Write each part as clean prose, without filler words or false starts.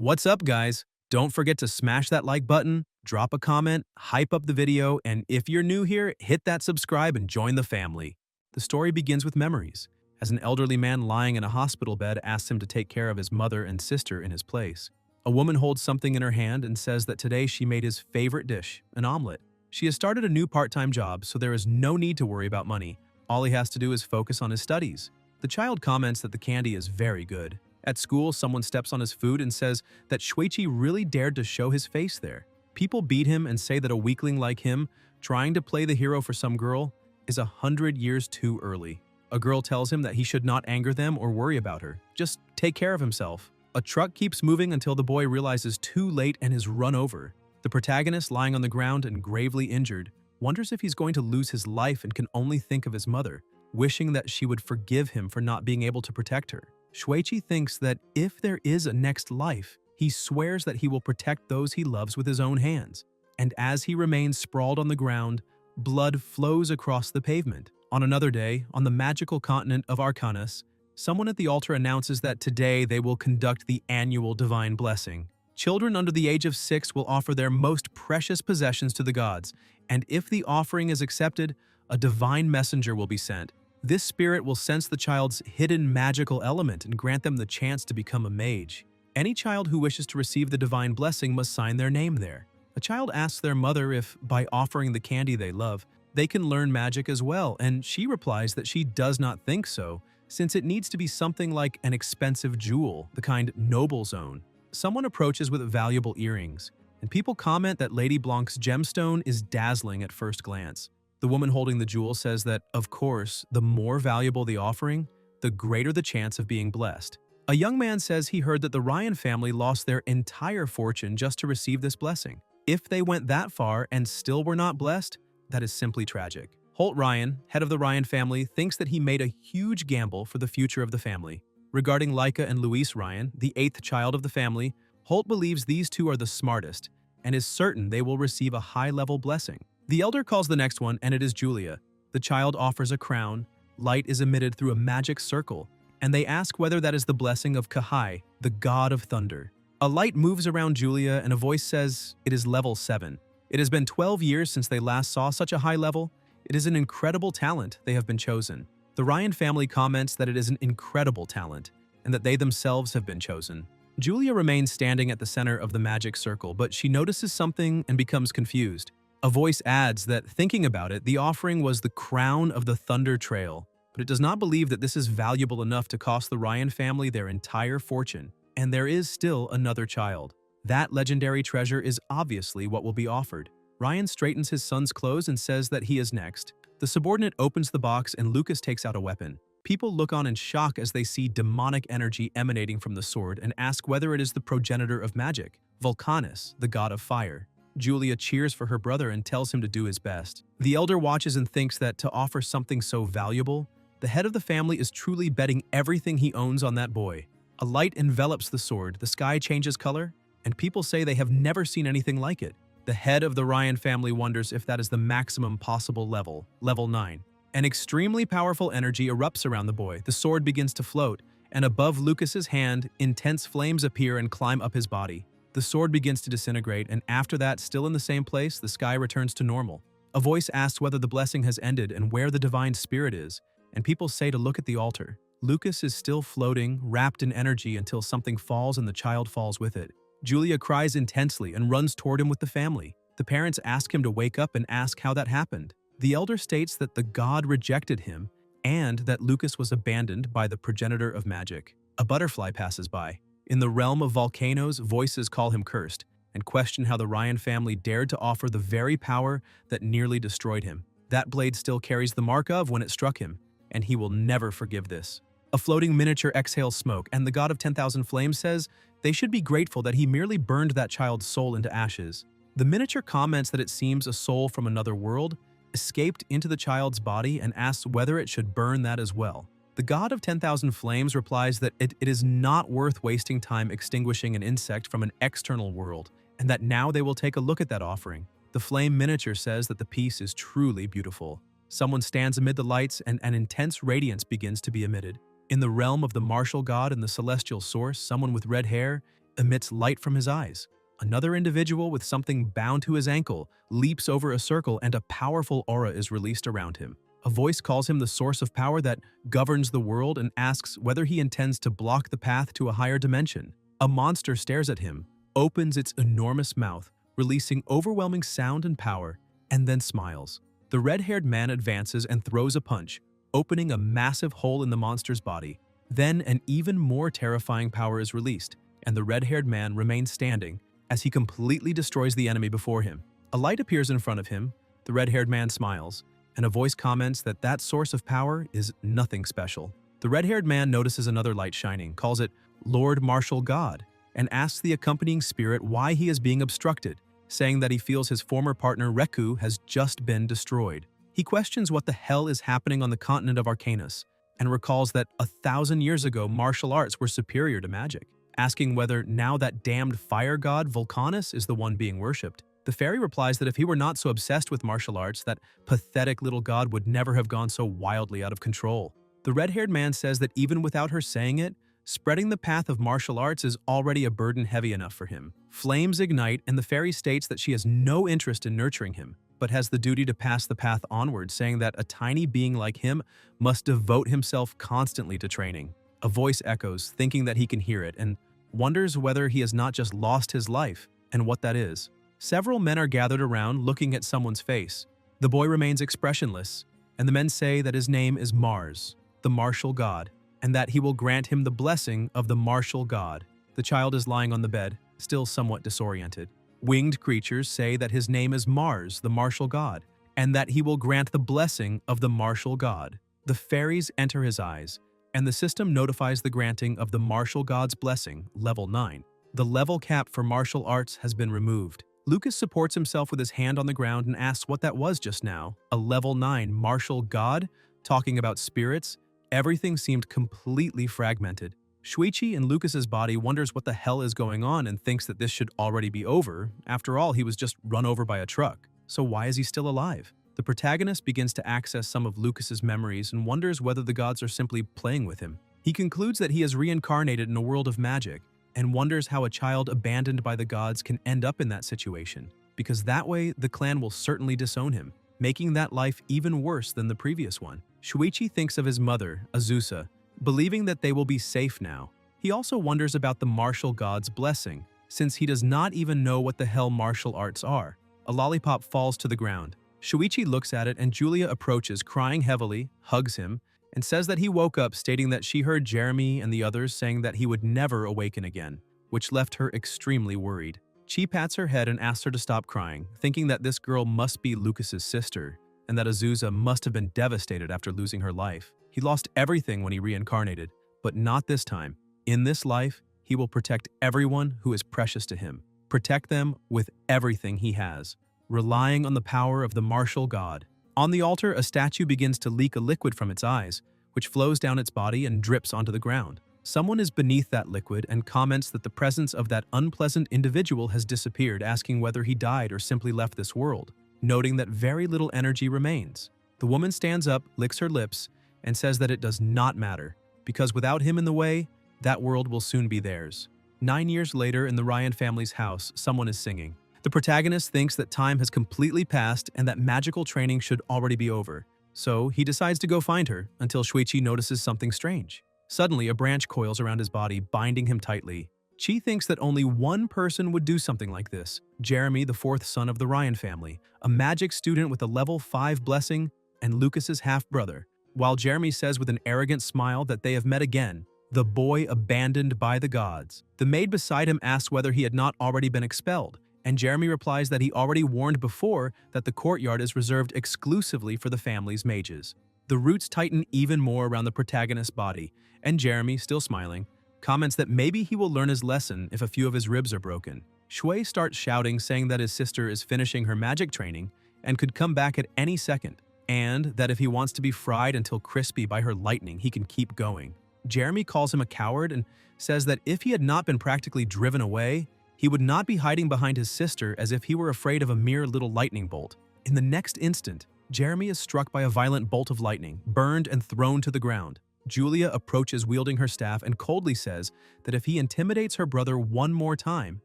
What's up, guys? Don't forget to smash that like button, drop a comment, hype up the video, and if you're new here, hit that subscribe and join the family. The story begins with memories, as an elderly man lying in a hospital bed asks him to take care of his mother and sister in his place. A woman holds something in her hand and says that today she made his favorite dish, an omelet. She has started a new part-time job, so there is no need to worry about money. All he has to do is focus on his studies. The child comments that the candy is very good. At school, someone steps on his food and says that Shuichi really dared to show his face there. People beat him and say that a weakling like him, trying to play the hero for some girl, is 100 years too early. A girl tells him that he should not anger them or worry about her, just take care of himself. A truck keeps moving until the boy realizes too late and is run over. The protagonist, lying on the ground and gravely injured, wonders if he's going to lose his life and can only think of his mother, wishing that she would forgive him for not being able to protect her. Shuichi thinks that if there is a next life, he swears that he will protect those he loves with his own hands. And as he remains sprawled on the ground, blood flows across the pavement. On another day, on the magical continent of Arcanus, someone at the altar announces that today they will conduct the annual divine blessing. Children under the age of 6 will offer their most precious possessions to the gods, and if the offering is accepted, a divine messenger will be sent. This spirit will sense the child's hidden magical element and grant them the chance to become a mage. Any child who wishes to receive the divine blessing must sign their name there. A child asks their mother if, by offering the candy they love, they can learn magic as well, and she replies that she does not think so, since it needs to be something like an expensive jewel, the kind nobles own. Someone approaches with valuable earrings, and people comment that Lady Blanc's gemstone is dazzling at first glance. The woman holding the jewel says that, of course, the more valuable the offering, the greater the chance of being blessed. A young man says he heard that the Ryan family lost their entire fortune just to receive this blessing. If they went that far and still were not blessed, that is simply tragic. Holt Ryan, head of the Ryan family, thinks that he made a huge gamble for the future of the family. Regarding Laika and Luis Ryan, the 8th child of the family, Holt believes these two are the smartest and is certain they will receive a high-level blessing. The elder calls the next one, and it is Julia. The child offers a crown, light is emitted through a magic circle, and they ask whether that is the blessing of Kahai, the god of thunder. A light moves around Julia, and a voice says it is level 7. It has been 12 years since they last saw such a high level. It is an incredible talent they have been chosen. The Ryan family comments that it is an incredible talent, and that they themselves have been chosen. Julia remains standing at the center of the magic circle, but she notices something and becomes confused. A voice adds that, thinking about it, the offering was the crown of the Thunder Trail, but it does not believe that this is valuable enough to cost the Ryan family their entire fortune, and there is still another child. That legendary treasure is obviously what will be offered. Ryan straightens his son's clothes and says that he is next. The subordinate opens the box and Lucas takes out a weapon. People look on in shock as they see demonic energy emanating from the sword and ask whether it is the progenitor of magic, Vulcanus, the god of fire. Julia cheers for her brother and tells him to do his best. The elder watches and thinks that to offer something so valuable, the head of the family is truly betting everything he owns on that boy. A light envelops the sword, the sky changes color, and people say they have never seen anything like it. The head of the Ryan family wonders if that is the maximum possible level, level 9. An extremely powerful energy erupts around the boy, the sword begins to float, and above Lucas's hand, intense flames appear and climb up his body. The sword begins to disintegrate, and after that, still in the same place, the sky returns to normal. A voice asks whether the blessing has ended and where the divine spirit is, and people say to look at the altar. Lucas is still floating, wrapped in energy until something falls and the child falls with it. Julia cries intensely and runs toward him with the family. The parents ask him to wake up and ask how that happened. The elder states that the god rejected him and that Lucas was abandoned by the progenitor of magic. A butterfly passes by. In the realm of volcanoes, voices call him cursed and question how the Ryan family dared to offer the very power that nearly destroyed him. That blade still carries the mark of when it struck him, and he will never forgive this. A floating miniature exhales smoke, and the god of 10,000 flames says they should be grateful that he merely burned that child's soul into ashes. The miniature comments that it seems a soul from another world escaped into the child's body and asks whether it should burn that as well. The god of 10,000 flames replies that it is not worth wasting time extinguishing an insect from an external world, and that now they will take a look at that offering. The flame miniature says that the piece is truly beautiful. Someone stands amid the lights and an intense radiance begins to be emitted. In the realm of the martial god and the celestial source, someone with red hair emits light from his eyes. Another individual with something bound to his ankle leaps over a circle and a powerful aura is released around him. A voice calls him the source of power that governs the world and asks whether he intends to block the path to a higher dimension. A monster stares at him, opens its enormous mouth, releasing overwhelming sound and power, and then smiles. The red-haired man advances and throws a punch, opening a massive hole in the monster's body. Then an even more terrifying power is released, and the red-haired man remains standing as he completely destroys the enemy before him. A light appears in front of him, the red-haired man smiles, and a voice comments that that source of power is nothing special. The red-haired man notices another light shining, calls it Lord Martial God, and asks the accompanying spirit why he is being obstructed, saying that he feels his former partner Reku has just been destroyed. He questions what the hell is happening on the continent of Arcanus, and recalls that 1,000 years ago martial arts were superior to magic, asking whether now that damned fire god Vulcanus is the one being worshipped. The fairy replies that if he were not so obsessed with martial arts, that pathetic little god would never have gone so wildly out of control. The red-haired man says that even without her saying it, spreading the path of martial arts is already a burden heavy enough for him. Flames ignite, and the fairy states that she has no interest in nurturing him, but has the duty to pass the path onward, saying that a tiny being like him must devote himself constantly to training. A voice echoes, thinking that he can hear it, and wonders whether he has not just lost his life, and what that is. Several men are gathered around, looking at someone's face. The boy remains expressionless, and the men say that his name is Mars, the martial god, and that he will grant him the blessing of the martial god. The child is lying on the bed, still somewhat disoriented. Winged creatures say that his name is Mars, the martial god, and that he will grant the blessing of the martial god. The fairies enter his eyes, and the system notifies the granting of the martial god's blessing, level 9. The level cap for martial arts has been removed. Lucas supports himself with his hand on the ground and asks what that was just now. A level 9 martial god? Talking about spirits? Everything seemed completely fragmented. Shuichi in Lucas's body wonders what the hell is going on and thinks that this should already be over. After all, he was just run over by a truck. So why is he still alive? The protagonist begins to access some of Lucas's memories and wonders whether the gods are simply playing with him. He concludes that he has reincarnated in a world of magic and wonders how a child abandoned by the gods can end up in that situation, because that way the clan will certainly disown him, making that life even worse than the previous one. Shuichi thinks of his mother, Azusa, believing that they will be safe now. He also wonders about the martial god's blessing, since he does not even know what the hell martial arts are. A lollipop falls to the ground. Shuichi looks at it and Julia approaches, crying heavily, hugs him, and says that he woke up, stating that she heard Jeremy and the others saying that he would never awaken again, which left her extremely worried. Chi pats her head and asks her to stop crying, thinking that this girl must be Lucas's sister, and that Azusa must have been devastated after losing her life. He lost everything when he reincarnated, but not this time. In this life, he will protect everyone who is precious to him. Protect them with everything he has, relying on the power of the martial god. On the altar, a statue begins to leak a liquid from its eyes, which flows down its body and drips onto the ground. Someone is beneath that liquid and comments that the presence of that unpleasant individual has disappeared, asking whether he died or simply left this world, noting that very little energy remains. The woman stands up, licks her lips, and says that it does not matter, because without him in the way, that world will soon be theirs. 9 years later, in the Ryan family's house, someone is singing. The protagonist thinks that time has completely passed and that magical training should already be over. So he decides to go find her until Shuichi notices something strange. Suddenly, a branch coils around his body, binding him tightly. Chi thinks that only one person would do something like this: Jeremy, the fourth son of the Ryan family, a magic student with a level 5 blessing, and Lucas's half-brother. While Jeremy says with an arrogant smile that they have met again, the boy abandoned by the gods. The maid beside him asks whether he had not already been expelled, and Jeremy replies that he already warned before that the courtyard is reserved exclusively for the family's mages. The roots tighten even more around the protagonist's body, and Jeremy, still smiling, comments that maybe he will learn his lesson if a few of his ribs are broken. Shui starts shouting, saying that his sister is finishing her magic training and could come back at any second, and that if he wants to be fried until crispy by her lightning, he can keep going. Jeremy calls him a coward and says that if he had not been practically driven away, he would not be hiding behind his sister as if he were afraid of a mere little lightning bolt. In the next instant, Jeremy is struck by a violent bolt of lightning, burned and thrown to the ground. Julia approaches wielding her staff and coldly says that if he intimidates her brother one more time,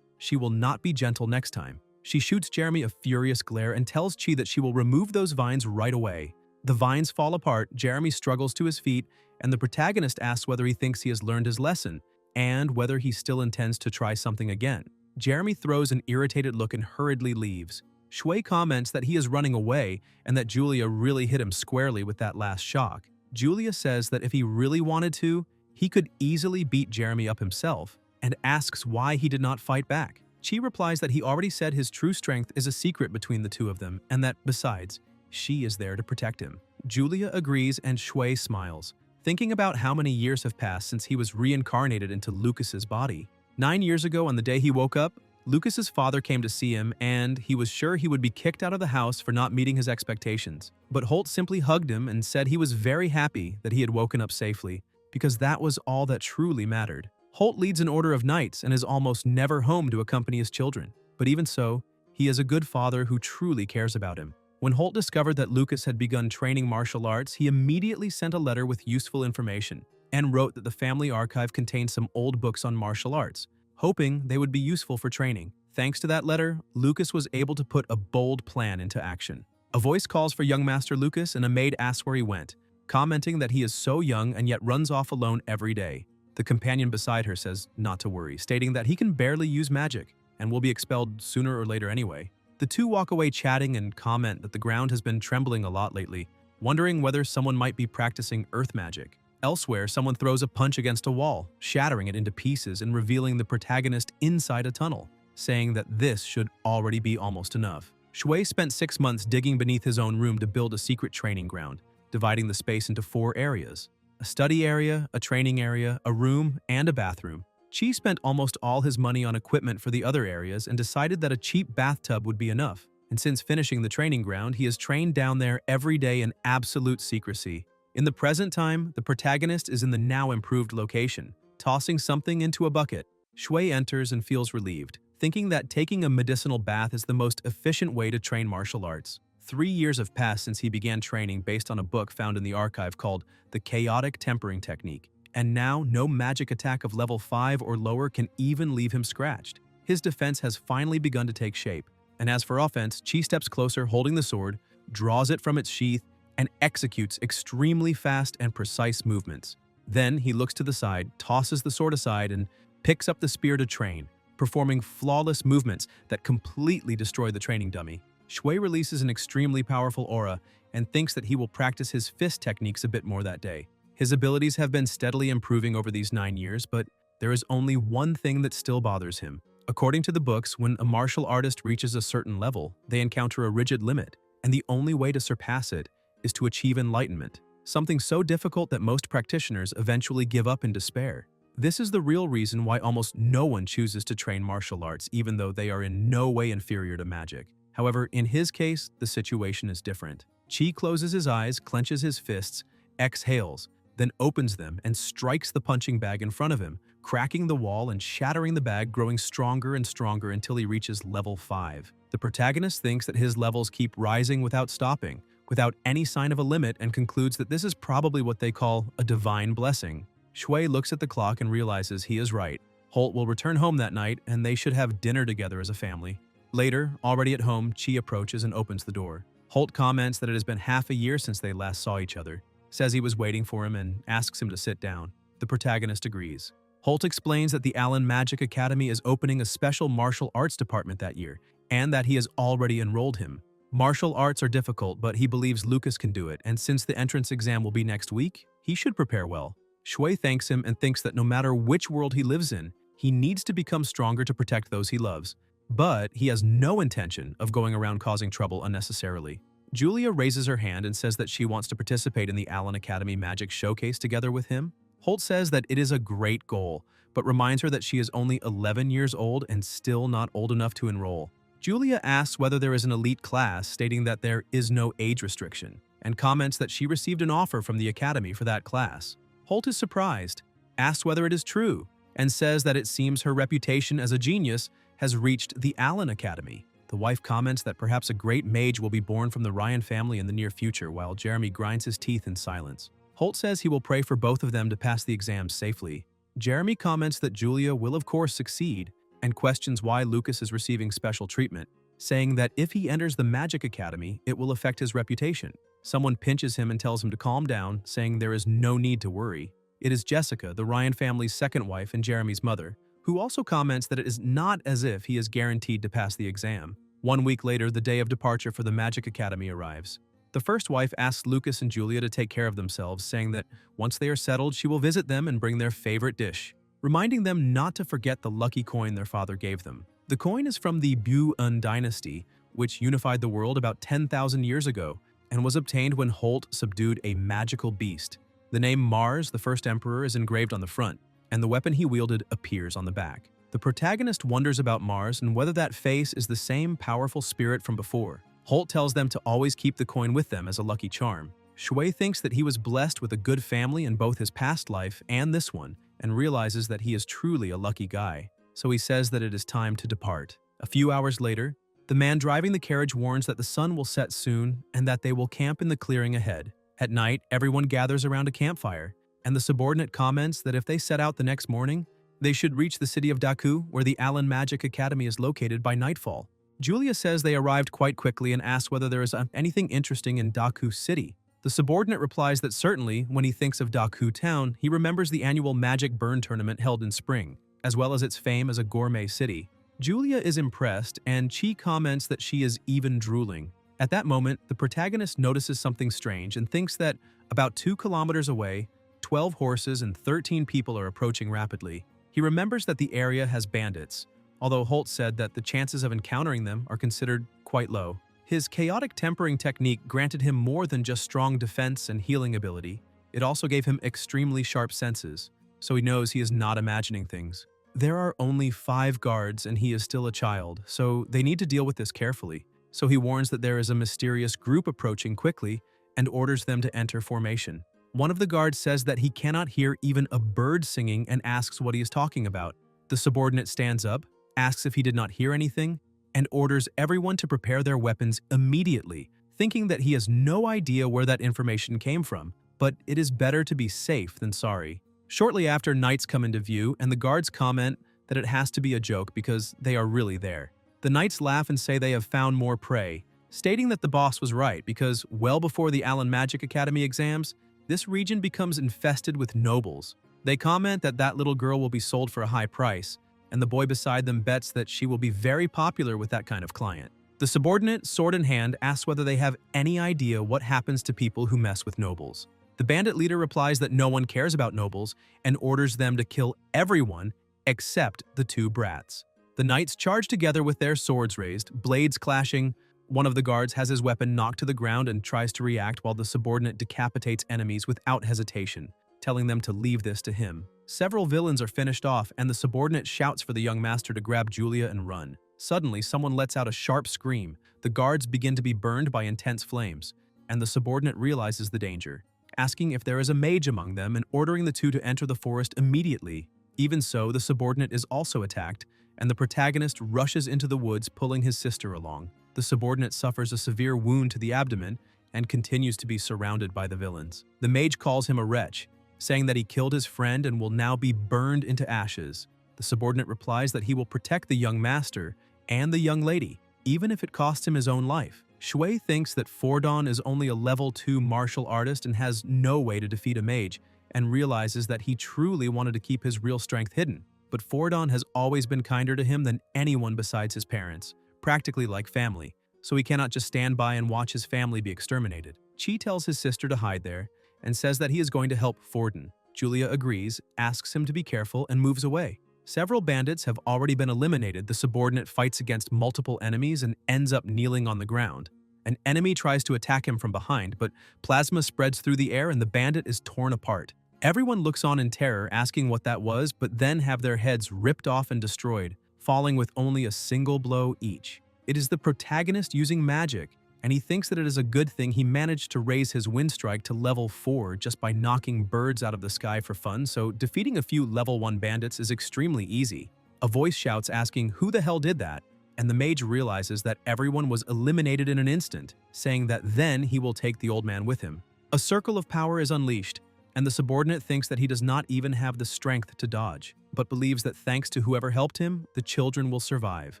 she will not be gentle next time. She shoots Jeremy a furious glare and tells Chi that she will remove those vines right away. The vines fall apart, Jeremy struggles to his feet, and the protagonist asks whether he thinks he has learned his lesson, and whether he still intends to try something again. Jeremy throws an irritated look and hurriedly leaves. Shui comments that he is running away and that Julia really hit him squarely with that last shock. Julia says that if he really wanted to, he could easily beat Jeremy up himself, and asks why he did not fight back. Chi replies that he already said his true strength is a secret between the two of them, and that, besides, she is there to protect him. Julia agrees and Shui smiles, thinking about how many years have passed since he was reincarnated into Lucas's body. 9 years ago on the day he woke up, Lucas's father came to see him, and he was sure he would be kicked out of the house for not meeting his expectations. But Holt simply hugged him and said he was very happy that he had woken up safely, because that was all that truly mattered. Holt leads an order of knights and is almost never home to accompany his children. But even so, he is a good father who truly cares about him. When Holt discovered that Lucas had begun training martial arts, he immediately sent a letter with useful information and wrote that the family archive contained some old books on martial arts, hoping they would be useful for training. Thanks to that letter, Lucas was able to put a bold plan into action. A voice calls for young Master Lucas and a maid asks where he went, commenting that he is so young and yet runs off alone every day. The companion beside her says not to worry, stating that he can barely use magic and will be expelled sooner or later anyway. The two walk away chatting and comment that the ground has been trembling a lot lately, wondering whether someone might be practicing earth magic. Elsewhere, someone throws a punch against a wall, shattering it into pieces and revealing the protagonist inside a tunnel, saying that this should already be almost enough. Shui spent 6 months digging beneath his own room to build a secret training ground, dividing the space into 4 areas: a study area, a training area, a room, and a bathroom. Chi spent almost all his money on equipment for the other areas and decided that a cheap bathtub would be enough. And since finishing the training ground, he has trained down there every day in absolute secrecy. In the present time, the protagonist is in the now improved location, tossing something into a bucket. Shui enters and feels relieved, thinking that taking a medicinal bath is the most efficient way to train martial arts. 3 years have passed since he began training based on a book found in the archive called The Chaotic Tempering Technique, and now no magic attack of level 5 or lower can even leave him scratched. His defense has finally begun to take shape, and as for offense, Chi steps closer holding the sword, draws it from its sheath, and executes extremely fast and precise movements. Then he looks to the side, tosses the sword aside, and picks up the spear to train, performing flawless movements that completely destroy the training dummy. Shui releases an extremely powerful aura and thinks that he will practice his fist techniques a bit more that day. His abilities have been steadily improving over these 9 years, but there is only one thing that still bothers him. According to the books, when a martial artist reaches a certain level, they encounter a rigid limit, and the only way to surpass it is to achieve enlightenment, something so difficult that most practitioners eventually give up in despair. This is the real reason why almost no one chooses to train martial arts, even though they are in no way inferior to magic. However, in his case, the situation is different. Chi closes his eyes, clenches his fists, exhales, then opens them and strikes the punching bag in front of him, cracking the wall and shattering the bag, growing stronger and stronger until he reaches level 5. The protagonist thinks that his levels keep rising without stopping, without any sign of a limit, and concludes that this is probably what they call a divine blessing. Shui looks at the clock and realizes he is right. Holt will return home that night, and they should have dinner together as a family. Later, already at home, Chi approaches and opens the door. Holt comments that it has been half a year since they last saw each other, says he was waiting for him, and asks him to sit down. The protagonist agrees. Holt explains that the Allen Magic Academy is opening a special martial arts department that year, and that he has already enrolled him. Martial arts are difficult, but he believes Lucas can do it, and since the entrance exam will be next week, he should prepare well. Shui thanks him and thinks that no matter which world he lives in, he needs to become stronger to protect those he loves. But he has no intention of going around causing trouble unnecessarily. Julia raises her hand and says that she wants to participate in the Allen Academy Magic Showcase together with him. Holt says that it is a great goal, but reminds her that she is only 11 years old and still not old enough to enroll. Julia asks whether there is an elite class, stating that there is no age restriction, and comments that she received an offer from the academy for that class. Holt is surprised, asks whether it is true, and says that it seems her reputation as a genius has reached the Allen Academy. The wife comments that perhaps a great mage will be born from the Ryan family in the near future, while Jeremy grinds his teeth in silence. Holt says he will pray for both of them to pass the exams safely. Jeremy comments that Julia will of course succeed and questions why Lucas is receiving special treatment, saying that if he enters the Magic Academy, it will affect his reputation. Someone pinches him and tells him to calm down, saying there is no need to worry. It is Jessica, the Ryan family's second wife and Jeremy's mother, who also comments that it is not as if he is guaranteed to pass the exam. 1 week later, the day of departure for the Magic Academy arrives. The first wife asks Lucas and Julia to take care of themselves, saying that once they are settled, she will visit them and bring their favorite dish, reminding them not to forget the lucky coin their father gave them. The coin is from the Bu-Un dynasty, which unified the world about 10,000 years ago and was obtained when Holt subdued a magical beast. The name Mars, the first emperor, is engraved on the front, and the weapon he wielded appears on the back. The protagonist wonders about Mars and whether that face is the same powerful spirit from before. Holt tells them to always keep the coin with them as a lucky charm. Shui thinks that he was blessed with a good family in both his past life and this one, and realizes that he is truly a lucky guy. So he says that it is time to depart. A few hours later, the man driving the carriage warns that the sun will set soon and that they will camp in the clearing ahead. At night, everyone gathers around a campfire, and the subordinate comments that if they set out the next morning, they should reach the city of Daku, where the Allen Magic Academy is located, by nightfall. Julia says they arrived quite quickly and asks whether there is anything interesting in Daku City. The subordinate replies that certainly, when he thinks of Daku Town, he remembers the annual Magic Burn tournament held in spring, as well as its fame as a gourmet city. Julia is impressed, and Chi comments that she is even drooling. At that moment, the protagonist notices something strange and thinks that about 2 kilometers away, 12 horses and 13 people are approaching rapidly. He remembers that the area has bandits, although Holt said that the chances of encountering them are considered quite low. His chaotic tempering technique granted him more than just strong defense and healing ability. It also gave him extremely sharp senses, so he knows he is not imagining things. There are only 5 guards and he is still a child, so they need to deal with this carefully. So he warns that there is a mysterious group approaching quickly and orders them to enter formation. One of the guards says that he cannot hear even a bird singing and asks what he is talking about. The subordinate stands up, asks if he did not hear anything, and orders everyone to prepare their weapons immediately, thinking that he has no idea where that information came from, but it is better to be safe than sorry. Shortly after, knights come into view, and the guards comment that it has to be a joke because they are really there. The knights laugh and say they have found more prey, stating that the boss was right because well before the Allen Magic Academy exams, this region becomes infested with nobles. They comment that that little girl will be sold for a high price, and the boy beside them bets that she will be very popular with that kind of client. The subordinate, sword in hand, asks whether they have any idea what happens to people who mess with nobles. The bandit leader replies that no one cares about nobles and orders them to kill everyone except the 2 brats. The knights charge together with their swords raised, blades clashing. One of the guards has his weapon knocked to the ground and tries to react while the subordinate decapitates enemies without hesitation, telling them to leave this to him. Several villains are finished off, and the subordinate shouts for the young master to grab Julia and run. Suddenly, someone lets out a sharp scream. The guards begin to be burned by intense flames, and the subordinate realizes the danger, asking if there is a mage among them and ordering the 2 to enter the forest immediately. Even so, the subordinate is also attacked, and the protagonist rushes into the woods, pulling his sister along. The subordinate suffers a severe wound to the abdomen and continues to be surrounded by the villains. The mage calls him a wretch, saying that he killed his friend and will now be burned into ashes. The subordinate replies that he will protect the young master and the young lady, even if it costs him his own life. Shui thinks that Fordon is only a level 2 martial artist and has no way to defeat a mage, and realizes that he truly wanted to keep his real strength hidden. But Fordon has always been kinder to him than anyone besides his parents, practically like family, so he cannot just stand by and watch his family be exterminated. Chi tells his sister to hide there and says that he is going to help Fordon. Julia agrees, asks him to be careful, and moves away. Several bandits have already been eliminated. The subordinate fights against multiple enemies and ends up kneeling on the ground. An enemy tries to attack him from behind, but plasma spreads through the air and the bandit is torn apart. Everyone looks on in terror, asking what that was, but then have their heads ripped off and destroyed, falling with only a single blow each. It is the protagonist using magic, and he thinks that it is a good thing he managed to raise his wind strike to level 4 just by knocking birds out of the sky for fun, so defeating a few level 1 bandits is extremely easy. A voice shouts asking who the hell did that, and the mage realizes that everyone was eliminated in an instant, saying that then he will take the old man with him. A circle of power is unleashed, and the subordinate thinks that he does not even have the strength to dodge, but believes that thanks to whoever helped him, the children will survive,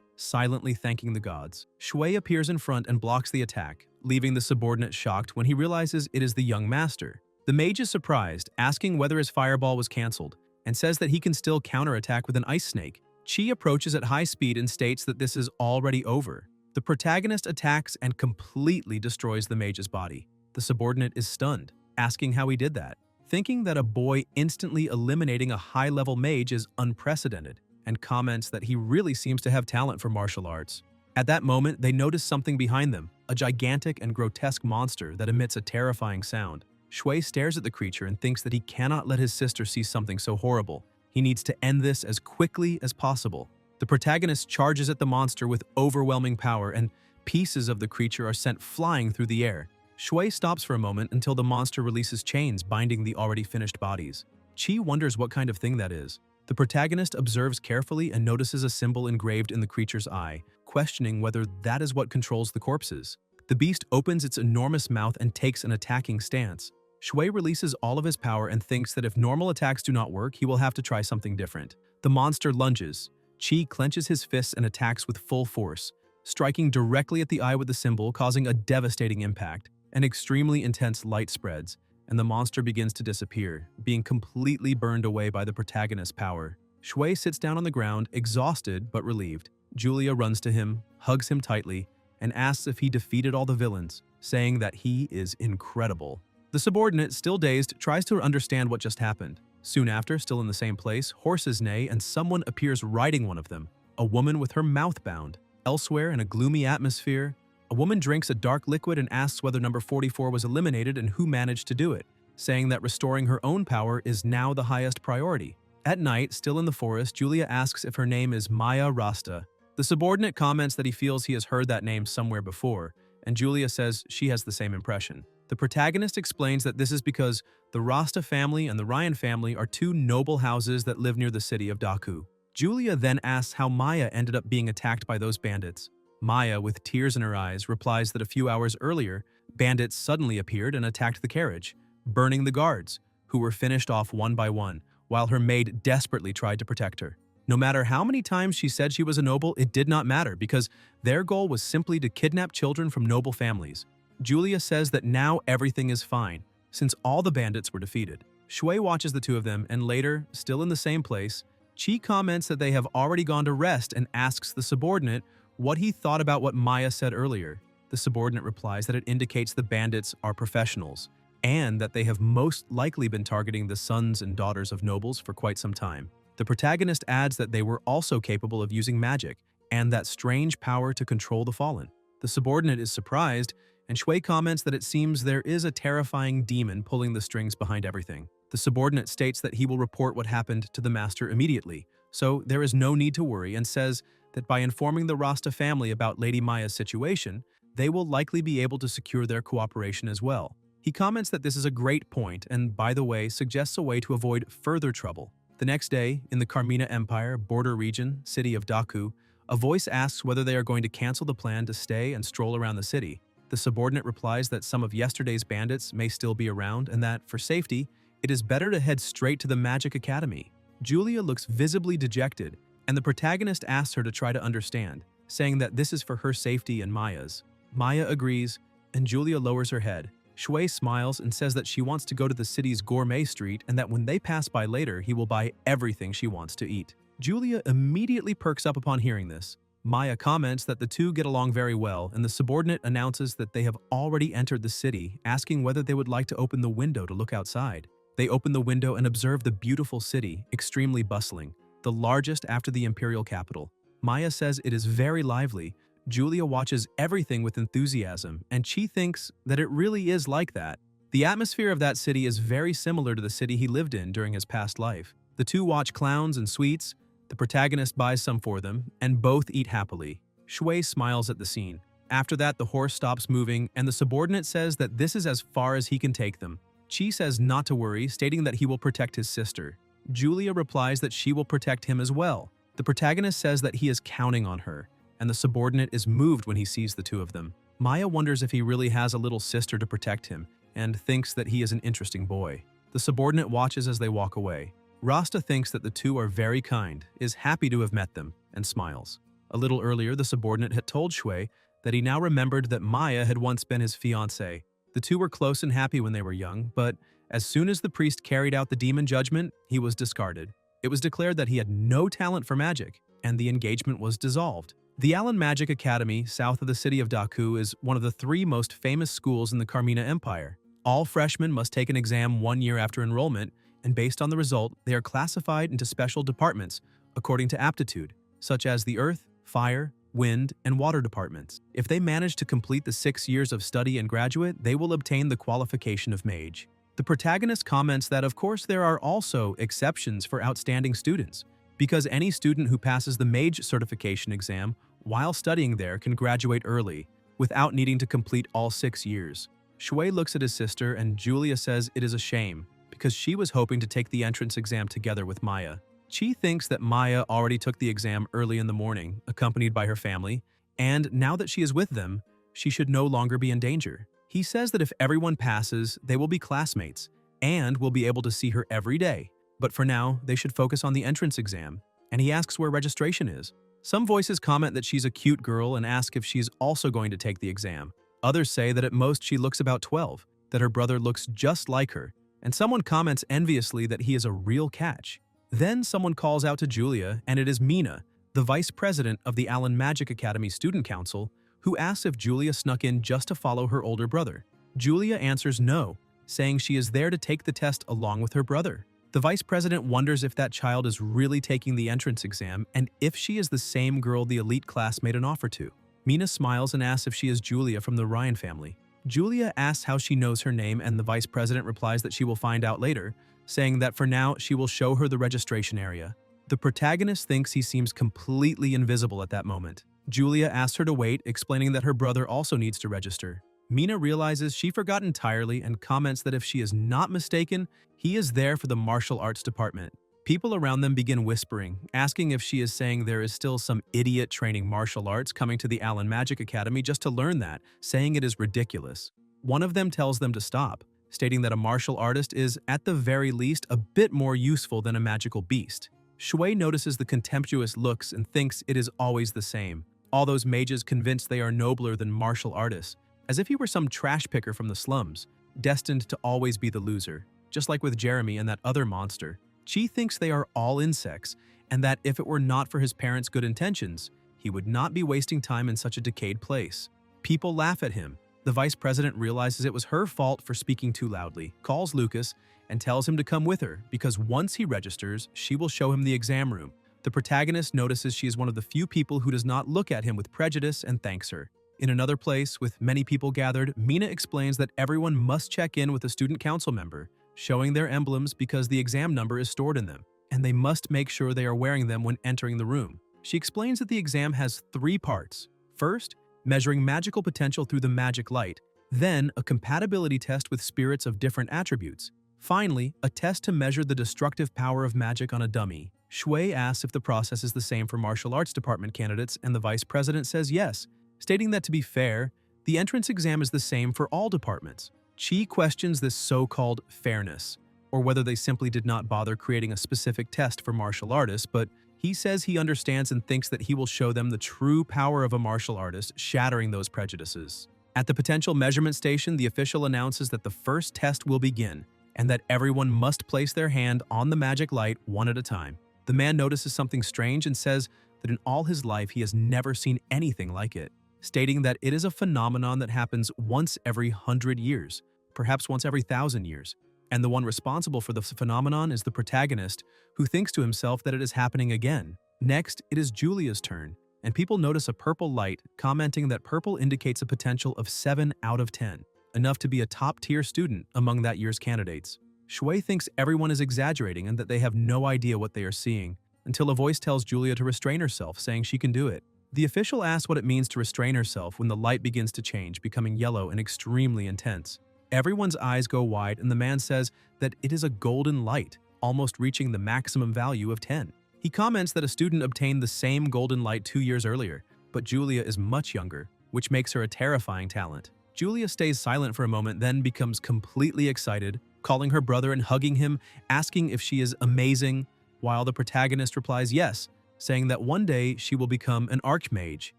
silently thanking the gods. Shui appears in front and blocks the attack, leaving the subordinate shocked when he realizes it is the young master. The mage is surprised, asking whether his fireball was cancelled, and says that he can still counterattack with an ice snake. Chi approaches at high speed and states that this is already over. The protagonist attacks and completely destroys the mage's body. The subordinate is stunned, asking how he did that, thinking that a boy instantly eliminating a high-level mage is unprecedented, and comments that he really seems to have talent for martial arts. At that moment, they notice something behind them, a gigantic and grotesque monster that emits a terrifying sound. Shui stares at the creature and thinks that he cannot let his sister see something so horrible. He needs to end this as quickly as possible. The protagonist charges at the monster with overwhelming power, and pieces of the creature are sent flying through the air. Shui stops for a moment until the monster releases chains binding the already finished bodies. Chi wonders what kind of thing that is. The protagonist observes carefully and notices a symbol engraved in the creature's eye, questioning whether that is what controls the corpses. The beast opens its enormous mouth and takes an attacking stance. Shui releases all of his power and thinks that if normal attacks do not work, he will have to try something different. The monster lunges. Chi clenches his fists and attacks with full force, striking directly at the eye with the symbol, causing a devastating impact. An extremely intense light spreads, and the monster begins to disappear, being completely burned away by the protagonist's power. Shui sits down on the ground, exhausted but relieved. Julia runs to him, hugs him tightly, and asks if he defeated all the villains, saying that he is incredible. The subordinate, still dazed, tries to understand what just happened. Soon after, still in the same place, horses neigh and someone appears riding one of them, a woman with her mouth bound. Elsewhere, in a gloomy atmosphere, a woman drinks a dark liquid and asks whether number 44 was eliminated and who managed to do it, saying that restoring her own power is now the highest priority. At night, still in the forest, Julia asks if her name is Maya Rasta. The subordinate comments that he feels he has heard that name somewhere before, and Julia says she has the same impression. The protagonist explains that this is because the Rasta family and the Ryan family are two noble houses that live near the city of Daku. Julia then asks how Maya ended up being attacked by those bandits. Maya, with tears in her eyes, replies that a few hours earlier, bandits suddenly appeared and attacked the carriage, burning the guards, who were finished off one by one, while her maid desperately tried to protect her. No matter how many times she said she was a noble, it did not matter because their goal was simply to kidnap children from noble families. Julia says that now everything is fine, since all the bandits were defeated. Shui watches the two of them, and later, still in the same place, Chi comments that they have already gone to rest and asks the subordinate what he thought about what Maya said earlier. The subordinate replies that it indicates the bandits are professionals, and that they have most likely been targeting the sons and daughters of nobles for quite some time. The protagonist adds that they were also capable of using magic, and that strange power to control the fallen. The subordinate is surprised, and Shui comments that it seems there is a terrifying demon pulling the strings behind everything. The subordinate states that he will report what happened to the master immediately, so there is no need to worry, and says that by informing the Rasta family about Lady Maya's situation, they will likely be able to secure their cooperation as well. He comments that this is a great point and, by the way, suggests a way to avoid further trouble. The next day, in the Carmina Empire, border region, city of Daku, a voice asks whether they are going to cancel the plan to stay and stroll around the city. The subordinate replies that some of yesterday's bandits may still be around and that, for safety, it is better to head straight to the Magic Academy. Julia looks visibly dejected, and the protagonist asks her to try to understand, saying that this is for her safety and Maya's. Maya agrees, and Julia lowers her head. Shui smiles and says that she wants to go to the city's gourmet street and that when they pass by later, he will buy everything she wants to eat. Julia immediately perks up upon hearing this. Maya comments that the two get along very well, and the subordinate announces that they have already entered the city, asking whether they would like to open the window to look outside. They open the window and observe the beautiful city, extremely bustling, the largest after the imperial capital. Maya says it is very lively. Julia watches everything with enthusiasm, and she thinks that it really is like that. The atmosphere of that city is very similar to the city he lived in during his past life. The two watch clowns and sweets. The protagonist buys some for them, and both eat happily. Shui smiles at the scene. After that, the horse stops moving, and the subordinate says that this is as far as he can take them. Chi says not to worry, stating that he will protect his sister. Julia replies that she will protect him as well. The protagonist says that he is counting on her, and the subordinate is moved when he sees the two of them. Maya wonders if he really has a little sister to protect him, and thinks that he is an interesting boy. The The subordinate watches as they walk away. Rasta thinks that the two are very kind, is happy to have met them, and smiles. A little earlier, the subordinate had told Shui that he now remembered that Maya had once been his fiancée. The two were close and happy when they were young, but as soon as the priest carried out the demon judgment, he was discarded. It was declared that he had no talent for magic, and the engagement was dissolved. The Allen Magic Academy, south of the city of Daku, is one of the 3 most famous schools in the Carmina Empire. All freshmen must take an exam 1 year after enrollment, and based on the result, they are classified into special departments according to aptitude, such as the earth, fire, wind, and water departments. If they manage to complete the 6 years of study and graduate, they will obtain the qualification of mage. The protagonist comments that, of course, there are also exceptions for outstanding students, because any student who passes the mage certification exam while studying there can graduate early, without needing to complete all 6 years. Shui looks at his sister, and Julia says it is a shame, because she was hoping to take the entrance exam together with Maya. Chi thinks that Maya already took the exam early in the morning, accompanied by her family, and now that she is with them, she should no longer be in danger. He says that if everyone passes, they will be classmates, and will be able to see her every day. But for now, they should focus on the entrance exam, and he asks where registration is. Some voices comment that she's a cute girl and ask if she's also going to take the exam. Others say that at most she looks about 12, that her brother looks just like her, and someone comments enviously that he is a real catch. Then someone calls out to Julia, and it is Mina, the vice president of the Allen Magic Academy Student Council, who asks if Julia snuck in just to follow her older brother. Julia answers no, saying she is there to take the test along with her brother. The vice president wonders if that child is really taking the entrance exam and if she is the same girl the elite class made an offer to. Mina smiles and asks if she is Julia from the Ryan family. Julia asks how she knows her name, and the vice president replies that she will find out later, saying that for now she will show her the registration area. The protagonist thinks he seems completely invisible at that moment. Julia asks her to wait, explaining that her brother also needs to register. Mina realizes she forgot entirely and comments that if she is not mistaken, he is there for the martial arts department. People around them begin whispering, asking if she is saying there is still some idiot training martial arts coming to the Allen Magic Academy just to learn that, saying it is ridiculous. One of them tells them to stop, stating that a martial artist is, at the very least, a bit more useful than a magical beast. Shui notices the contemptuous looks and thinks it is always the same. All those mages convinced they are nobler than martial artists, as if he were some trash picker from the slums, destined to always be the loser, just like with Jeremy and that other monster. Chi thinks they are all insects, and that if it were not for his parents' good intentions, he would not be wasting time in such a decayed place. People laugh at him. The vice president realizes it was her fault for speaking too loudly, calls Lucas, and tells him to come with her, because once he registers, she will show him the exam room. The protagonist notices she is one of the few people who does not look at him with prejudice and thanks her. In another place, with many people gathered, Mina explains that everyone must check in with a student council member, showing their emblems because the exam number is stored in them, and they must make sure they are wearing them when entering the room. She explains that the exam has 3 parts. First, measuring magical potential through the magic light, then a compatibility test with spirits of different attributes. Finally, a test to measure the destructive power of magic on a dummy. Shui asks if the process is the same for martial arts department candidates, and the vice president says yes, stating that to be fair, the entrance exam is the same for all departments. Chi questions this so-called fairness, or whether they simply did not bother creating a specific test for martial artists, but he says he understands and thinks that he will show them the true power of a martial artist, shattering those prejudices. At the potential measurement station, the official announces that the first test will begin, and that everyone must place their hand on the magic light one at a time. The man notices something strange and says that in all his life he has never seen anything like it, stating that it is a phenomenon that happens once every 100 years, perhaps once every 1,000 years, and the one responsible for the phenomenon is the protagonist, who thinks to himself that it is happening again. Next, it is Julia's turn, and people notice a purple light, commenting that purple indicates a potential of 7 out of 10, enough to be a top-tier student among that year's candidates. Shui thinks everyone is exaggerating and that they have no idea what they are seeing, until a voice tells Julia to restrain herself, saying she can do it. The official asks what it means to restrain herself when the light begins to change, becoming yellow and extremely intense. Everyone's eyes go wide, and the man says that it is a golden light, almost reaching the maximum value of 10. He comments that a student obtained the same golden light 2 years earlier, but Julia is much younger, which makes her a terrifying talent. Julia stays silent for a moment, then becomes completely excited, calling her brother and hugging him, asking if she is amazing, while the protagonist replies yes, saying that one day she will become an archmage.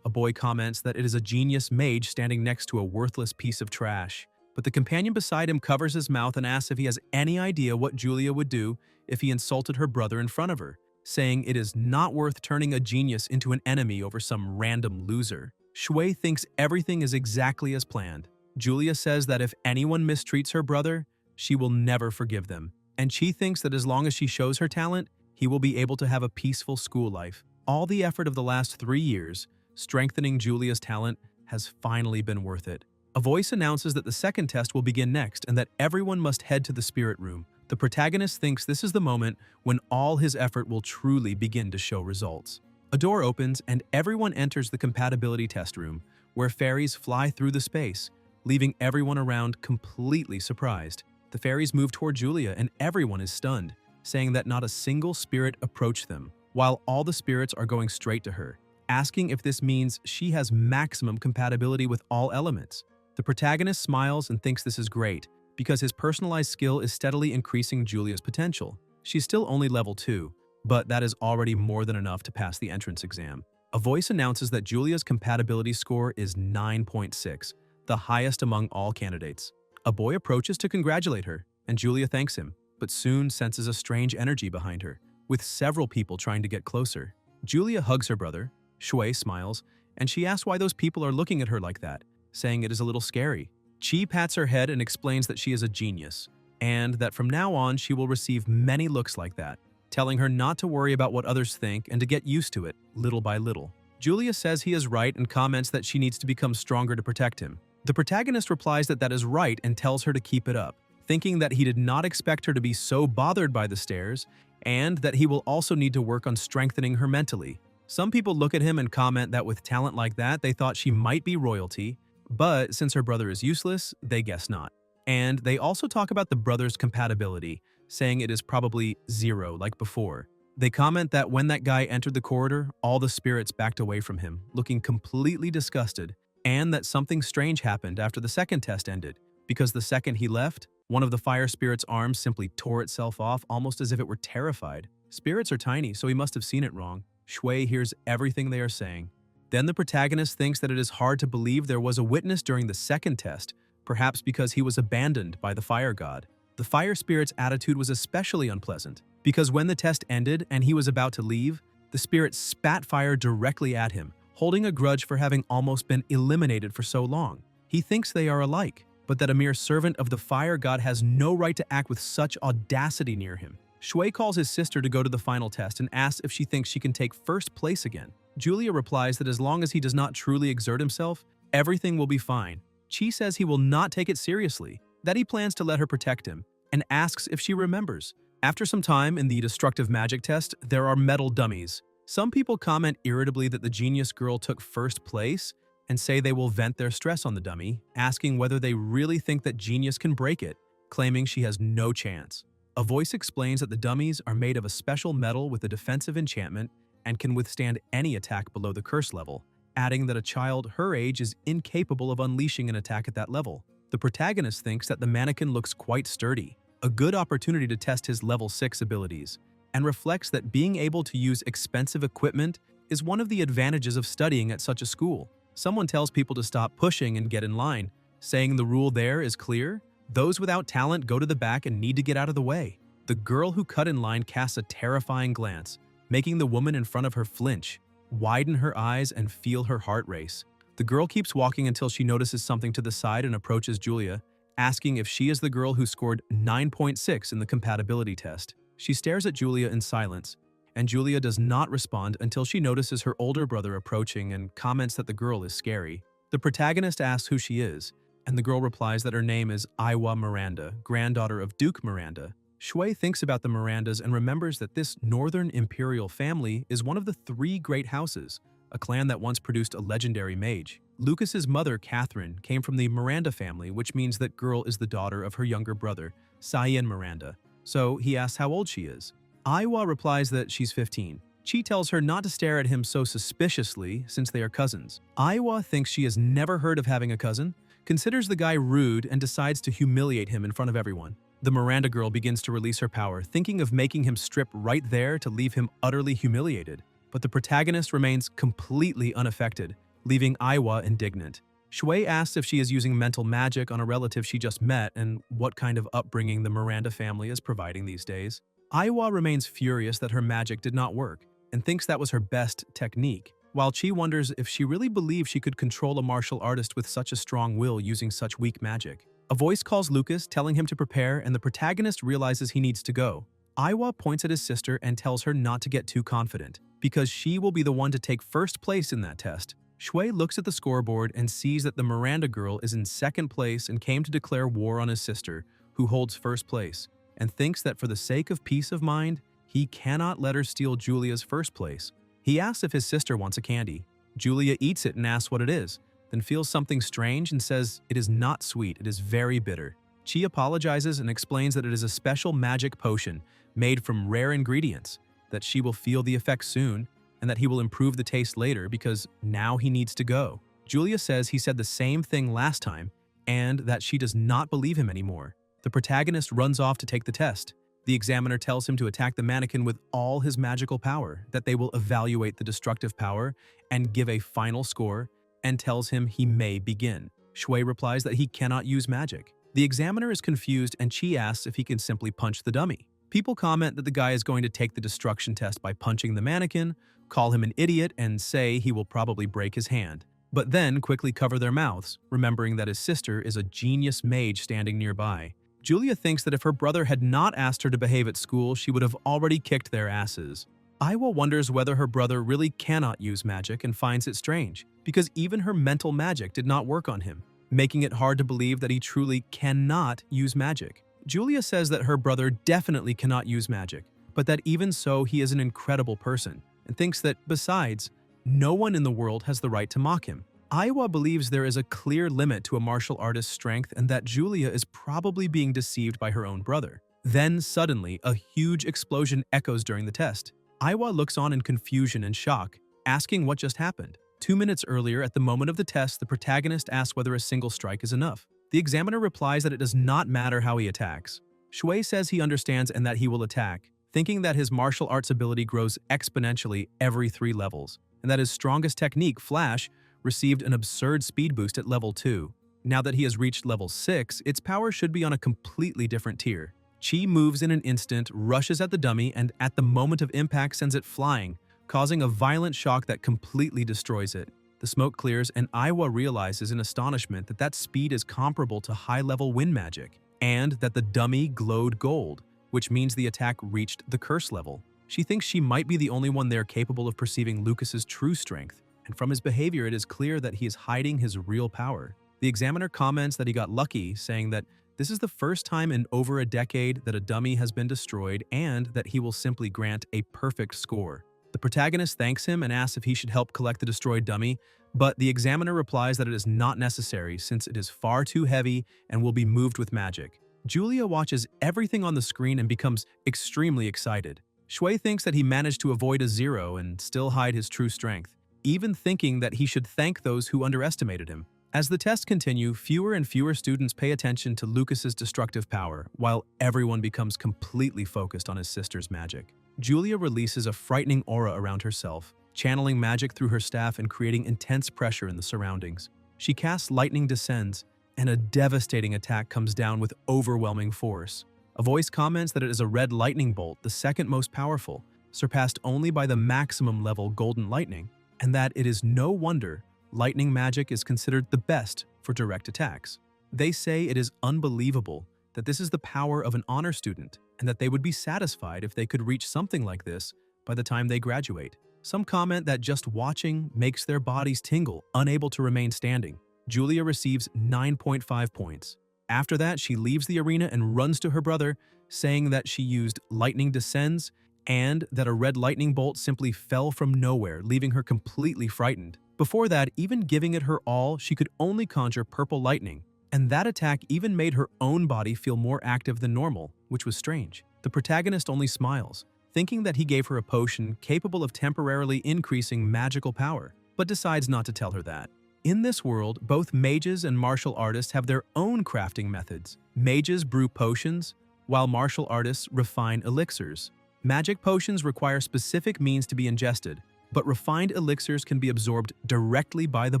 A boy comments that it is a genius mage standing next to a worthless piece of trash. But the companion beside him covers his mouth and asks if he has any idea what Julia would do if he insulted her brother in front of her, saying it is not worth turning a genius into an enemy over some random loser. Shui thinks everything is exactly as planned. Julia says that if anyone mistreats her brother, she will never forgive them. And she thinks that as long as she shows her talent, he will be able to have a peaceful school life. All the effort of the last 3 years, strengthening Julia's talent, has finally been worth it. A voice announces that the second test will begin next and that everyone must head to the spirit room. The protagonist thinks this is the moment when all his effort will truly begin to show results. A door opens and everyone enters the compatibility test room, where fairies fly through the space, leaving everyone around completely surprised. The fairies move toward Julia and everyone is stunned, saying that not a single spirit approached them, while all the spirits are going straight to her, asking if this means she has maximum compatibility with all elements. The protagonist smiles and thinks this is great, because his personalized skill is steadily increasing Julia's potential. She's still only level 2, but that is already more than enough to pass the entrance exam. A voice announces that Julia's compatibility score is 9.6, the highest among all candidates. A boy approaches to congratulate her, and Julia thanks him, but soon senses a strange energy behind her, with several people trying to get closer. Julia hugs her brother, Shui smiles, and she asks why those people are looking at her like that, saying it is a little scary. Chi pats her head and explains that she is a genius, and that from now on she will receive many looks like that, telling her not to worry about what others think and to get used to it, little by little. Julia says he is right and comments that she needs to become stronger to protect him. The protagonist replies that that is right and tells her to keep it up, thinking that he did not expect her to be so bothered by the stares, and that he will also need to work on strengthening her mentally. Some people look at him and comment that with talent like that, they thought she might be royalty, but since her brother is useless, they guess not. And they also talk about the brother's compatibility, saying it is probably 0 like before. They comment that when that guy entered the corridor, all the spirits backed away from him, looking completely disgusted, and that something strange happened after the second test ended, because the second he left, one of the fire spirit's arms simply tore itself off almost as if it were terrified. Spirits are tiny, so he must have seen it wrong. Shui hears everything they are saying. Then the protagonist thinks that it is hard to believe there was a witness during the second test, perhaps because he was abandoned by the fire god. The fire spirit's attitude was especially unpleasant, because when the test ended and he was about to leave, the spirit spat fire directly at him, holding a grudge for having almost been eliminated for so long. He thinks they are alike, but that a mere servant of the fire god has no right to act with such audacity near him. Shui calls his sister to go to the final test and asks if she thinks she can take first place again. Julia replies that as long as he does not truly exert himself, everything will be fine. Chi says he will not take it seriously, that he plans to let her protect him, and asks if she remembers. After some time in the destructive magic test, there are metal dummies. Some people comment irritably that the genius girl took first place and say they will vent their stress on the dummy, asking whether they really think that genius can break it, claiming she has no chance. A voice explains that the dummies are made of a special metal with a defensive enchantment and can withstand any attack below the curse level, adding that a child her age is incapable of unleashing an attack at that level. The protagonist thinks that the mannequin looks quite sturdy, a good opportunity to test his level 6 abilities, and reflects that being able to use expensive equipment is one of the advantages of studying at such a school. Someone tells people to stop pushing and get in line, saying the rule there is clear: those without talent go to the back and need to get out of the way. The girl who cut in line casts a terrifying glance, making the woman in front of her flinch, widen her eyes, and feel her heart race. The girl keeps walking until she notices something to the side and approaches Julia, asking if she is the girl who scored 9.6 in the compatibility test. She stares at Julia in silence, and Julia does not respond until she notices her older brother approaching and comments that the girl is scary. The protagonist asks who she is, and the girl replies that her name is Iwa Miranda, granddaughter of Duke Miranda. Shui thinks about the Mirandas and remembers that this northern imperial family is one of the 3 great houses, a clan that once produced a legendary mage. Lucas's mother, Catherine, came from the Miranda family, which means that girl is the daughter of her younger brother, Cyan Miranda. So he asks how old she is. Iwa replies that she's 15. Chi tells her not to stare at him so suspiciously since they are cousins. Iwa thinks she has never heard of having a cousin, considers the guy rude and decides to humiliate him in front of everyone. The Miranda girl begins to release her power, thinking of making him strip right there to leave him utterly humiliated. But the protagonist remains completely unaffected, leaving Aiwa indignant. Shui asks if she is using mental magic on a relative she just met and what kind of upbringing the Miranda family is providing these days. Aiwa remains furious that her magic did not work and thinks that was her best technique, while Chi wonders if she really believes she could control a martial artist with such a strong will using such weak magic. A voice calls Lucas, telling him to prepare, and the protagonist realizes he needs to go. Aiwa points at his sister and tells her not to get too confident, because she will be the one to take first place in that test. Shui looks at the scoreboard and sees that the Miranda girl is in second place and came to declare war on his sister, who holds first place, and thinks that for the sake of peace of mind, he cannot let her steal Julia's first place. He asks if his sister wants a candy. Julia eats it and asks what it is, then feels something strange and says it is not sweet, it is very bitter. Chi apologizes and explains that it is a special magic potion made from rare ingredients, that she will feel the effects soon, and that he will improve the taste later because now he needs to go. Julia says he said the same thing last time and that she does not believe him anymore. The protagonist runs off to take the test. The examiner tells him to attack the mannequin with all his magical power, that they will evaluate the destructive power and give a final score, and tells him he may begin. Shui replies that he cannot use magic. The examiner is confused and Chi asks if he can simply punch the dummy. People comment that the guy is going to take the destruction test by punching the mannequin, call him an idiot, and say he will probably break his hand, but then quickly cover their mouths, remembering that his sister is a genius mage standing nearby. Julia thinks that if her brother had not asked her to behave at school, she would have already kicked their asses. Aiwa wonders whether her brother really cannot use magic and finds it strange, because even her mental magic did not work on him, making it hard to believe that he truly cannot use magic. Julia says that her brother definitely cannot use magic, but that even so he is an incredible person, and thinks that, besides, no one in the world has the right to mock him. Aiwa believes there is a clear limit to a martial artist's strength and that Julia is probably being deceived by her own brother. Then, suddenly, a huge explosion echoes during the test. Aiwa looks on in confusion and shock, asking what just happened. 2 minutes earlier, at the moment of the test, the protagonist asks whether a single strike is enough. The examiner replies that it does not matter how he attacks. Shui says he understands and that he will attack, thinking that his martial arts ability grows exponentially every 3 levels, and that his strongest technique, Flash, received an absurd speed boost at level 2. Now that he has reached level 6, its power should be on a completely different tier. Chi moves in an instant, rushes at the dummy, and at the moment of impact sends it flying, causing a violent shock that completely destroys it. The smoke clears and Aiwa realizes in astonishment that that speed is comparable to high-level wind magic, and that the dummy glowed gold, which means the attack reached the curse level. She thinks she might be the only one there capable of perceiving Lucas's true strength, and from his behavior it is clear that he is hiding his real power. The examiner comments that he got lucky, saying that this is the first time in over a decade that a dummy has been destroyed and that he will simply grant a perfect score. The protagonist thanks him and asks if he should help collect the destroyed dummy, but the examiner replies that it is not necessary since it is far too heavy and will be moved with magic. Julia watches everything on the screen and becomes extremely excited. Shui thinks that he managed to avoid a 0 and still hide his true strength, even thinking that he should thank those who underestimated him. As the tests continue, fewer and fewer students pay attention to Lucas's destructive power, while everyone becomes completely focused on his sister's magic. Julia releases a frightening aura around herself, channeling magic through her staff and creating intense pressure in the surroundings. She casts Lightning Descends, and a devastating attack comes down with overwhelming force. A voice comments that it is a red lightning bolt, the second most powerful, surpassed only by the maximum level Golden Lightning, and that it is no wonder lightning magic is considered the best for direct attacks. They say it is unbelievable that this is the power of an honor student and that they would be satisfied if they could reach something like this by the time they graduate. Some comment that just watching makes their bodies tingle, unable to remain standing. Julia receives 9.5 points. After that, she leaves the arena and runs to her brother, saying that she used Lightning Descends and that a red lightning bolt simply fell from nowhere, leaving her completely frightened. Before that, even giving it her all, she could only conjure purple lightning, and that attack even made her own body feel more active than normal, which was strange. The protagonist only smiles, thinking that he gave her a potion capable of temporarily increasing magical power, but decides not to tell her that. In this world, both mages and martial artists have their own crafting methods. Mages brew potions, while martial artists refine elixirs. Magic potions require specific means to be ingested, but refined elixirs can be absorbed directly by the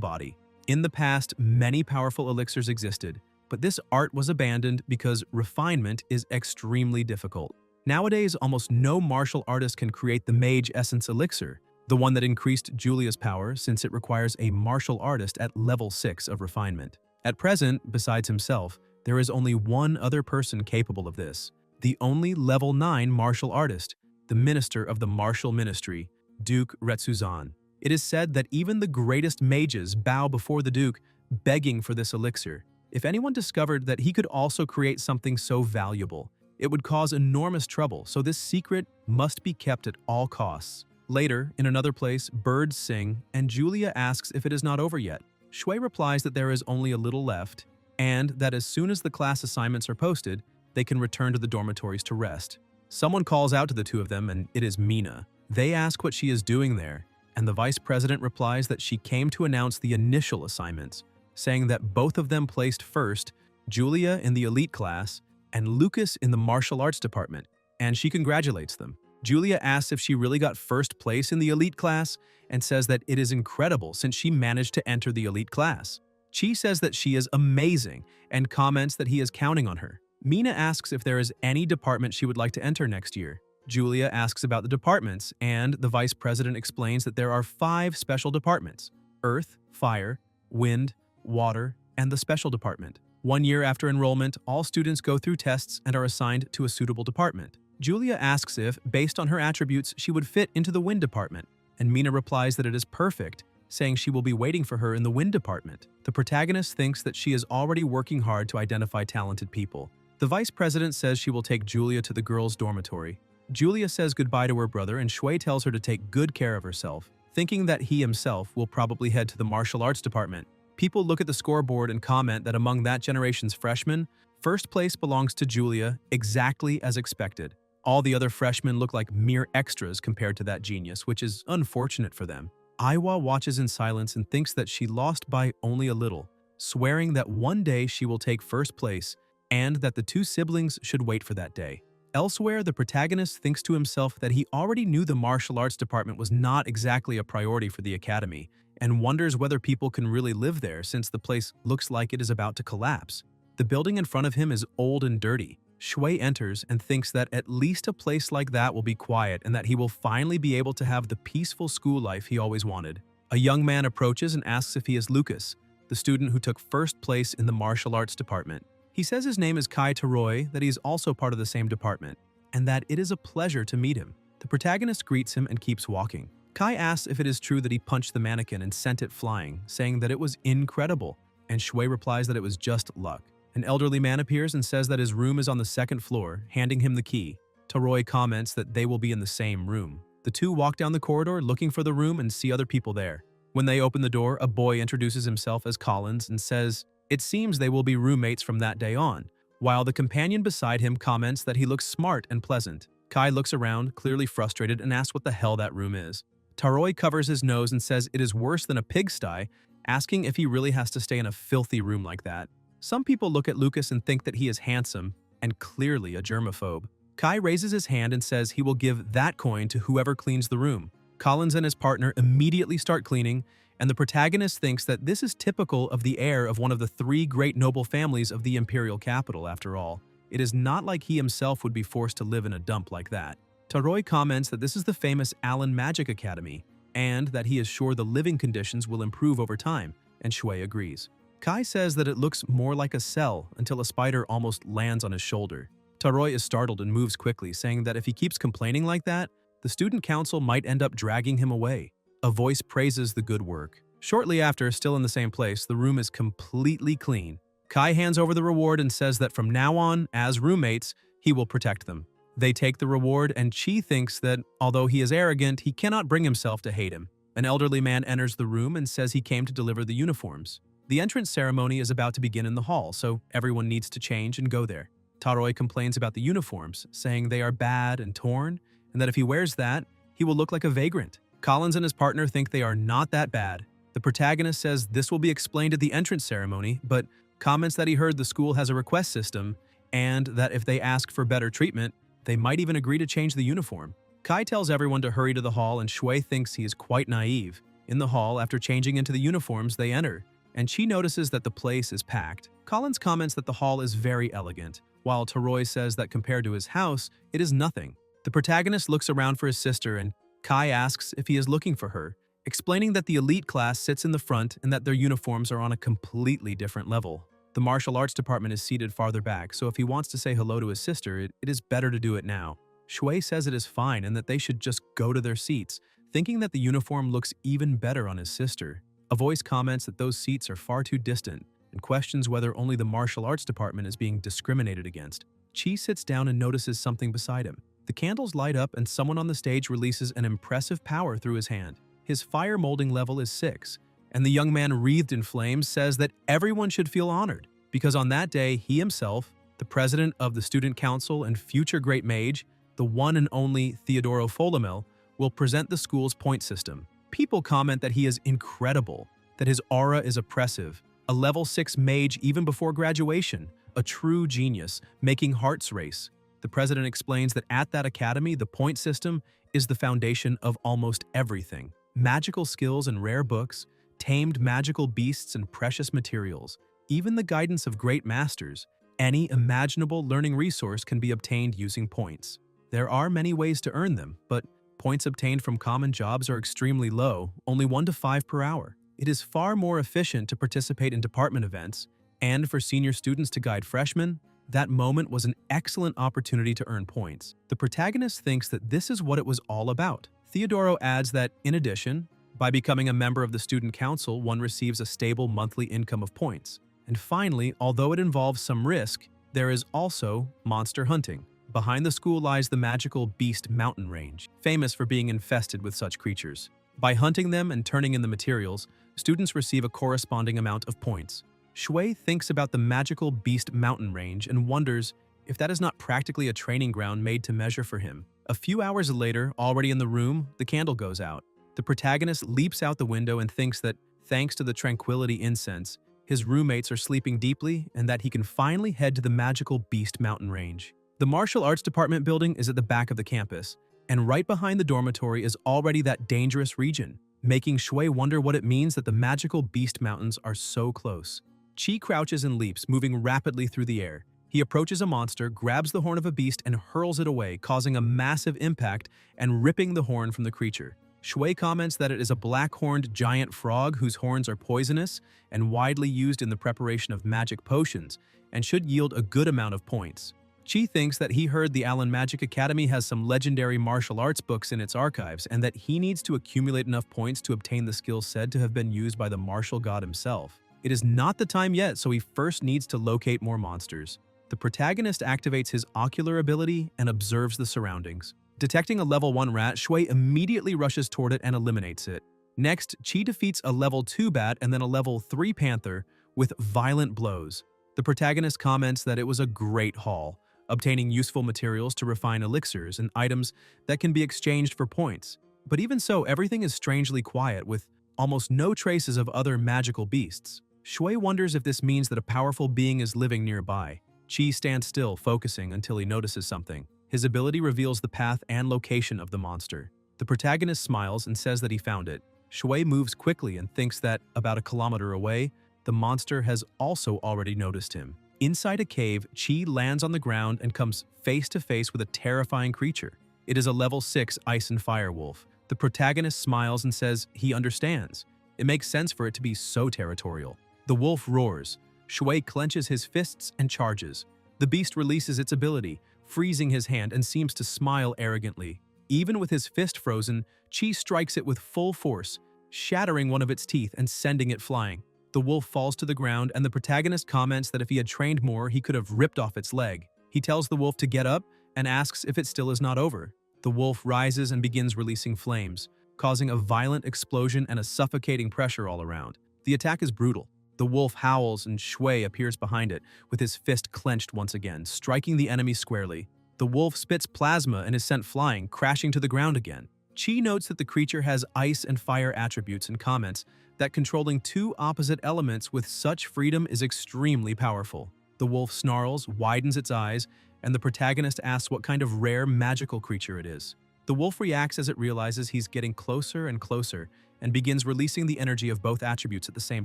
body. In the past, many powerful elixirs existed, but this art was abandoned because refinement is extremely difficult. Nowadays, almost no martial artist can create the Mage Essence Elixir, the one that increased Julia's power since it requires a martial artist at level 6 of refinement. At present, besides himself, there is only one other person capable of this, the only level 9 martial artist, the Minister of the Martial Ministry, Duke Retsuzan. It is said that even the greatest mages bow before the Duke, begging for this elixir. If anyone discovered that he could also create something so valuable, it would cause enormous trouble, so this secret must be kept at all costs. Later, in another place, birds sing, and Julia asks if it is not over yet. Shui replies that there is only a little left, and that as soon as the class assignments are posted, they can return to the dormitories to rest. Someone calls out to the two of them, and it is Mina. They ask what she is doing there, and the vice president replies that she came to announce the initial assignments, saying that both of them placed first, Julia in the elite class, and Lucas in the martial arts department, and she congratulates them. Julia asks if she really got first place in the elite class and says that it is incredible since she managed to enter the elite class. Chi says that she is amazing and comments that he is counting on her. Mina asks if there is any department she would like to enter next year. Julia asks about the departments, and the vice president explains that there are 5 special departments: Earth, Fire, Wind, Water, and the Special Department. 1 year after enrollment, all students go through tests and are assigned to a suitable department. Julia asks if, based on her attributes, she would fit into the Wind Department, and Mina replies that it is perfect, saying she will be waiting for her in the Wind Department. The protagonist thinks that she is already working hard to identify talented people. The vice president says she will take Julia to the girls' dormitory. Julia says goodbye to her brother, and Shui tells her to take good care of herself, thinking that he himself will probably head to the martial arts department. People look at the scoreboard and comment that among that generation's freshmen, first place belongs to Julia, exactly as expected. All the other freshmen look like mere extras compared to that genius, which is unfortunate for them. Aiwa watches in silence and thinks that she lost by only a little, swearing that one day she will take first place and that the two siblings should wait for that day. Elsewhere, the protagonist thinks to himself that he already knew the martial arts department was not exactly a priority for the academy, and wonders whether people can really live there since the place looks like it is about to collapse. The building in front of him is old and dirty. Shui enters and thinks that at least a place like that will be quiet and that he will finally be able to have the peaceful school life he always wanted. A young man approaches and asks if he is Lucas, the student who took first place in the martial arts department. He says his name is Kai Taroi, that he is also part of the same department, and that it is a pleasure to meet him. The protagonist greets him and keeps walking. Kai asks if it is true that he punched the mannequin and sent it flying, saying that it was incredible, and Shui replies that it was just luck. An elderly man appears and says that his room is on the 2nd floor, handing him the key. Taroi comments that they will be in the same room. The two walk down the corridor looking for the room and see other people there. When they open the door, a boy introduces himself as Collins and says it seems they will be roommates from that day on, while the companion beside him comments that he looks smart and pleasant. Kai looks around, clearly frustrated, and asks what the hell that room is. Taroi covers his nose and says it is worse than a pigsty, asking if he really has to stay in a filthy room like that. Some people look at Lucas and think that he is handsome and clearly a germaphobe. Kai raises his hand and says he will give that coin to whoever cleans the room. Collins and his partner immediately start cleaning, and the protagonist thinks that this is typical of the heir of one of the 3 great noble families of the imperial capital after all. It is not like he himself would be forced to live in a dump like that. Taroi comments that this is the famous Allen Magic Academy, and that he is sure the living conditions will improve over time, and Shui agrees. Kai says that it looks more like a cell until a spider almost lands on his shoulder. Taroi is startled and moves quickly, saying that if he keeps complaining like that, the student council might end up dragging him away. A voice praises the good work. Shortly after, still in the same place, the room is completely clean. Kai hands over the reward and says that from now on, as roommates, he will protect them. They take the reward, and Chi thinks that, although he is arrogant, he cannot bring himself to hate him. An elderly man enters the room and says he came to deliver the uniforms. The entrance ceremony is about to begin in the hall, so everyone needs to change and go there. Taroi complains about the uniforms, saying they are bad and torn, and that if he wears that, he will look like a vagrant. Collins and his partner think they are not that bad. The protagonist says this will be explained at the entrance ceremony, but comments that he heard the school has a request system and that if they ask for better treatment, they might even agree to change the uniform. Kai tells everyone to hurry to the hall and Shui thinks he is quite naive. In the hall, after changing into the uniforms, they enter, and she notices that the place is packed. Collins comments that the hall is very elegant, while Taroy says that compared to his house, it is nothing. The protagonist looks around for his sister and Kai asks if he is looking for her, explaining that the elite class sits in the front and that their uniforms are on a completely different level. The martial arts department is seated farther back, so if he wants to say hello to his sister, it is better to do it now. Shui says it is fine and that they should just go to their seats, thinking that the uniform looks even better on his sister. A voice comments that those seats are far too distant and questions whether only the martial arts department is being discriminated against. Chi sits down and notices something beside him. The candles light up and someone on the stage releases an impressive power through his hand. His fire molding level is 6, and the young man wreathed in flames says that everyone should feel honored, because on that day he himself, the president of the student council and future great mage, the one and only Theodoro Folamel, will present the school's point system. People comment that he is incredible, that his aura is oppressive, a level 6 mage even before graduation, a true genius, making hearts race. The president explains that at that academy, the point system is the foundation of almost everything. Magical skills and rare books, tamed magical beasts and precious materials, even the guidance of great masters, any imaginable learning resource can be obtained using points. There are many ways to earn them, but points obtained from common jobs are extremely low, only 1 to 5 per hour. It is far more efficient to participate in department events, and for senior students to guide freshmen, that moment was an excellent opportunity to earn points. The protagonist thinks that this is what it was all about. Theodoro adds that, in addition, by becoming a member of the student council, one receives a stable monthly income of points. And finally, although it involves some risk, there is also monster hunting. Behind the school lies the magical Beast Mountain Range, famous for being infested with such creatures. By hunting them and turning in the materials, students receive a corresponding amount of points. Shui thinks about the magical Beast Mountain Range and wonders if that is not practically a training ground made to measure for him. A few hours later, already in the room, the candle goes out. The protagonist leaps out the window and thinks that, thanks to the tranquility incense, his roommates are sleeping deeply and that he can finally head to the magical Beast Mountain Range. The martial arts department building is at the back of the campus, and right behind the dormitory is already that dangerous region, making Shui wonder what it means that the magical Beast Mountains are so close. Chi crouches and leaps, moving rapidly through the air. He approaches a monster, grabs the horn of a beast, and hurls it away, causing a massive impact and ripping the horn from the creature. Shui comments that it is a black-horned giant frog whose horns are poisonous and widely used in the preparation of magic potions, and should yield a good amount of points. Chi thinks that he heard the Allen Magic Academy has some legendary martial arts books in its archives and that he needs to accumulate enough points to obtain the skill said to have been used by the martial god himself. It is not the time yet, so he first needs to locate more monsters. The protagonist activates his ocular ability and observes the surroundings. Detecting a level 1 rat, Shui immediately rushes toward it and eliminates it. Next, Chi defeats a level 2 bat and then a level 3 panther with violent blows. The protagonist comments that it was a great haul, obtaining useful materials to refine elixirs and items that can be exchanged for points. But even so, everything is strangely quiet, with almost no traces of other magical beasts. Shui wonders if this means that a powerful being is living nearby. Chi stands still, focusing until he notices something. His ability reveals the path and location of the monster. The protagonist smiles and says that he found it. Shui moves quickly and thinks that, about a kilometer away, the monster has also already noticed him. Inside a cave, Chi lands on the ground and comes face to face with a terrifying creature. It is a level 6 ice and fire wolf. The protagonist smiles and says he understands. It makes sense for it to be so territorial. The wolf roars. Shui clenches his fists and charges. The beast releases its ability, freezing his hand, and seems to smile arrogantly. Even with his fist frozen, Chi strikes it with full force, shattering one of its teeth and sending it flying. The wolf falls to the ground, and the protagonist comments that if he had trained more, he could have ripped off its leg. He tells the wolf to get up and asks if it still is not over. The wolf rises and begins releasing flames, causing a violent explosion and a suffocating pressure all around. The attack is brutal. The wolf howls and Shui appears behind it, with his fist clenched once again, striking the enemy squarely. The wolf spits plasma and is sent flying, crashing to the ground again. Chi notes that the creature has ice and fire attributes and comments that controlling two opposite elements with such freedom is extremely powerful. The wolf snarls, widens its eyes, and the protagonist asks what kind of rare magical creature it is. The wolf reacts as it realizes he's getting closer and closer and begins releasing the energy of both attributes at the same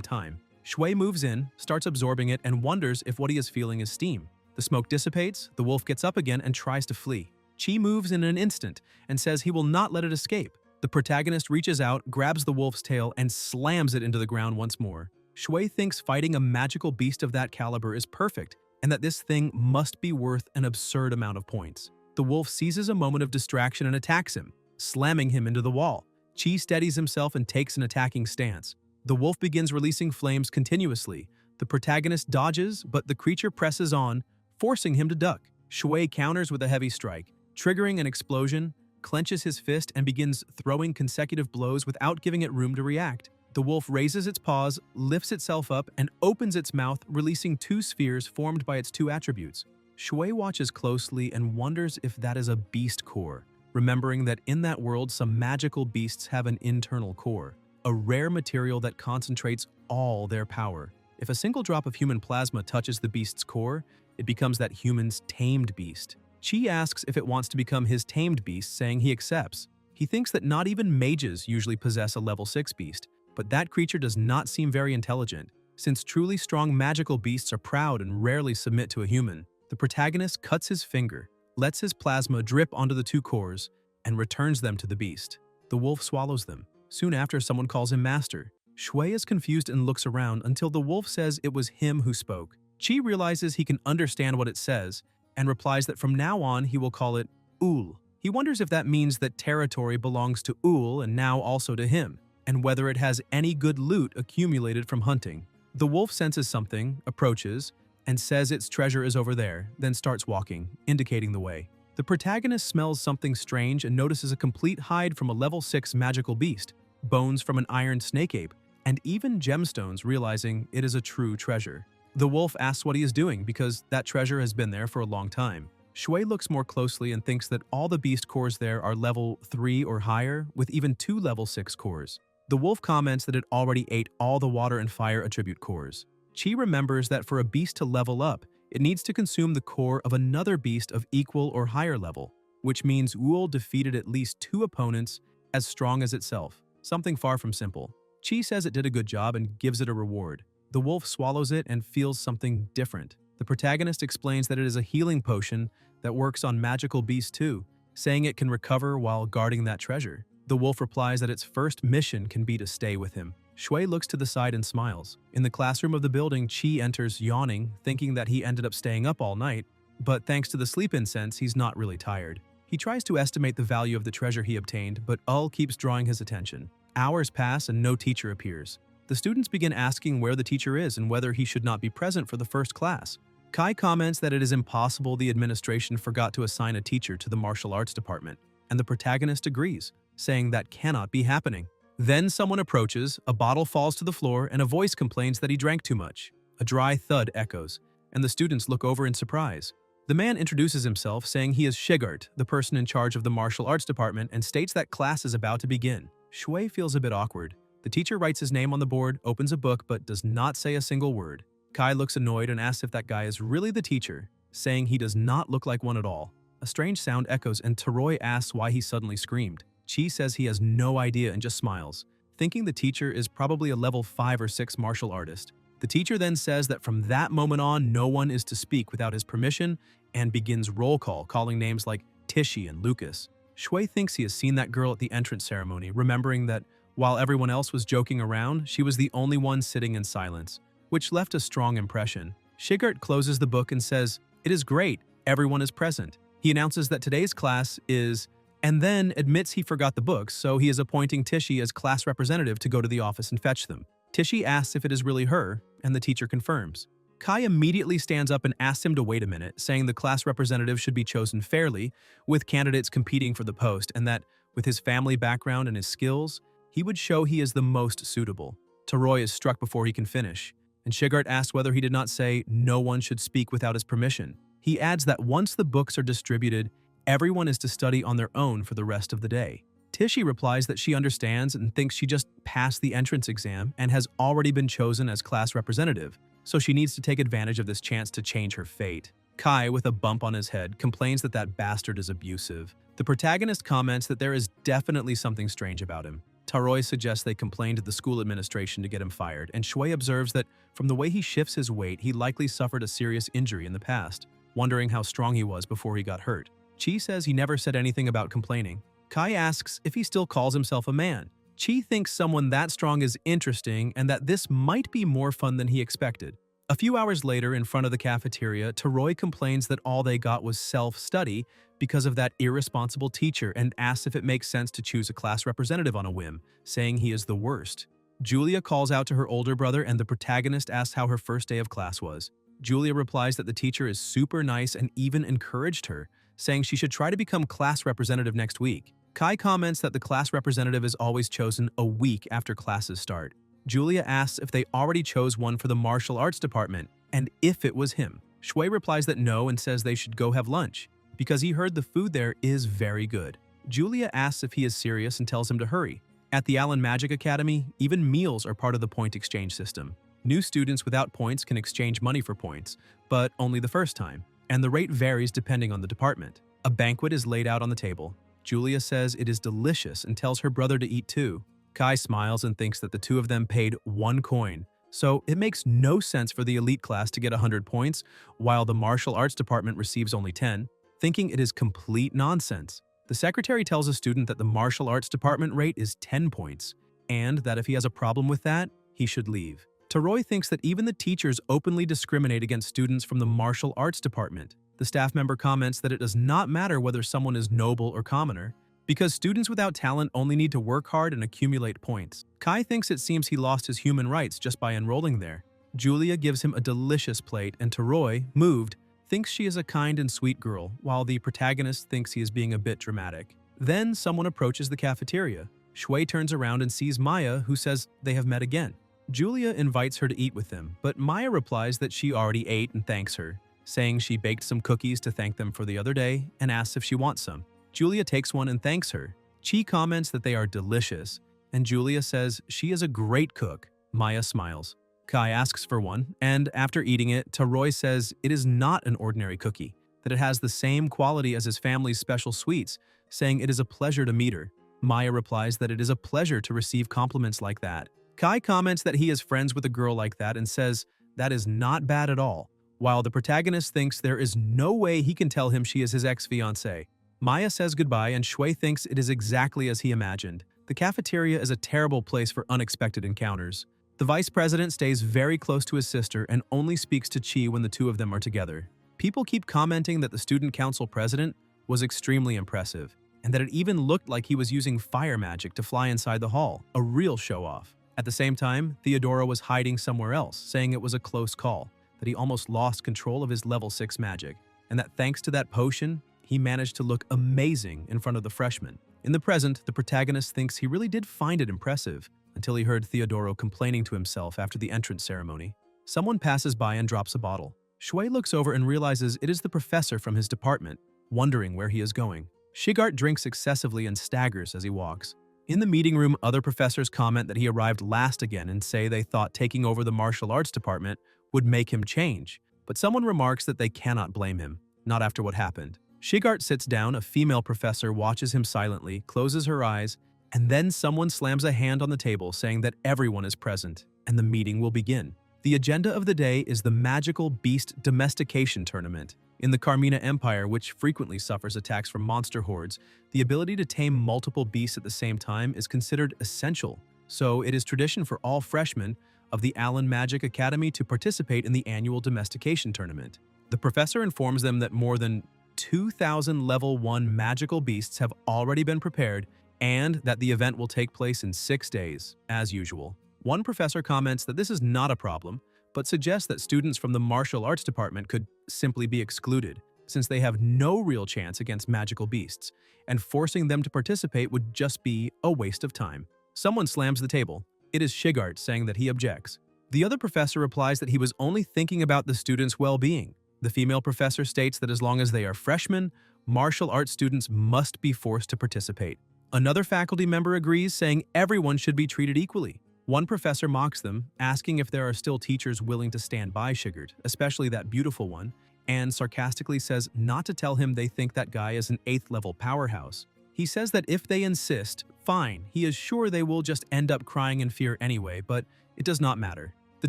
time. Shui moves in, starts absorbing it, and wonders if what he is feeling is steam. The smoke dissipates, the wolf gets up again and tries to flee. Qi moves in an instant and says he will not let it escape. The protagonist reaches out, grabs the wolf's tail, and slams it into the ground once more. Shui thinks fighting a magical beast of that caliber is perfect, and that this thing must be worth an absurd amount of points. The wolf seizes a moment of distraction and attacks him, slamming him into the wall. Qi steadies himself and takes an attacking stance. The wolf begins releasing flames continuously. The protagonist dodges, but the creature presses on, forcing him to duck. Shui counters with a heavy strike, triggering an explosion, clenches his fist, and begins throwing consecutive blows without giving it room to react. The wolf raises its paws, lifts itself up, and opens its mouth, releasing two spheres formed by its two attributes. Shui watches closely and wonders if that is a beast core, remembering that in that world some magical beasts have an internal core, a rare material that concentrates all their power. If a single drop of human plasma touches the beast's core, it becomes that human's tamed beast. Qi asks if it wants to become his tamed beast, saying he accepts. He thinks that not even mages usually possess a level 6 beast, but that creature does not seem very intelligent, since truly strong magical beasts are proud and rarely submit to a human. The protagonist cuts his finger, lets his plasma drip onto the two cores, and returns them to the beast. The wolf swallows them. Soon after, someone calls him master. Shui is confused and looks around until the wolf says it was him who spoke. Qi realizes he can understand what it says and replies that from now on he will call it Ul. He wonders if that means that territory belongs to Ul and now also to him, and whether it has any good loot accumulated from hunting. The wolf senses something, approaches, and says its treasure is over there, then starts walking, indicating the way. The protagonist smells something strange and notices a complete hide from a level 6 magical beast, bones from an iron snake ape, and even gemstones, realizing it is a true treasure. The wolf asks what he is doing because that treasure has been there for a long time. Shui looks more closely and thinks that all the beast cores there are level 3 or higher, with even 2 level 6 cores. The wolf comments that it already ate all the water and fire attribute cores. Qi remembers that for a beast to level up, it needs to consume the core of another beast of equal or higher level, which means Uol defeated at least 2 opponents as strong as itself, something far from simple. Qi says it did a good job and gives it a reward. The wolf swallows it and feels something different. The protagonist explains that it is a healing potion that works on magical beasts too, saying it can recover while guarding that treasure. The wolf replies that its first mission can be to stay with him. Shui looks to the side and smiles. In the classroom of the building, Qi enters yawning, thinking that he ended up staying up all night, but thanks to the sleep incense, he's not really tired. He tries to estimate the value of the treasure he obtained, but Ul keeps drawing his attention. Hours pass and no teacher appears. The students begin asking where the teacher is and whether he should not be present for the first class. Kai comments that it is impossible the administration forgot to assign a teacher to the martial arts department, and the protagonist agrees, saying that cannot be happening. Then someone approaches, a bottle falls to the floor, and a voice complains that he drank too much. A dry thud echoes, and the students look over in surprise. The man introduces himself, saying he is Shigart, the person in charge of the martial arts department, and states that class is about to begin. Shui feels a bit awkward. The teacher writes his name on the board, opens a book, but does not say a single word. Kai looks annoyed and asks if that guy is really the teacher, saying he does not look like one at all. A strange sound echoes and Teroi asks why he suddenly screamed. Qi says he has no idea and just smiles, thinking the teacher is probably a level 5 or 6 martial artist. The teacher then says that from that moment on, no one is to speak without his permission and begins roll call, calling names like Tishy and Lucas. Shui thinks he has seen that girl at the entrance ceremony, remembering that while everyone else was joking around, she was the only one sitting in silence, which left a strong impression. Shigart closes the book and says, "It is great, everyone is present." He announces that today's class is, and then admits he forgot the books, so he is appointing Tishy as class representative to go to the office and fetch them. Tishy asks if it is really her, and the teacher confirms. Kai immediately stands up and asks him to wait a minute, saying the class representative should be chosen fairly, with candidates competing for the post, and that, with his family background and his skills, he would show he is the most suitable. Teroi is struck before he can finish, and Shigart asks whether he did not say no one should speak without his permission. He adds that once the books are distributed, everyone is to study on their own for the rest of the day. Tishy replies that she understands and thinks she just passed the entrance exam and has already been chosen as class representative, so she needs to take advantage of this chance to change her fate. Kai, with a bump on his head, complains that that bastard is abusive. The protagonist comments that there is definitely something strange about him. Taroi suggests they complain to the school administration to get him fired, and Shui observes that from the way he shifts his weight, he likely suffered a serious injury in the past, wondering how strong he was before he got hurt. Chi says he never said anything about complaining. Kai asks if he still calls himself a man. Chi thinks someone that strong is interesting and that this might be more fun than he expected. A few hours later, in front of the cafeteria, Taroi complains that all they got was self-study because of that irresponsible teacher and asks if it makes sense to choose a class representative on a whim, saying he is the worst. Julia calls out to her older brother and the protagonist asks how her first day of class was. Julia replies that the teacher is super nice and even encouraged her, saying she should try to become class representative next week. Kai comments that the class representative is always chosen a week after classes start. Julia asks if they already chose one for the martial arts department, and if it was him. Shui replies that no and says they should go have lunch, because he heard the food there is very good. Julia asks if he is serious and tells him to hurry. At the Alan Magic Academy, even meals are part of the point exchange system. New students without points can exchange money for points, but only the first time, and the rate varies depending on the department. A banquet is laid out on the table. Julia says it is delicious and tells her brother to eat too. Kai smiles and thinks that the two of them paid 1 coin, so it makes no sense for the elite class to get 100 points, while the martial arts department receives only 10, thinking it is complete nonsense. The secretary tells a student that the martial arts department rate is 10 points, and that if he has a problem with that, he should leave. Taroi thinks that even the teachers openly discriminate against students from the martial arts department. The staff member comments that it does not matter whether someone is noble or commoner, because students without talent only need to work hard and accumulate points. Kai thinks it seems he lost his human rights just by enrolling there. Julia gives him a delicious plate, and Taroi, moved, thinks she is a kind and sweet girl, while the protagonist thinks he is being a bit dramatic. Then someone approaches the cafeteria. Shui turns around and sees Maya, who says they have met again. Julia invites her to eat with them, but Maya replies that she already ate and thanks her, saying she baked some cookies to thank them for the other day and asks if she wants some. Julia takes one and thanks her. Chi comments that they are delicious, and Julia says she is a great cook. Maya smiles. Kai asks for one, and after eating it, Taroi says it is not an ordinary cookie, that it has the same quality as his family's special sweets, saying it is a pleasure to meet her. Maya replies that it is a pleasure to receive compliments like that. Kai comments that he is friends with a girl like that and says that is not bad at all, while the protagonist thinks there is no way he can tell him she is his ex-fiancée. Maya says goodbye and Shui thinks it is exactly as he imagined. The cafeteria is a terrible place for unexpected encounters. The vice president stays very close to his sister and only speaks to Chi when the two of them are together. People keep commenting that the student council president was extremely impressive, and that it even looked like he was using fire magic to fly inside the hall, a real show-off. At the same time, Theodora was hiding somewhere else, saying it was a close call, that he almost lost control of his level 6 magic, and that thanks to that potion, he managed to look amazing in front of the freshmen. In the present, the protagonist thinks he really did find it impressive, until he heard Theodoro complaining to himself after the entrance ceremony. Someone passes by and drops a bottle. Shui looks over and realizes it is the professor from his department, wondering where he is going. Shigart drinks excessively and staggers as he walks. In the meeting room, other professors comment that he arrived last again and say they thought taking over the martial arts department would make him change, but someone remarks that they cannot blame him, not after what happened. Shigart sits down, a female professor watches him silently, closes her eyes, and then someone slams a hand on the table saying that everyone is present, and the meeting will begin. The agenda of the day is the Magical Beast Domestication Tournament. In the Carmina Empire, which frequently suffers attacks from monster hordes, the ability to tame multiple beasts at the same time is considered essential, so it is tradition for all freshmen of the Alan Magic Academy to participate in the annual domestication tournament. The professor informs them that more than 2,000 level 1 magical beasts have already been prepared and that the event will take place in 6 days, as usual. One professor comments that this is not a problem, but suggests that students from the martial arts department could simply be excluded, since they have no real chance against magical beasts, and forcing them to participate would just be a waste of time. Someone slams the table. It is Shigart saying that he objects. The other professor replies that he was only thinking about the students' well-being. The female professor states that as long as they are freshmen, martial arts students must be forced to participate. Another faculty member agrees, saying everyone should be treated equally. One professor mocks them, asking if there are still teachers willing to stand by Shigert, especially that beautiful one, and sarcastically says not to tell him they think that guy is an 8th level powerhouse. He says that if they insist, fine, he is sure they will just end up crying in fear anyway, but it does not matter. The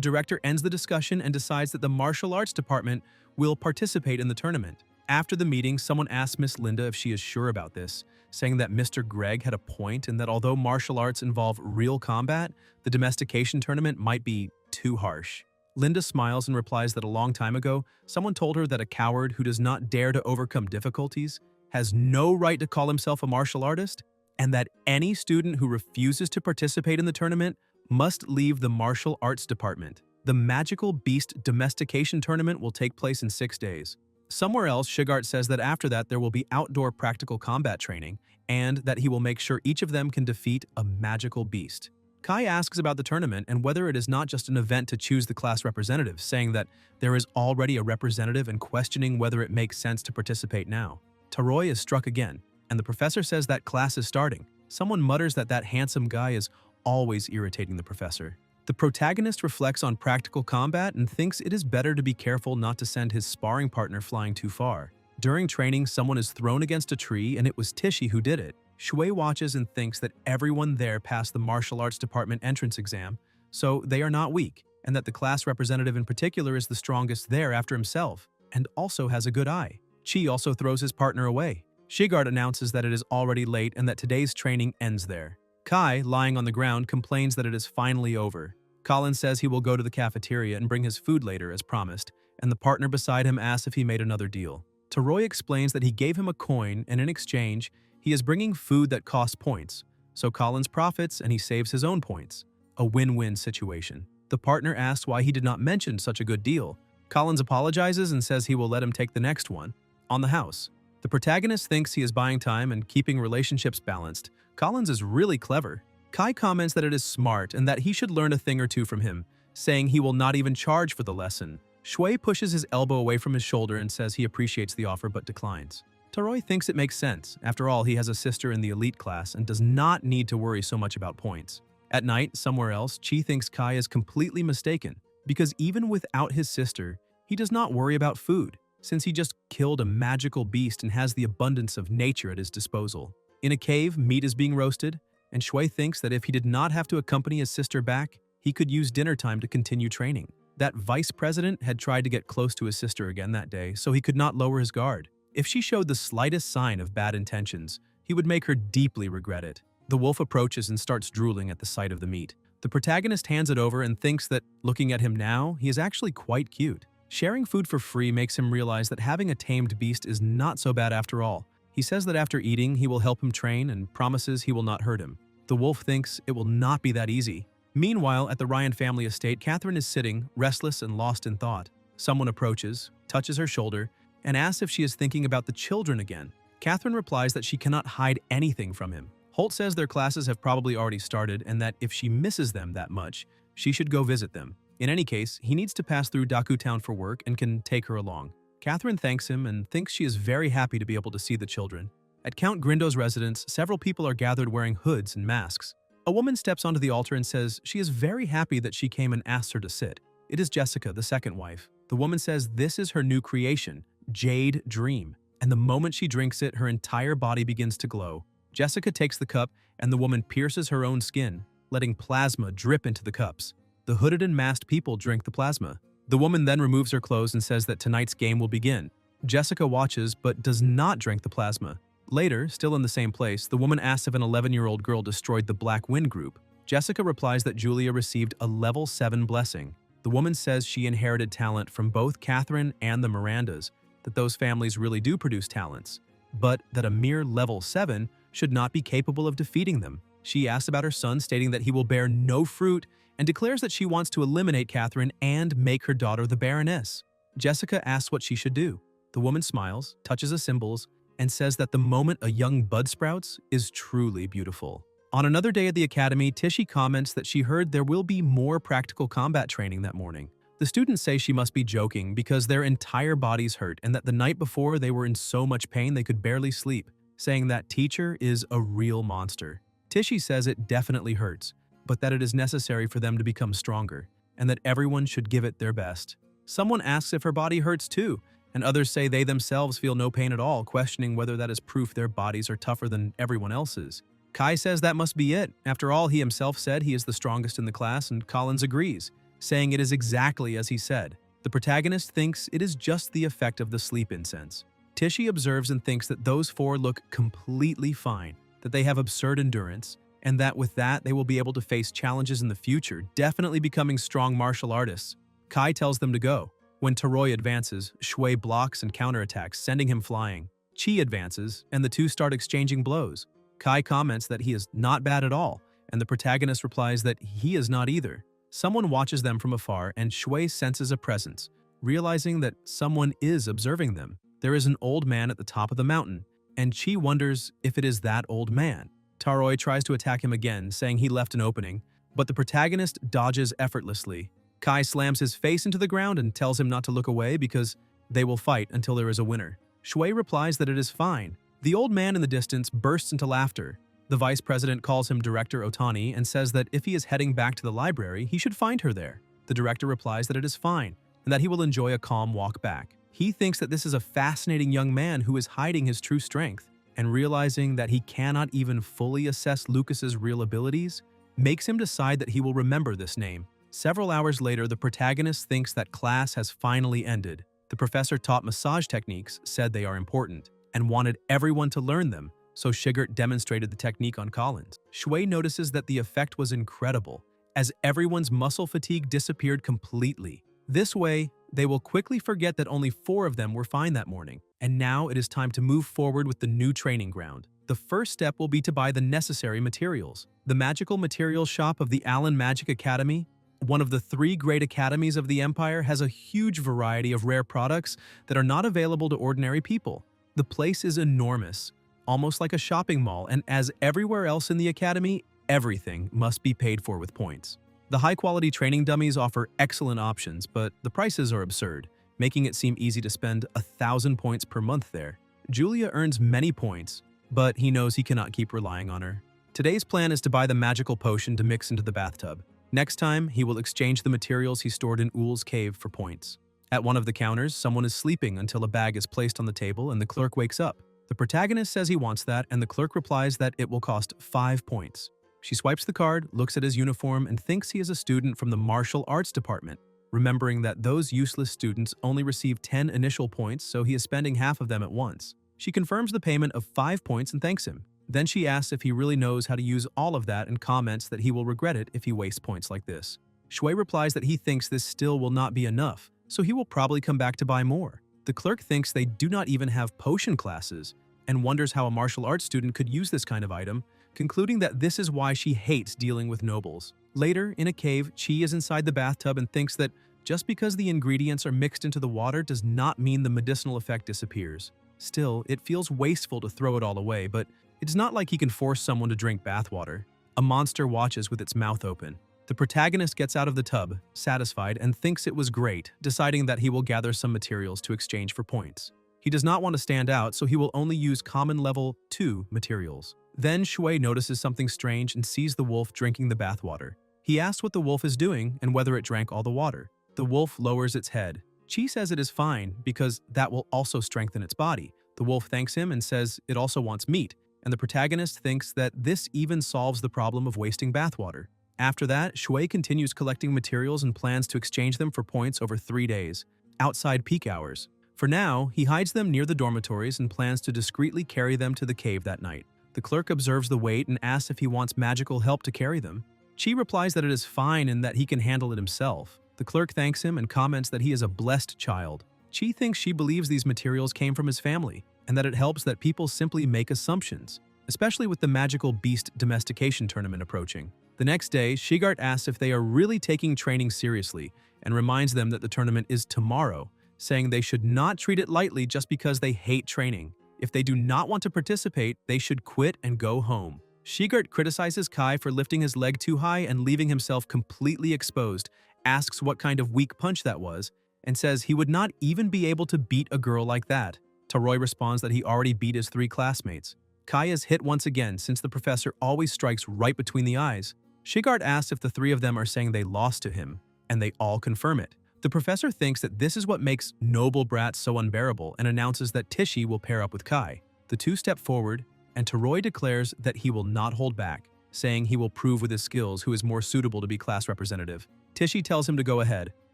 director ends the discussion and decides that the martial arts department will participate in the tournament. After the meeting, someone asks Miss Linda if she is sure about this, saying that Mr. Greg had a point and that although martial arts involve real combat, the domestication tournament might be too harsh. Linda smiles and replies that a long time ago, someone told her that a coward who does not dare to overcome difficulties has no right to call himself a martial artist, and that any student who refuses to participate in the tournament must leave the martial arts department. The Magical Beast Domestication Tournament will take place in 6 days. Somewhere else, Shigart says that after that there will be outdoor practical combat training, and that he will make sure each of them can defeat a magical beast. Kai asks about the tournament and whether it is not just an event to choose the class representative, saying that there is already a representative and questioning whether it makes sense to participate now. Taroi is struck again, and the professor says that class is starting. Someone mutters that that handsome guy is always irritating the professor. The protagonist reflects on practical combat and thinks it is better to be careful not to send his sparring partner flying too far. During training, someone is thrown against a tree and it was Tishy who did it. Shui watches and thinks that everyone there passed the martial arts department entrance exam, so they are not weak, and that the class representative in particular is the strongest there after himself, and also has a good eye. Chi also throws his partner away. Shigart announces that it is already late and that today's training ends there. Kai, lying on the ground, complains that it is finally over. Colin says he will go to the cafeteria and bring his food later as promised, and the partner beside him asks if he made another deal. Taroi explains that he gave him a coin and in exchange, he is bringing food that costs points, so Colin's profits and he saves his own points. A win-win situation. The partner asks why he did not mention such a good deal. Collins apologizes and says he will let him take the next one. On the house. The protagonist thinks he is buying time and keeping relationships balanced. Collins is really clever. Kai comments that it is smart and that he should learn a thing or two from him, saying he will not even charge for the lesson. Shui pushes his elbow away from his shoulder and says he appreciates the offer but declines. Taroi thinks it makes sense. After all, he has a sister in the elite class and does not need to worry so much about points. At night, somewhere else, Chi thinks Kai is completely mistaken, because even without his sister, he does not worry about food, since he just killed a magical beast and has the abundance of nature at his disposal. In a cave, meat is being roasted, and Shui thinks that if he did not have to accompany his sister back, he could use dinner time to continue training. That vice president had tried to get close to his sister again that day, so he could not lower his guard. If she showed the slightest sign of bad intentions, he would make her deeply regret it. The wolf approaches and starts drooling at the sight of the meat. The protagonist hands it over and thinks that, looking at him now, he is actually quite cute. Sharing food for free makes him realize that having a tamed beast is not so bad after all. He says that after eating, he will help him train and promises he will not hurt him. The wolf thinks it will not be that easy. Meanwhile, at the Ryan family estate, Catherine is sitting, restless and lost in thought. Someone approaches, touches her shoulder, and asks if she is thinking about the children again. Catherine replies that she cannot hide anything from him. Holt says their classes have probably already started and that if she misses them that much, she should go visit them. In any case, he needs to pass through Daku town for work and can take her along. Catherine thanks him and thinks she is very happy to be able to see the children. At Count Grindo's residence, several people are gathered wearing hoods and masks. A woman steps onto the altar and says she is very happy that she came and asked her to sit. It is Jessica, the second wife. The woman says this is her new creation, Jade Dream, and the moment she drinks it, her entire body begins to glow. Jessica takes the cup and the woman pierces her own skin, letting plasma drip into the cups. The hooded and masked people drink the plasma. The woman then removes her clothes and says that tonight's game will begin. Jessica watches but does not drink the plasma. Later, still in the same place, the woman asks if an 11-year-old girl destroyed the Black Wind group. Jessica replies that Julia received a level 7 blessing. The woman says she inherited talent from both Catherine and the Mirandas, that those families really do produce talents, but that a mere level 7 should not be capable of defeating them. She asks about her son, stating that he will bear no fruit, and declares that she wants to eliminate Catherine and make her daughter the Baroness. Jessica asks what she should do. The woman smiles, touches the symbols, and says that the moment a young bud sprouts is truly beautiful. On another day at the academy, Tishy comments that she heard there will be more practical combat training that morning. The students say she must be joking because their entire bodies hurt and that the night before they were in so much pain they could barely sleep. saying that teacher is a real monster. Tichy says it definitely hurts, but that it is necessary for them to become stronger, and that everyone should give it their best. Someone asks if her body hurts too, and others say they themselves feel no pain at all, questioning whether that is proof their bodies are tougher than everyone else's. Kai says that must be it. After all, he himself said he is the strongest in the class, and Collins agrees, saying it is exactly as he said. The protagonist thinks it is just the effect of the sleep incense. Tichy observes and thinks that those four look completely fine, that they have absurd endurance, and that with that they will be able to face challenges in the future, definitely becoming strong martial artists. Kai tells them to go. When Taroi advances, Shui blocks and counterattacks, sending him flying. Chi advances, and the two start exchanging blows. Kai comments that he is not bad at all, and the protagonist replies that he is not either. Someone watches them from afar, and Shui senses a presence, realizing that someone is observing them. There is an old man at the top of the mountain, and Chi wonders if it is that old man. Taroi tries to attack him again, saying he left an opening, but the protagonist dodges effortlessly. Kai slams his face into the ground and tells him not to look away because they will fight until there is a winner. Shui replies that it is fine. The old man in the distance bursts into laughter. The vice president calls him Director Otani and says that if he is heading back to the library, he should find her there. The director replies that it is fine and that he will enjoy a calm walk back. He thinks that this is a fascinating young man who is hiding his true strength, and realizing that he cannot even fully assess Lucas's real abilities makes him decide that he will remember this name. Several hours later, the protagonist thinks that class has finally ended. The professor taught massage techniques, said they are important, and wanted everyone to learn them, so Shigert demonstrated the technique on Collins. Shui notices that the effect was incredible, as everyone's muscle fatigue disappeared completely. This way, they will quickly forget that only 4 of them were fine that morning, and now it is time to move forward with the new training ground. The first step will be to buy the necessary materials. The magical materials shop of the Allen Magic Academy, one of the 3 great academies of the Empire, has a huge variety of rare products that are not available to ordinary people. The place is enormous, almost like a shopping mall, and as everywhere else in the academy, everything must be paid for with points. The high-quality training dummies offer excellent options, but the prices are absurd, making it seem easy to spend 1,000 points per month there. Julia earns many points, but he knows he cannot keep relying on her. Today's plan is to buy the magical potion to mix into the bathtub. Next time, he will exchange the materials he stored in Ull's cave for points. At one of the counters, someone is sleeping until a bag is placed on the table and the clerk wakes up. The protagonist says he wants that, and the clerk replies that it will cost 5 points. She swipes the card, looks at his uniform, and thinks he is a student from the martial arts department, remembering that those useless students only receive 10 initial points, so he is spending half of them at once. She confirms the payment of 5 points and thanks him. Then she asks if he really knows how to use all of that and comments that he will regret it if he wastes points like this. Shui replies that he thinks this still will not be enough, so he will probably come back to buy more. The clerk thinks they do not even have potion classes and wonders how a martial arts student could use this kind of item, concluding that this is why she hates dealing with nobles. Later, in a cave, Chi is inside the bathtub and thinks that just because the ingredients are mixed into the water does not mean the medicinal effect disappears. Still, it feels wasteful to throw it all away, but it's not like he can force someone to drink bathwater. A monster watches with its mouth open. The protagonist gets out of the tub, satisfied, and thinks it was great, deciding that he will gather some materials to exchange for points. He does not want to stand out, so he will only use common level 2 materials. Then Shui notices something strange and sees the wolf drinking the bathwater. He asks what the wolf is doing and whether it drank all the water. The wolf lowers its head. Chi says it is fine because that will also strengthen its body. The wolf thanks him and says it also wants meat, and the protagonist thinks that this even solves the problem of wasting bathwater. After that, Shui continues collecting materials and plans to exchange them for points over 3 days, outside peak hours. For now, he hides them near the dormitories and plans to discreetly carry them to the cave that night. The clerk observes the weight and asks if he wants magical help to carry them. Chi replies that it is fine and that he can handle it himself. The clerk thanks him and comments that he is a blessed child. Chi thinks she believes these materials came from his family, and that it helps that people simply make assumptions, especially with the magical beast domestication tournament approaching. The next day, Shigart asks if they are really taking training seriously and reminds them that the tournament is tomorrow, saying they should not treat it lightly just because they hate training. If they do not want to participate, they should quit and go home. Shigart criticizes Kai for lifting his leg too high and leaving himself completely exposed, asks what kind of weak punch that was, and says he would not even be able to beat a girl like that. Taroi responds that he already beat his 3 classmates. Kai is hit once again since the professor always strikes right between the eyes. Shigart asks if the three of them are saying they lost to him, and they all confirm it. The professor thinks that this is what makes noble brats so unbearable and announces that Tichy will pair up with Kai. The two step forward, and Taroi declares that he will not hold back, saying he will prove with his skills who is more suitable to be class representative. Tichy tells him to go ahead.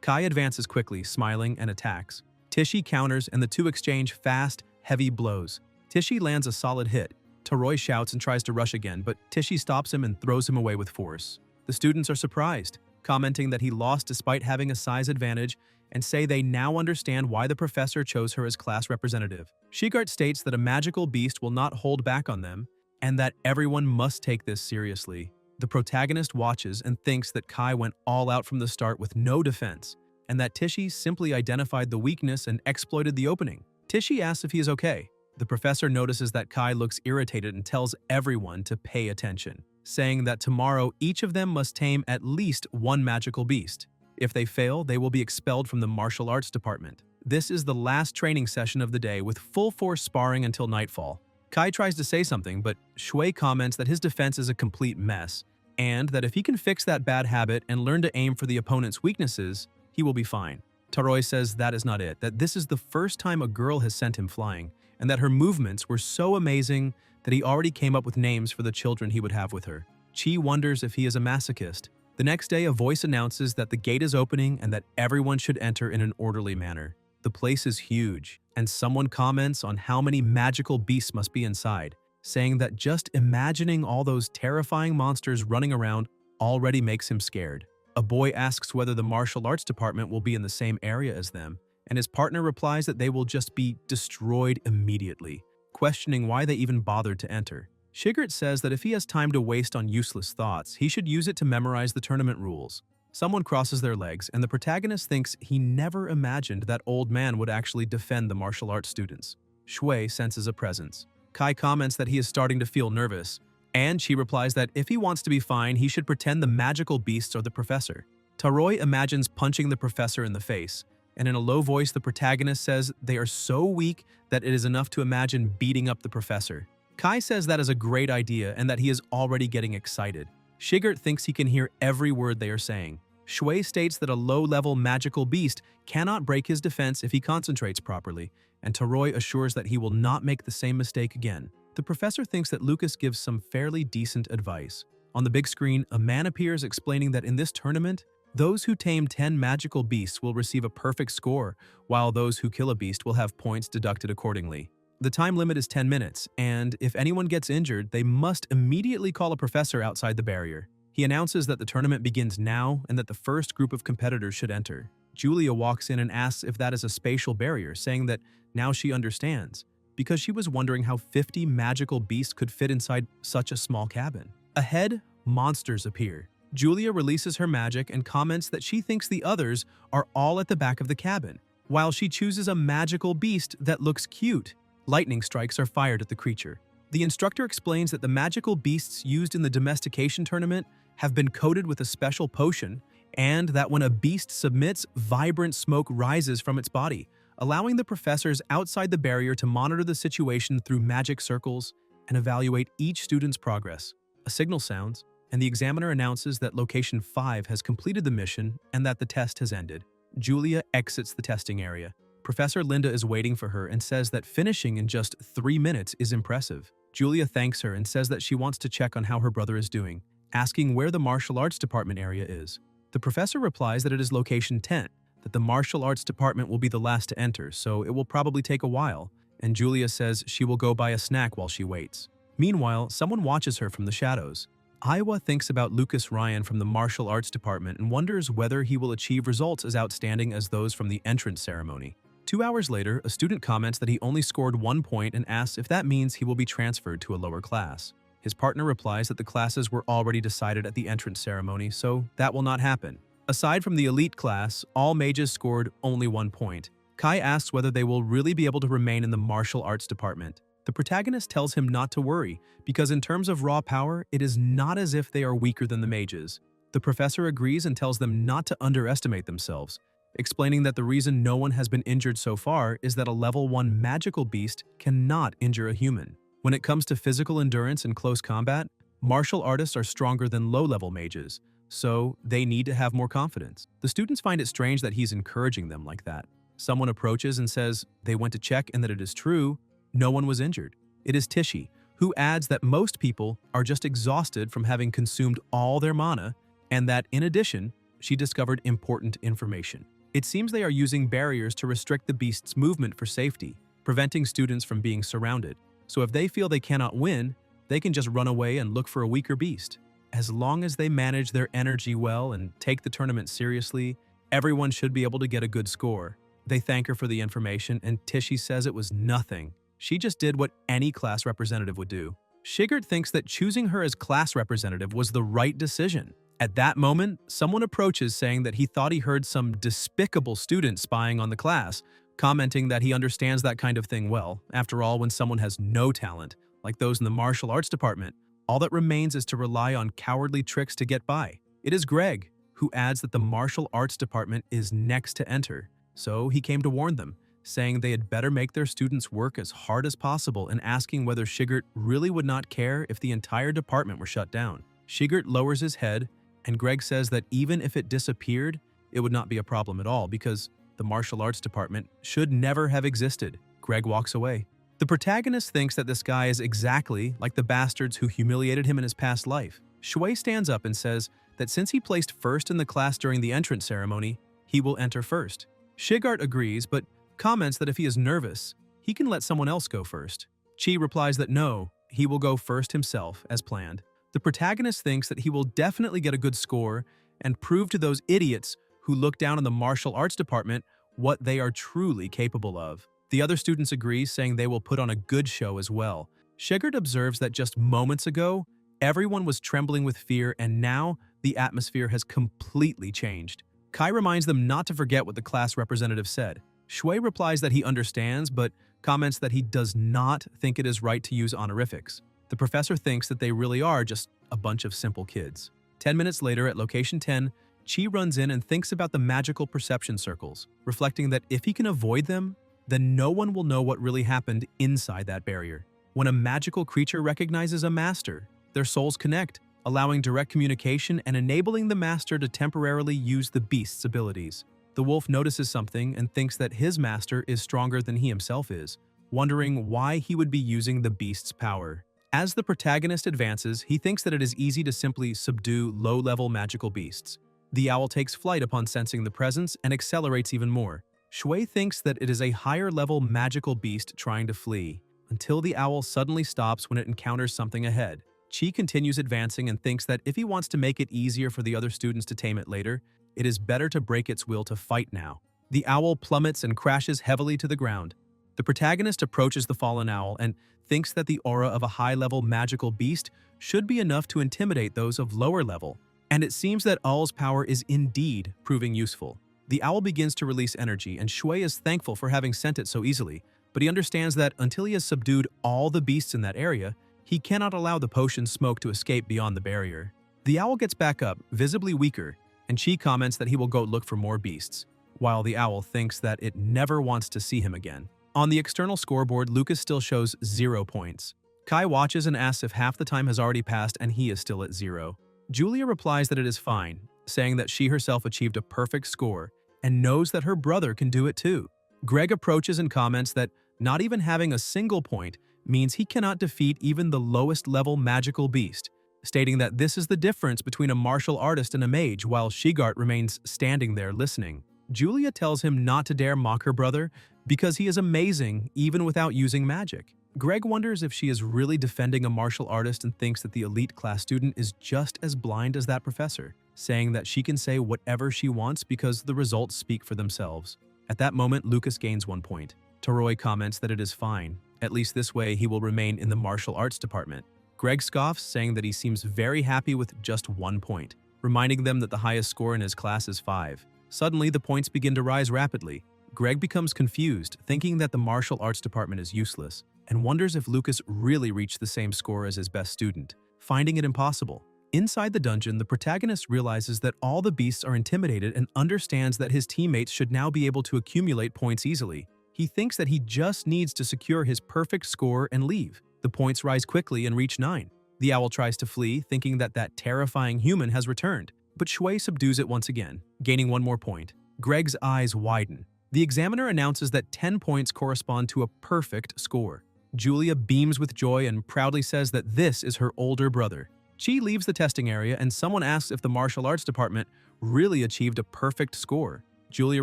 Kai advances quickly, smiling, and attacks. Tichy counters and the two exchange fast, heavy blows. Tichy lands a solid hit. Taroi shouts and tries to rush again, but Tichy stops him and throws him away with force. The students are surprised, commenting that he lost despite having a size advantage, and say they now understand why the professor chose her as class representative. Shigart states that a magical beast will not hold back on them, and that everyone must take this seriously. The protagonist watches and thinks that Kai went all out from the start with no defense, and that Tichy simply identified the weakness and exploited the opening. Tichy asks if he is okay. The professor notices that Kai looks irritated and tells everyone to pay attention, saying that tomorrow each of them must tame at least one magical beast. If they fail, they will be expelled from the martial arts department. This is the last training session of the day with full force sparring until nightfall. Kai tries to say something, but Shui comments that his defense is a complete mess, and that if he can fix that bad habit and learn to aim for the opponent's weaknesses, he will be fine. Taroi says that is not it, that this is the first time a girl has sent him flying, and that her movements were so amazing that he already came up with names for the children he would have with her. Chi wonders if he is a masochist. The next day, a voice announces that the gate is opening and that everyone should enter in an orderly manner. The place is huge, and someone comments on how many magical beasts must be inside, saying that just imagining all those terrifying monsters running around already makes him scared. A boy asks whether the martial arts department will be in the same area as them, and his partner replies that they will just be destroyed immediately, questioning why they even bothered to enter. Shigart says that if he has time to waste on useless thoughts, he should use it to memorize the tournament rules. Someone crosses their legs, and the protagonist thinks he never imagined that old man would actually defend the martial arts students. Shui senses a presence. Kai comments that he is starting to feel nervous, and she replies that if he wants to be fine, he should pretend the magical beasts are the professor. Taroi imagines punching the professor in the face, and in a low voice, the protagonist says they are so weak that it is enough to imagine beating up the professor. Kai says that is a great idea and that he is already getting excited. Shigart thinks he can hear every word they are saying. Shui states that a low-level magical beast cannot break his defense if he concentrates properly, and Taroi assures that he will not make the same mistake again. The professor thinks that Lucas gives some fairly decent advice. On the big screen, a man appears explaining that in this tournament, those who tame 10 magical beasts will receive a perfect score, while those who kill a beast will have points deducted accordingly. The time limit is 10 minutes, and if anyone gets injured, they must immediately call a professor outside the barrier. He announces that the tournament begins now and that the first group of competitors should enter. Julia walks in and asks if that is a spatial barrier, saying that now she understands, because she was wondering how 50 magical beasts could fit inside such a small cabin. Ahead, monsters appear. Julia releases her magic and comments that she thinks the others are all at the back of the cabin, while she chooses a magical beast that looks cute. Lightning strikes are fired at the creature. The instructor explains that the magical beasts used in the domestication tournament have been coated with a special potion, and that when a beast submits, vibrant smoke rises from its body, allowing the professors outside the barrier to monitor the situation through magic circles and evaluate each student's progress. A signal sounds, and the examiner announces that Location 5 has completed the mission and that the test has ended. Julia exits the testing area. Professor Linda is waiting for her and says that finishing in just 3 minutes is impressive. Julia thanks her and says that she wants to check on how her brother is doing, asking where the martial arts department area is. The professor replies that it is Location 10, that the martial arts department will be the last to enter, so it will probably take a while, and Julia says she will go buy a snack while she waits. Meanwhile, someone watches her from the shadows. Iowa thinks about Lucas Ryan from the martial arts department and wonders whether he will achieve results as outstanding as those from the entrance ceremony. 2 hours later, a student comments that he only scored 1 point and asks if that means he will be transferred to a lower class. His partner replies that the classes were already decided at the entrance ceremony, so that will not happen. Aside from the elite class, all mages scored only 1 point. Kai asks whether they will really be able to remain in the martial arts department. The protagonist tells him not to worry, because in terms of raw power, it is not as if they are weaker than the mages. The professor agrees and tells them not to underestimate themselves, explaining that the reason no one has been injured so far is that a level 1 magical beast cannot injure a human. When it comes to physical endurance and close combat, martial artists are stronger than low-level mages, so they need to have more confidence. The students find it strange that he's encouraging them like that. Someone approaches and says they went to check and that it is true, no one was injured. It is Tishy, who adds that most people are just exhausted from having consumed all their mana, and that in addition, she discovered important information. It seems they are using barriers to restrict the beast's movement for safety, preventing students from being surrounded. So if they feel they cannot win, they can just run away and look for a weaker beast. As long as they manage their energy well and take the tournament seriously, everyone should be able to get a good score. They thank her for the information, and Tishy says it was nothing. She just did what any class representative would do. Shigert thinks that choosing her as class representative was the right decision. At that moment, someone approaches saying that he thought he heard some despicable student spying on the class, commenting that he understands that kind of thing well. After all, when someone has no talent, like those in the martial arts department, all that remains is to rely on cowardly tricks to get by. It is Greg, who adds that the martial arts department is next to enter, so he came to warn them, saying they had better make their students work as hard as possible and asking whether Shigert really would not care if the entire department were shut down. Shigert lowers his head, and Greg says that even if it disappeared, it would not be a problem at all because the martial arts department should never have existed. Greg walks away. The protagonist thinks that this guy is exactly like the bastards who humiliated him in his past life. Shui stands up and says that since he placed first in the class during the entrance ceremony, he will enter first. Shigart agrees, but comments that if he is nervous, he can let someone else go first. Chi replies that no, he will go first himself, as planned. The protagonist thinks that he will definitely get a good score and prove to those idiots who look down on the martial arts department what they are truly capable of. The other students agree, saying they will put on a good show as well. Shigert observes that just moments ago, everyone was trembling with fear, and now the atmosphere has completely changed. Kai reminds them not to forget what the class representative said. Shui replies that he understands, but comments that he does not think it is right to use honorifics. The professor thinks that they really are just a bunch of simple kids. 10 minutes later, at location 10, Chi runs in and thinks about the magical perception circles, reflecting that if he can avoid them, then no one will know what really happened inside that barrier. When a magical creature recognizes a master, their souls connect, allowing direct communication and enabling the master to temporarily use the beast's abilities. The wolf notices something and thinks that his master is stronger than he himself is, wondering why he would be using the beast's power. As the protagonist advances, he thinks that it is easy to simply subdue low-level magical beasts. The owl takes flight upon sensing the presence and accelerates even more. Shui thinks that it is a higher-level magical beast trying to flee, until the owl suddenly stops when it encounters something ahead. Chi continues advancing and thinks that if he wants to make it easier for the other students to tame it later, it is better to break its will to fight now. The owl plummets and crashes heavily to the ground. The protagonist approaches the fallen owl and thinks that the aura of a high-level magical beast should be enough to intimidate those of lower level, and it seems that Owl's power is indeed proving useful. The owl begins to release energy, and Shui is thankful for having sent it so easily, but he understands that until he has subdued all the beasts in that area, he cannot allow the potion's smoke to escape beyond the barrier. The owl gets back up, visibly weaker, and Chi comments that he will go look for more beasts, while the owl thinks that it never wants to see him again. On the external scoreboard, Lucas still shows 0 points. Kai watches and asks if half the time has already passed and he is still at 0. Julia replies that it is fine, saying that she herself achieved a perfect score and knows that her brother can do it too. Greg approaches and comments that not even having a single point means he cannot defeat even the lowest level magical beast, stating that this is the difference between a martial artist and a mage, while Shigart remains standing there listening. Julia tells him not to dare mock her brother because he is amazing even without using magic. Greg wonders if she is really defending a martial artist and thinks that the elite class student is just as blind as that professor, saying that she can say whatever she wants because the results speak for themselves. At that moment, Lucas gains 1 point. Toroi comments that it is fine. At least this way he will remain in the martial arts department. Greg scoffs, saying that he seems very happy with just 1 point, reminding them that the highest score in his class is 5. Suddenly, the points begin to rise rapidly. Greg becomes confused, thinking that the martial arts department is useless, and wonders if Lucas really reached the same score as his best student, finding it impossible. Inside the dungeon, the protagonist realizes that all the beasts are intimidated and understands that his teammates should now be able to accumulate points easily. He thinks that he just needs to secure his perfect score and leave. The points rise quickly and reach 9. The owl tries to flee, thinking that that terrifying human has returned, but Shui subdues it once again, gaining one more point. Greg's eyes widen. The examiner announces that 10 points correspond to a perfect score. Julia beams with joy and proudly says that this is her older brother. Chi leaves the testing area and someone asks if the martial arts department really achieved a perfect score. Julia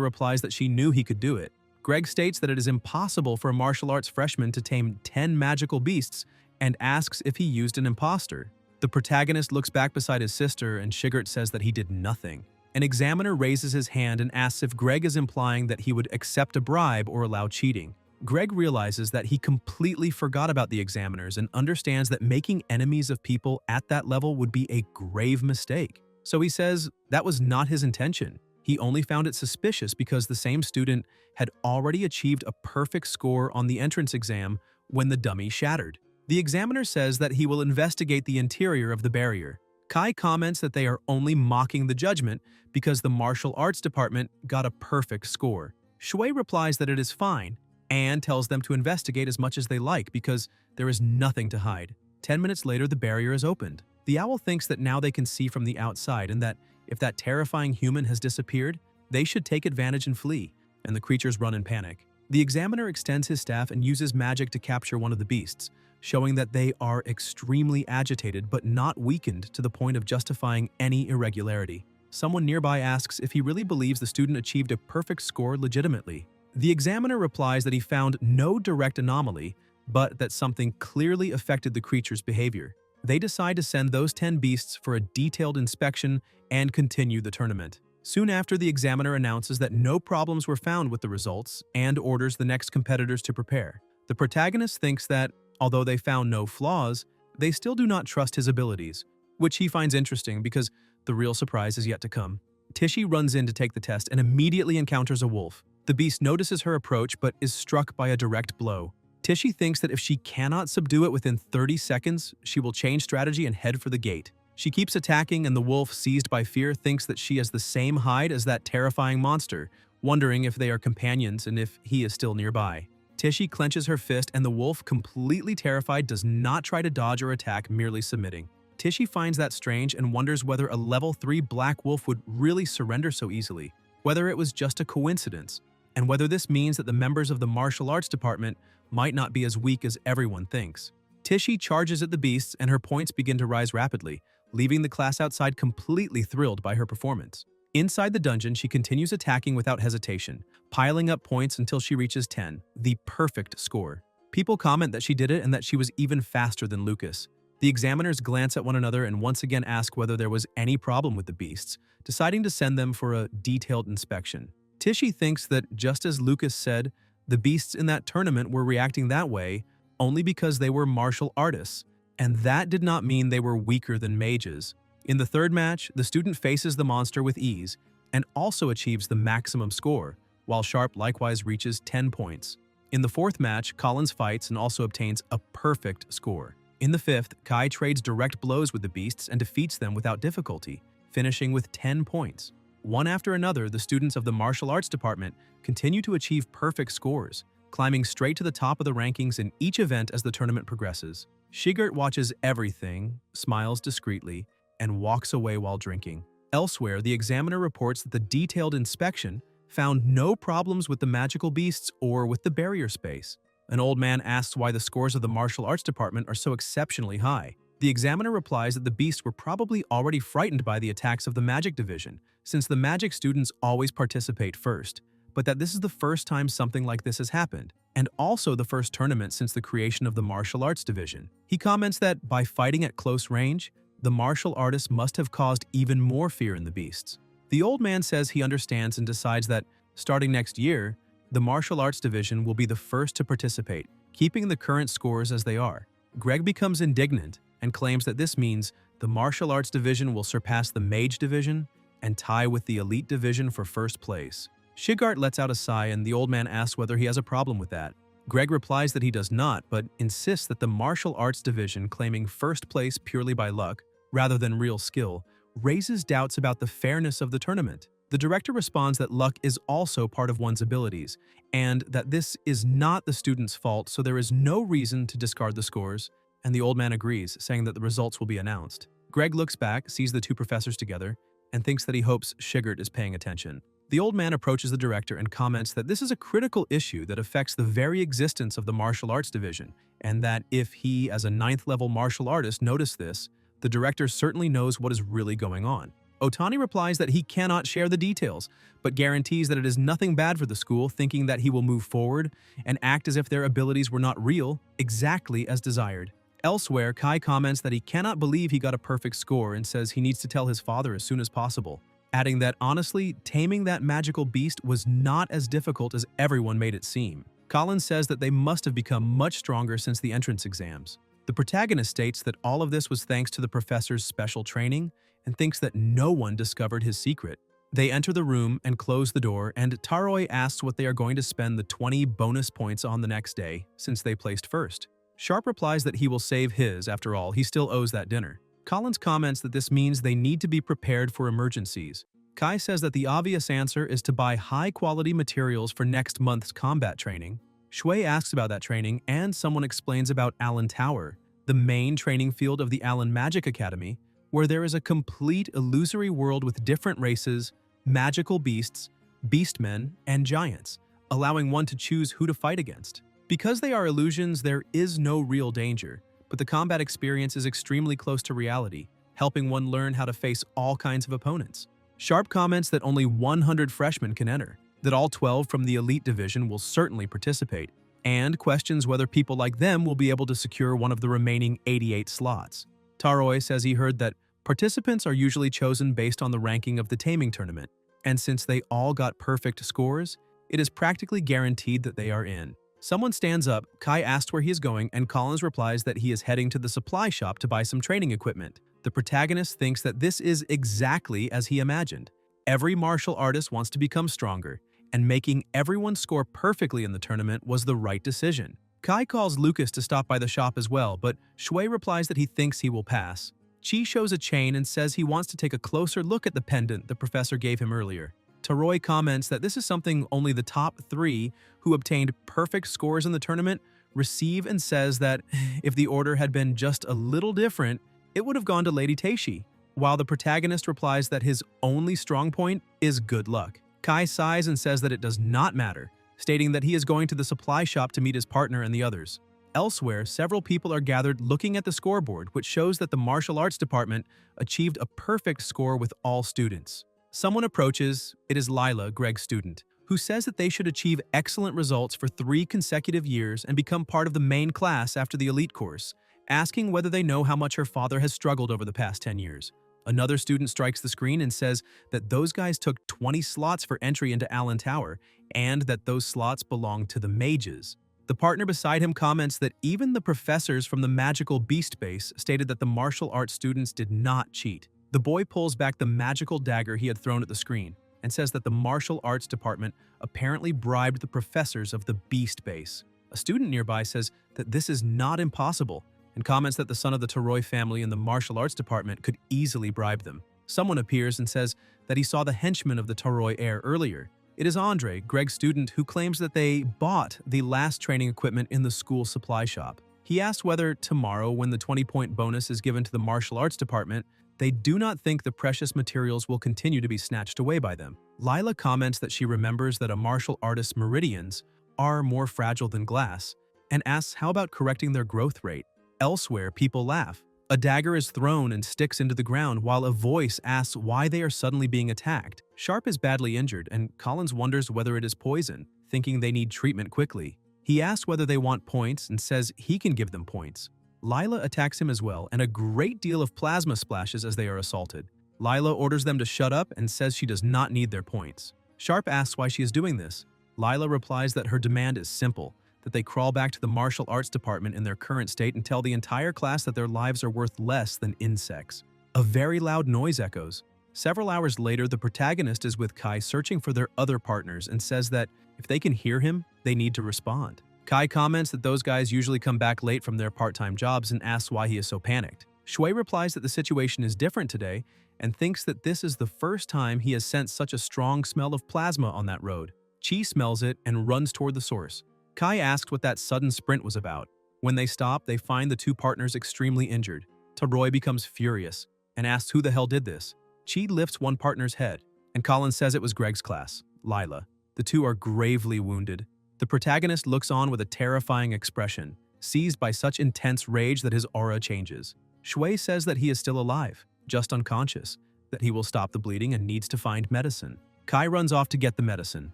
replies that she knew he could do it. Greg states that it is impossible for a martial arts freshman to tame 10 magical beasts and asks if he used an imposter. The protagonist looks back beside his sister and Shigert says that he did nothing. An examiner raises his hand and asks if Greg is implying that he would accept a bribe or allow cheating. Greg realizes that he completely forgot about the examiners and understands that making enemies of people at that level would be a grave mistake. So he says that was not his intention. He only found it suspicious because the same student had already achieved a perfect score on the entrance exam when the dummy shattered. The examiner says that he will investigate the interior of the barrier. Kai comments that they are only mocking the judgment because the martial arts department got a perfect score. Shui replies that it is fine, and tells them to investigate as much as they like because there is nothing to hide. 10 minutes later, the barrier is opened. The owl thinks that now they can see from the outside and that if that terrifying human has disappeared, they should take advantage and flee, and the creatures run in panic. The examiner extends his staff and uses magic to capture one of the beasts, showing that they are extremely agitated but not weakened to the point of justifying any irregularity. Someone nearby asks if he really believes the student achieved a perfect score legitimately. The examiner replies that he found no direct anomaly, but that something clearly affected the creature's behavior. They decide to send those 10 beasts for a detailed inspection and continue the tournament. Soon after, the examiner announces that no problems were found with the results and orders the next competitors to prepare. The protagonist thinks that, although they found no flaws, they still do not trust his abilities, which he finds interesting because the real surprise is yet to come. Tichy runs in to take the test and immediately encounters a wolf. The beast notices her approach but is struck by a direct blow. Tichy thinks that if she cannot subdue it within 30 seconds, she will change strategy and head for the gate. She keeps attacking and the wolf, seized by fear, thinks that she has the same hide as that terrifying monster, wondering if they are companions and if he is still nearby. Tichy clenches her fist and the wolf, completely terrified, does not try to dodge or attack, merely submitting. Tichy finds that strange and wonders whether a level 3 black wolf would really surrender so easily, whether it was just a coincidence, and whether this means that the members of the martial arts department might not be as weak as everyone thinks. Tichy charges at the beasts and her points begin to rise rapidly, leaving the class outside completely thrilled by her performance. Inside the dungeon, she continues attacking without hesitation, piling up points until she reaches 10, the perfect score. People comment that she did it and that she was even faster than Lucas. The examiners glance at one another and once again ask whether there was any problem with the beasts, deciding to send them for a detailed inspection. Tichy thinks that, just as Lucas said, the beasts in that tournament were reacting that way only because they were martial artists, and that did not mean they were weaker than mages. In the third match, the student faces the monster with ease and also achieves the maximum score, while Sharp likewise reaches 10 points. In the fourth match, Collins fights and also obtains a perfect score. In the fifth, Kai trades direct blows with the beasts and defeats them without difficulty, finishing with 10 points. One after another, the students of the martial arts department continue to achieve perfect scores, climbing straight to the top of the rankings in each event as the tournament progresses. Shigert watches everything, smiles discreetly, and walks away while drinking. Elsewhere, the examiner reports that the detailed inspection found no problems with the magical beasts or with the barrier space. An old man asks why the scores of the martial arts department are so exceptionally high. The examiner replies that the beasts were probably already frightened by the attacks of the magic division, since the magic students always participate first, but that this is the first time something like this has happened, and also the first tournament since the creation of the martial arts division. He comments that by fighting at close range, the martial artists must have caused even more fear in the beasts. The old man says he understands and decides that, starting next year, the martial arts division will be the first to participate, keeping the current scores as they are. Greg becomes indignant and claims that this means the martial arts division will surpass the mage division and tie with the elite division for first place. Shigart lets out a sigh and the old man asks whether he has a problem with that. Greg replies that he does not, but insists that the martial arts division claiming first place purely by luck, rather than real skill, raises doubts about the fairness of the tournament. The director responds that luck is also part of one's abilities, and that this is not the student's fault, so there is no reason to discard the scores, and the old man agrees, saying that the results will be announced. Greg looks back, sees the two professors together, and thinks that he hopes Shigert is paying attention. The old man approaches the director and comments that this is a critical issue that affects the very existence of the martial arts division, and that if he, as a 9th-level martial artist, noticed this, the director certainly knows what is really going on. Otani replies that he cannot share the details, but guarantees that it is nothing bad for the school, thinking that he will move forward and act as if their abilities were not real, exactly as desired. Elsewhere, Kai comments that he cannot believe he got a perfect score and says he needs to tell his father as soon as possible, adding that honestly, taming that magical beast was not as difficult as everyone made it seem. Colin says that they must have become much stronger since the entrance exams. The protagonist states that all of this was thanks to the professor's special training and thinks that no one discovered his secret. They enter the room and close the door, and Taroi asks what they are going to spend the 20 bonus points on the next day, since they placed first. Sharp replies that he will save his, after all, he still owes that dinner. Collins comments that this means they need to be prepared for emergencies. Kai says that the obvious answer is to buy high-quality materials for next month's combat training. Shui asks about that training, and someone explains about Allen Tower, the main training field of the Allen Magic Academy, where there is a complete illusory world with different races, magical beasts, beastmen, and giants, allowing one to choose who to fight against. Because they are illusions, there is no real danger, but the combat experience is extremely close to reality, helping one learn how to face all kinds of opponents. Sharp comments that only 100 freshmen can enter, that all 12 from the elite division will certainly participate, and questions whether people like them will be able to secure one of the remaining 88 slots. Taroi says he heard that participants are usually chosen based on the ranking of the taming tournament, and since they all got perfect scores, it is practically guaranteed that they are in. Someone stands up, Kai asks where he is going, and Collins replies that he is heading to the supply shop to buy some training equipment. The protagonist thinks that this is exactly as he imagined. Every martial artist wants to become stronger, and making everyone score perfectly in the tournament was the right decision. Kai calls Lucas to stop by the shop as well, but Shui replies that he thinks he will pass. Chi shows a chain and says he wants to take a closer look at the pendant the professor gave him earlier. Taroi comments that this is something only the top 3 who obtained perfect scores in the tournament receive, and says that if the order had been just a little different, it would have gone to Lady Teishi, while the protagonist replies that his only strong point is good luck. Kai sighs and says that it does not matter, stating that he is going to the supply shop to meet his partner and the others. Elsewhere, several people are gathered looking at the scoreboard, which shows that the martial arts department achieved a perfect score with all students. Someone approaches, it is Lila, Greg's student, who says that they should achieve excellent results for 3 consecutive years and become part of the main class after the elite course, asking whether they know how much her father has struggled over the past 10 years. Another student strikes the screen and says that those guys took 20 slots for entry into Allen Tower, and that those slots belong to the mages. The partner beside him comments that even the professors from the magical beast base stated that the martial arts students did not cheat. The boy pulls back the magical dagger he had thrown at the screen and says that the martial arts department apparently bribed the professors of the beast base. A student nearby says that this is not impossible and comments that the son of the Taroi family in the martial arts department could easily bribe them. Someone appears and says that he saw the henchman of the Taroi heir earlier. It is Andre, Greg's student, who claims that they bought the last training equipment in the school supply shop. He asks whether tomorrow, when the 20-point bonus is given to the martial arts department, they do not think the precious materials will continue to be snatched away by them. Lila comments that she remembers that a martial artist's meridians are more fragile than glass, and asks how about correcting their growth rate. Elsewhere, people laugh. A dagger is thrown and sticks into the ground, while a voice asks why they are suddenly being attacked. Sharp is badly injured, and Collins wonders whether it is poison, thinking they need treatment quickly. He asks whether they want points and says he can give them points. Lila attacks him as well, and a great deal of plasma splashes as they are assaulted. Lila orders them to shut up and says she does not need their points. Sharp asks why she is doing this. Lila replies that her demand is simple, that they crawl back to the martial arts department in their current state and tell the entire class that their lives are worth less than insects. A very loud noise echoes. Several hours later, the protagonist is with Kai searching for their other partners and says that if they can hear him, they need to respond. Kai comments that those guys usually come back late from their part-time jobs and asks why he is so panicked. Shui replies that the situation is different today and thinks that this is the first time he has sensed such a strong smell of plasma on that road. Chi smells it and runs toward the source. Kai asks what that sudden sprint was about. When they stop, they find the two partners extremely injured. Taroi becomes furious and asks who the hell did this. Chi lifts one partner's head, and Colin says it was Greg's class, Lila. The two are gravely wounded. The protagonist looks on with a terrifying expression, seized by such intense rage that his aura changes. Shui says that he is still alive, just unconscious, that he will stop the bleeding and needs to find medicine. Kai runs off to get the medicine.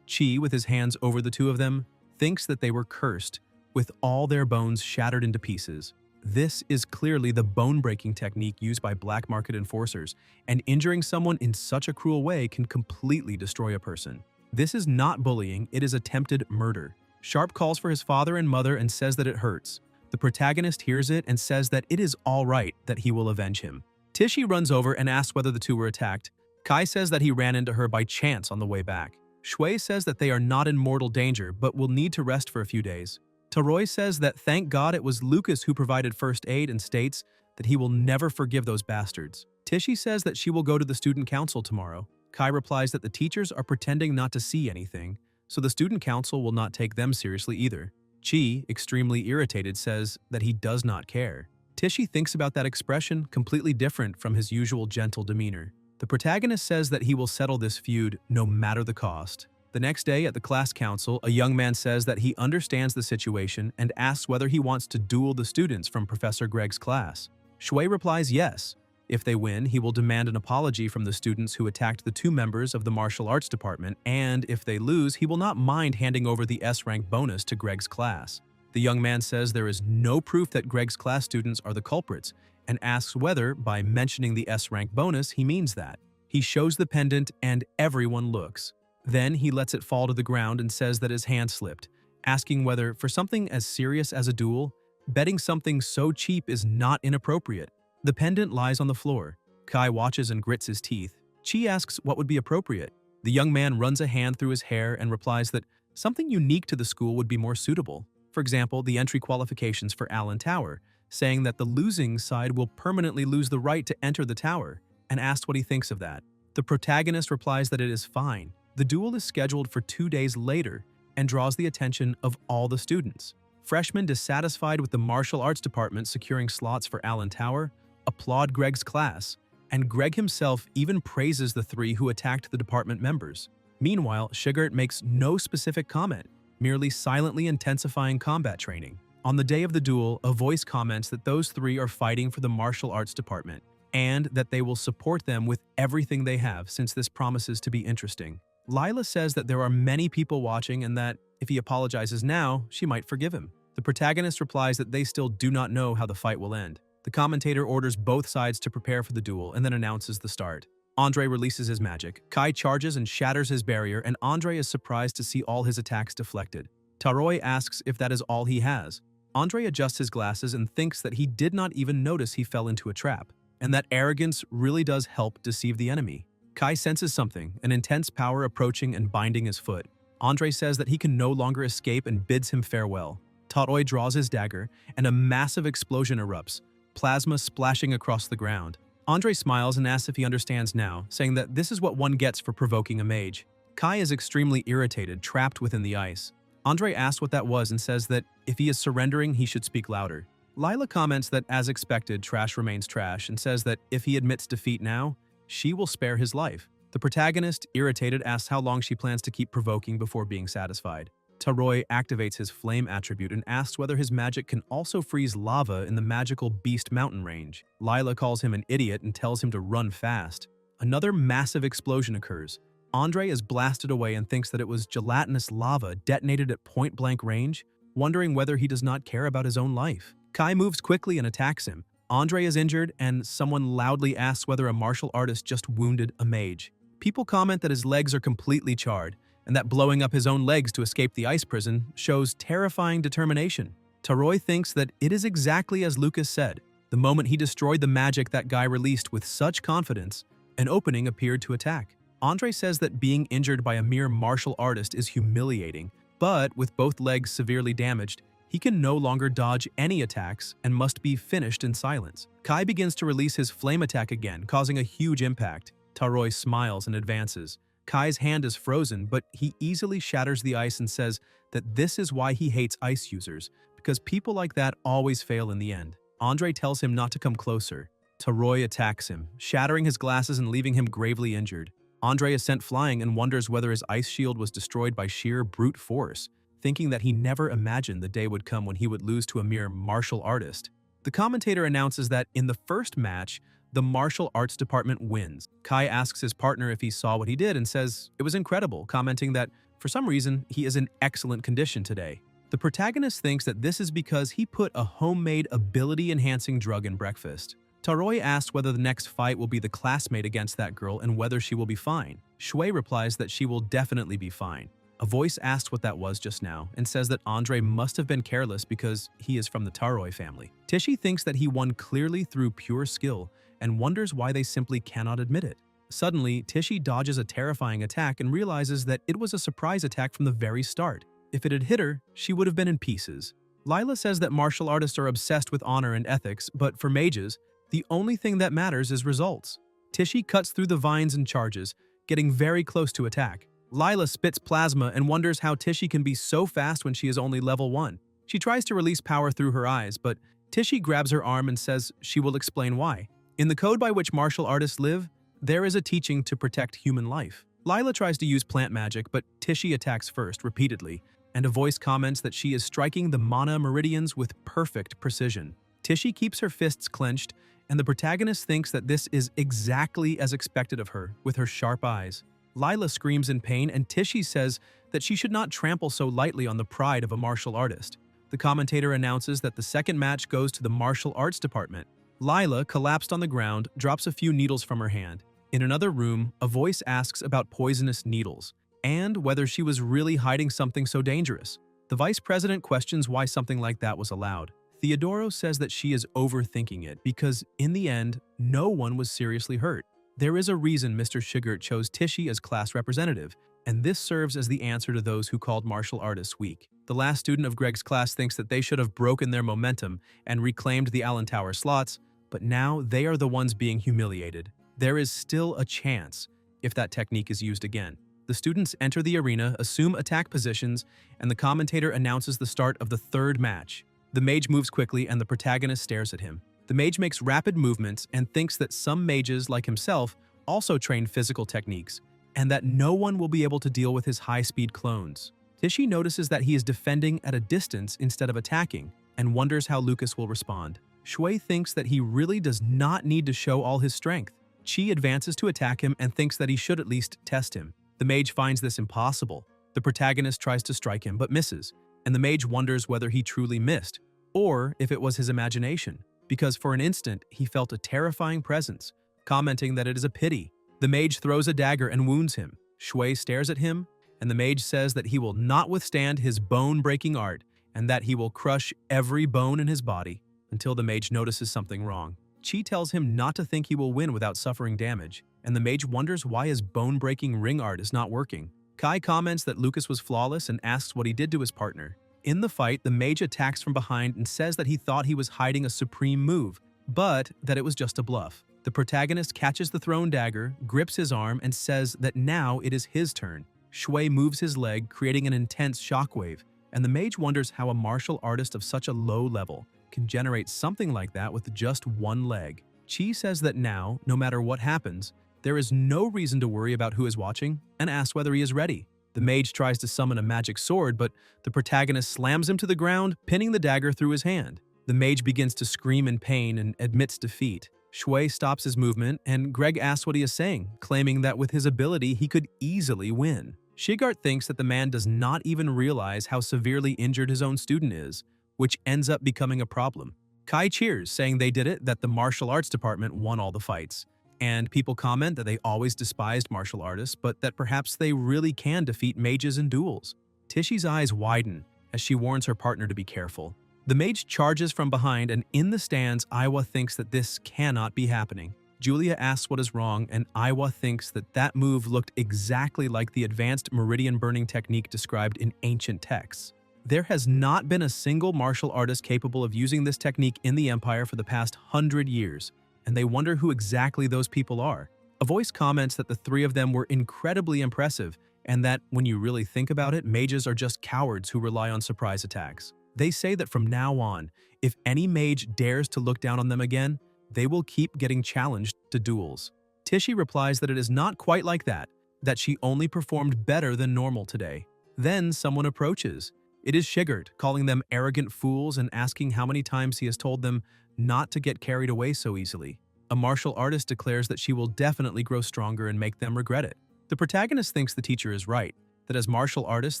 Chi, with his hands over the two of them, thinks that they were cursed, with all their bones shattered into pieces. This is clearly the bone-breaking technique used by black market enforcers, and injuring someone in such a cruel way can completely destroy a person. This is not bullying, it is attempted murder. Sharp calls for his father and mother and says that it hurts. The protagonist hears it and says that it is all right, that he will avenge him. Tishi runs over and asks whether the two were attacked. Kai says that he ran into her by chance on the way back. Shui says that they are not in mortal danger but will need to rest for a few days. Taroi says that thank God it was Lucas who provided first aid and states that he will never forgive those bastards. Tishi says that she will go to the student council tomorrow. Kai replies that the teachers are pretending not to see anything, so the student council will not take them seriously either. Chi, extremely irritated, says that he does not care. Tishi thinks about that expression completely different from his usual gentle demeanor. The protagonist says that he will settle this feud no matter the cost. The next day at the class council, a young man says that he understands the situation and asks whether he wants to duel the students from Professor Greg's class. Shui replies yes. If they win, he will demand an apology from the students who attacked the two members of the martial arts department, and if they lose, he will not mind handing over the S-rank bonus to Greg's class. The young man says there is no proof that Greg's class students are the culprits, and asks whether, by mentioning the S-rank bonus, he means that. He shows the pendant and everyone looks. Then he lets it fall to the ground and says that his hand slipped, asking whether, for something as serious as a duel, betting something so cheap is not inappropriate. The pendant lies on the floor. Kai watches and grits his teeth. Chi asks what would be appropriate. The young man runs a hand through his hair and replies that something unique to the school would be more suitable. For example, the entry qualifications for Allen Tower, saying that the losing side will permanently lose the right to enter the tower, and asks what he thinks of that. The protagonist replies that it is fine. The duel is scheduled for 2 days later and draws the attention of all the students. Freshmen dissatisfied with the martial arts department securing slots for Allen Tower applaud Greg's class, and Greg himself even praises the three who attacked the department members. Meanwhile, Shigert makes no specific comment, merely silently intensifying combat training. On the day of the duel, a voice comments that those three are fighting for the martial arts department, and that they will support them with everything they have since this promises to be interesting. Lila says that there are many people watching and that, if he apologizes now, she might forgive him. The protagonist replies that they still do not know how the fight will end. The commentator orders both sides to prepare for the duel and then announces the start. Andre releases his magic. Kai charges and shatters his barrier, and Andre is surprised to see all his attacks deflected. Taroi asks if that is all he has. Andre adjusts his glasses and thinks that he did not even notice he fell into a trap, and that arrogance really does help deceive the enemy. Kai senses something, an intense power approaching and binding his foot. Andre says that he can no longer escape and bids him farewell. Taroi draws his dagger, and a massive explosion erupts, plasma splashing across the ground. Andre smiles and asks if he understands now, saying that this is what one gets for provoking a mage. Kai is extremely irritated, trapped within the ice. Andre asks what that was and says that if he is surrendering, he should speak louder. Lila comments that, as expected, trash remains trash, and says that if he admits defeat now, she will spare his life. The protagonist, irritated, asks how long she plans to keep provoking before being satisfied. Taroi activates his flame attribute and asks whether his magic can also freeze lava in the magical Beast Mountain range. Lila calls him an idiot and tells him to run fast. Another massive explosion occurs. Andre is blasted away and thinks that it was gelatinous lava detonated at point-blank range, wondering whether he does not care about his own life. Kai moves quickly and attacks him. Andre is injured, and someone loudly asks whether a martial artist just wounded a mage. People comment that his legs are completely charred, and that blowing up his own legs to escape the ice prison shows terrifying determination. Taroi thinks that it is exactly as Lucas said. The moment he destroyed the magic that guy released with such confidence, an opening appeared to attack. Andre says that being injured by a mere martial artist is humiliating, but with both legs severely damaged, He can no longer dodge any attacks and must be finished in silence. Kai begins to release his flame attack again, causing a huge impact. Taroi smiles and advances. Kai's hand is frozen, but he easily shatters the ice and says that this is why he hates ice users, because people like that always fail in the end. Andre tells him not to come closer. Taroi attacks him, shattering his glasses and leaving him gravely injured. Andre is sent flying and wonders whether his ice shield was destroyed by sheer brute force, thinking that he never imagined the day would come when he would lose to a mere martial artist. The commentator announces that in the first match, the martial arts department wins. Kai asks his partner if he saw what he did and says it was incredible, commenting that for some reason he is in excellent condition today. The protagonist thinks that this is because he put a homemade ability-enhancing drug in breakfast. Taroi asks whether the next fight will be the classmate against that girl and whether she will be fine. Shui replies that she will definitely be fine. A voice asks what that was just now and says that Andre must have been careless because he is from the Taroi family. Tishi thinks that he won clearly through pure skill and wonders why they simply cannot admit it. Suddenly, Tishi dodges a terrifying attack and realizes that it was a surprise attack from the very start. If it had hit her, she would have been in pieces. Lila says that martial artists are obsessed with honor and ethics, but for mages, the only thing that matters is results. Tishi cuts through the vines and charges, getting very close to attack. Lila spits plasma and wonders how Tishi can be so fast when she is only level 1. She tries to release power through her eyes, but Tishi grabs her arm and says she will explain why. In the code by which martial artists live, there is a teaching to protect human life. Lila tries to use plant magic, but Tishi attacks first, repeatedly, and a voice comments that she is striking the mana meridians with perfect precision. Tishi keeps her fists clenched, and the protagonist thinks that this is exactly as expected of her, with her sharp eyes. Lila screams in pain, and Tishi says that she should not trample so lightly on the pride of a martial artist. The commentator announces that the second match goes to the martial arts department. Lila, collapsed on the ground, drops a few needles from her hand. In another room, a voice asks about poisonous needles, and whether she was really hiding something so dangerous. The vice president questions why something like that was allowed. Theodoro says that she is overthinking it because, in the end, no one was seriously hurt. There is a reason Mr. Shigert chose Tishi as class representative, and this serves as the answer to those who called martial artists weak. The last student of Greg's class thinks that they should have broken their momentum and reclaimed the Allen Tower slots, but now they are the ones being humiliated. There is still a chance if that technique is used again. The students enter the arena, assume attack positions, and the commentator announces the start of the third match. The mage moves quickly and the protagonist stares at him. The mage makes rapid movements and thinks that some mages, like himself, also train physical techniques, and that no one will be able to deal with his high-speed clones. Tishi notices that he is defending at a distance instead of attacking, and wonders how Lucas will respond. Shui thinks that he really does not need to show all his strength. Chi advances to attack him and thinks that he should at least test him. The mage finds this impossible. The protagonist tries to strike him but misses, and the mage wonders whether he truly missed, or if it was his imagination, because for an instant he felt a terrifying presence, commenting that it is a pity. The mage throws a dagger and wounds him. Shui stares at him, and the mage says that he will not withstand his bone-breaking art and that he will crush every bone in his body until the mage notices something wrong. Chi tells him not to think he will win without suffering damage, and the mage wonders why his bone-breaking ring art is not working. Kai comments that Lucas was flawless and asks what he did to his partner. In the fight, the mage attacks from behind and says that he thought he was hiding a supreme move, but that it was just a bluff. The protagonist catches the thrown dagger, grips his arm, and says that now it is his turn. Shui moves his leg, creating an intense shockwave, and the mage wonders how a martial artist of such a low level can generate something like that with just one leg. Chi says that now, no matter what happens, there is no reason to worry about who is watching, and asks whether he is ready. The mage tries to summon a magic sword, but the protagonist slams him to the ground, pinning the dagger through his hand. The mage begins to scream in pain and admits defeat. Shui stops his movement, and Greg asks what he is saying, claiming that with his ability he could easily win. Shigart thinks that the man does not even realize how severely injured his own student is, which ends up becoming a problem. Kai cheers, saying they did it, that the martial arts department won all the fights. And people comment that they always despised martial artists, but that perhaps they really can defeat mages in duels. Tishi's eyes widen as she warns her partner to be careful. The mage charges from behind, and in the stands, Aiwa thinks that this cannot be happening. Julia asks what is wrong, and Aiwa thinks that that move looked exactly like the advanced meridian burning technique described in ancient texts. There has not been a single martial artist capable of using this technique in the Empire for the past 100 years, and they wonder who exactly those people are. A voice comments that the three of them were incredibly impressive, and that, when you really think about it, mages are just cowards who rely on surprise attacks. They say that from now on, if any mage dares to look down on them again, they will keep getting challenged to duels. Tichy replies that it is not quite like that she only performed better than normal today. Then someone approaches. It is Shigert, calling them arrogant fools and asking how many times he has told them not to get carried away so easily. A martial artist declares that she will definitely grow stronger and make them regret it. The protagonist thinks the teacher is right, that as martial artists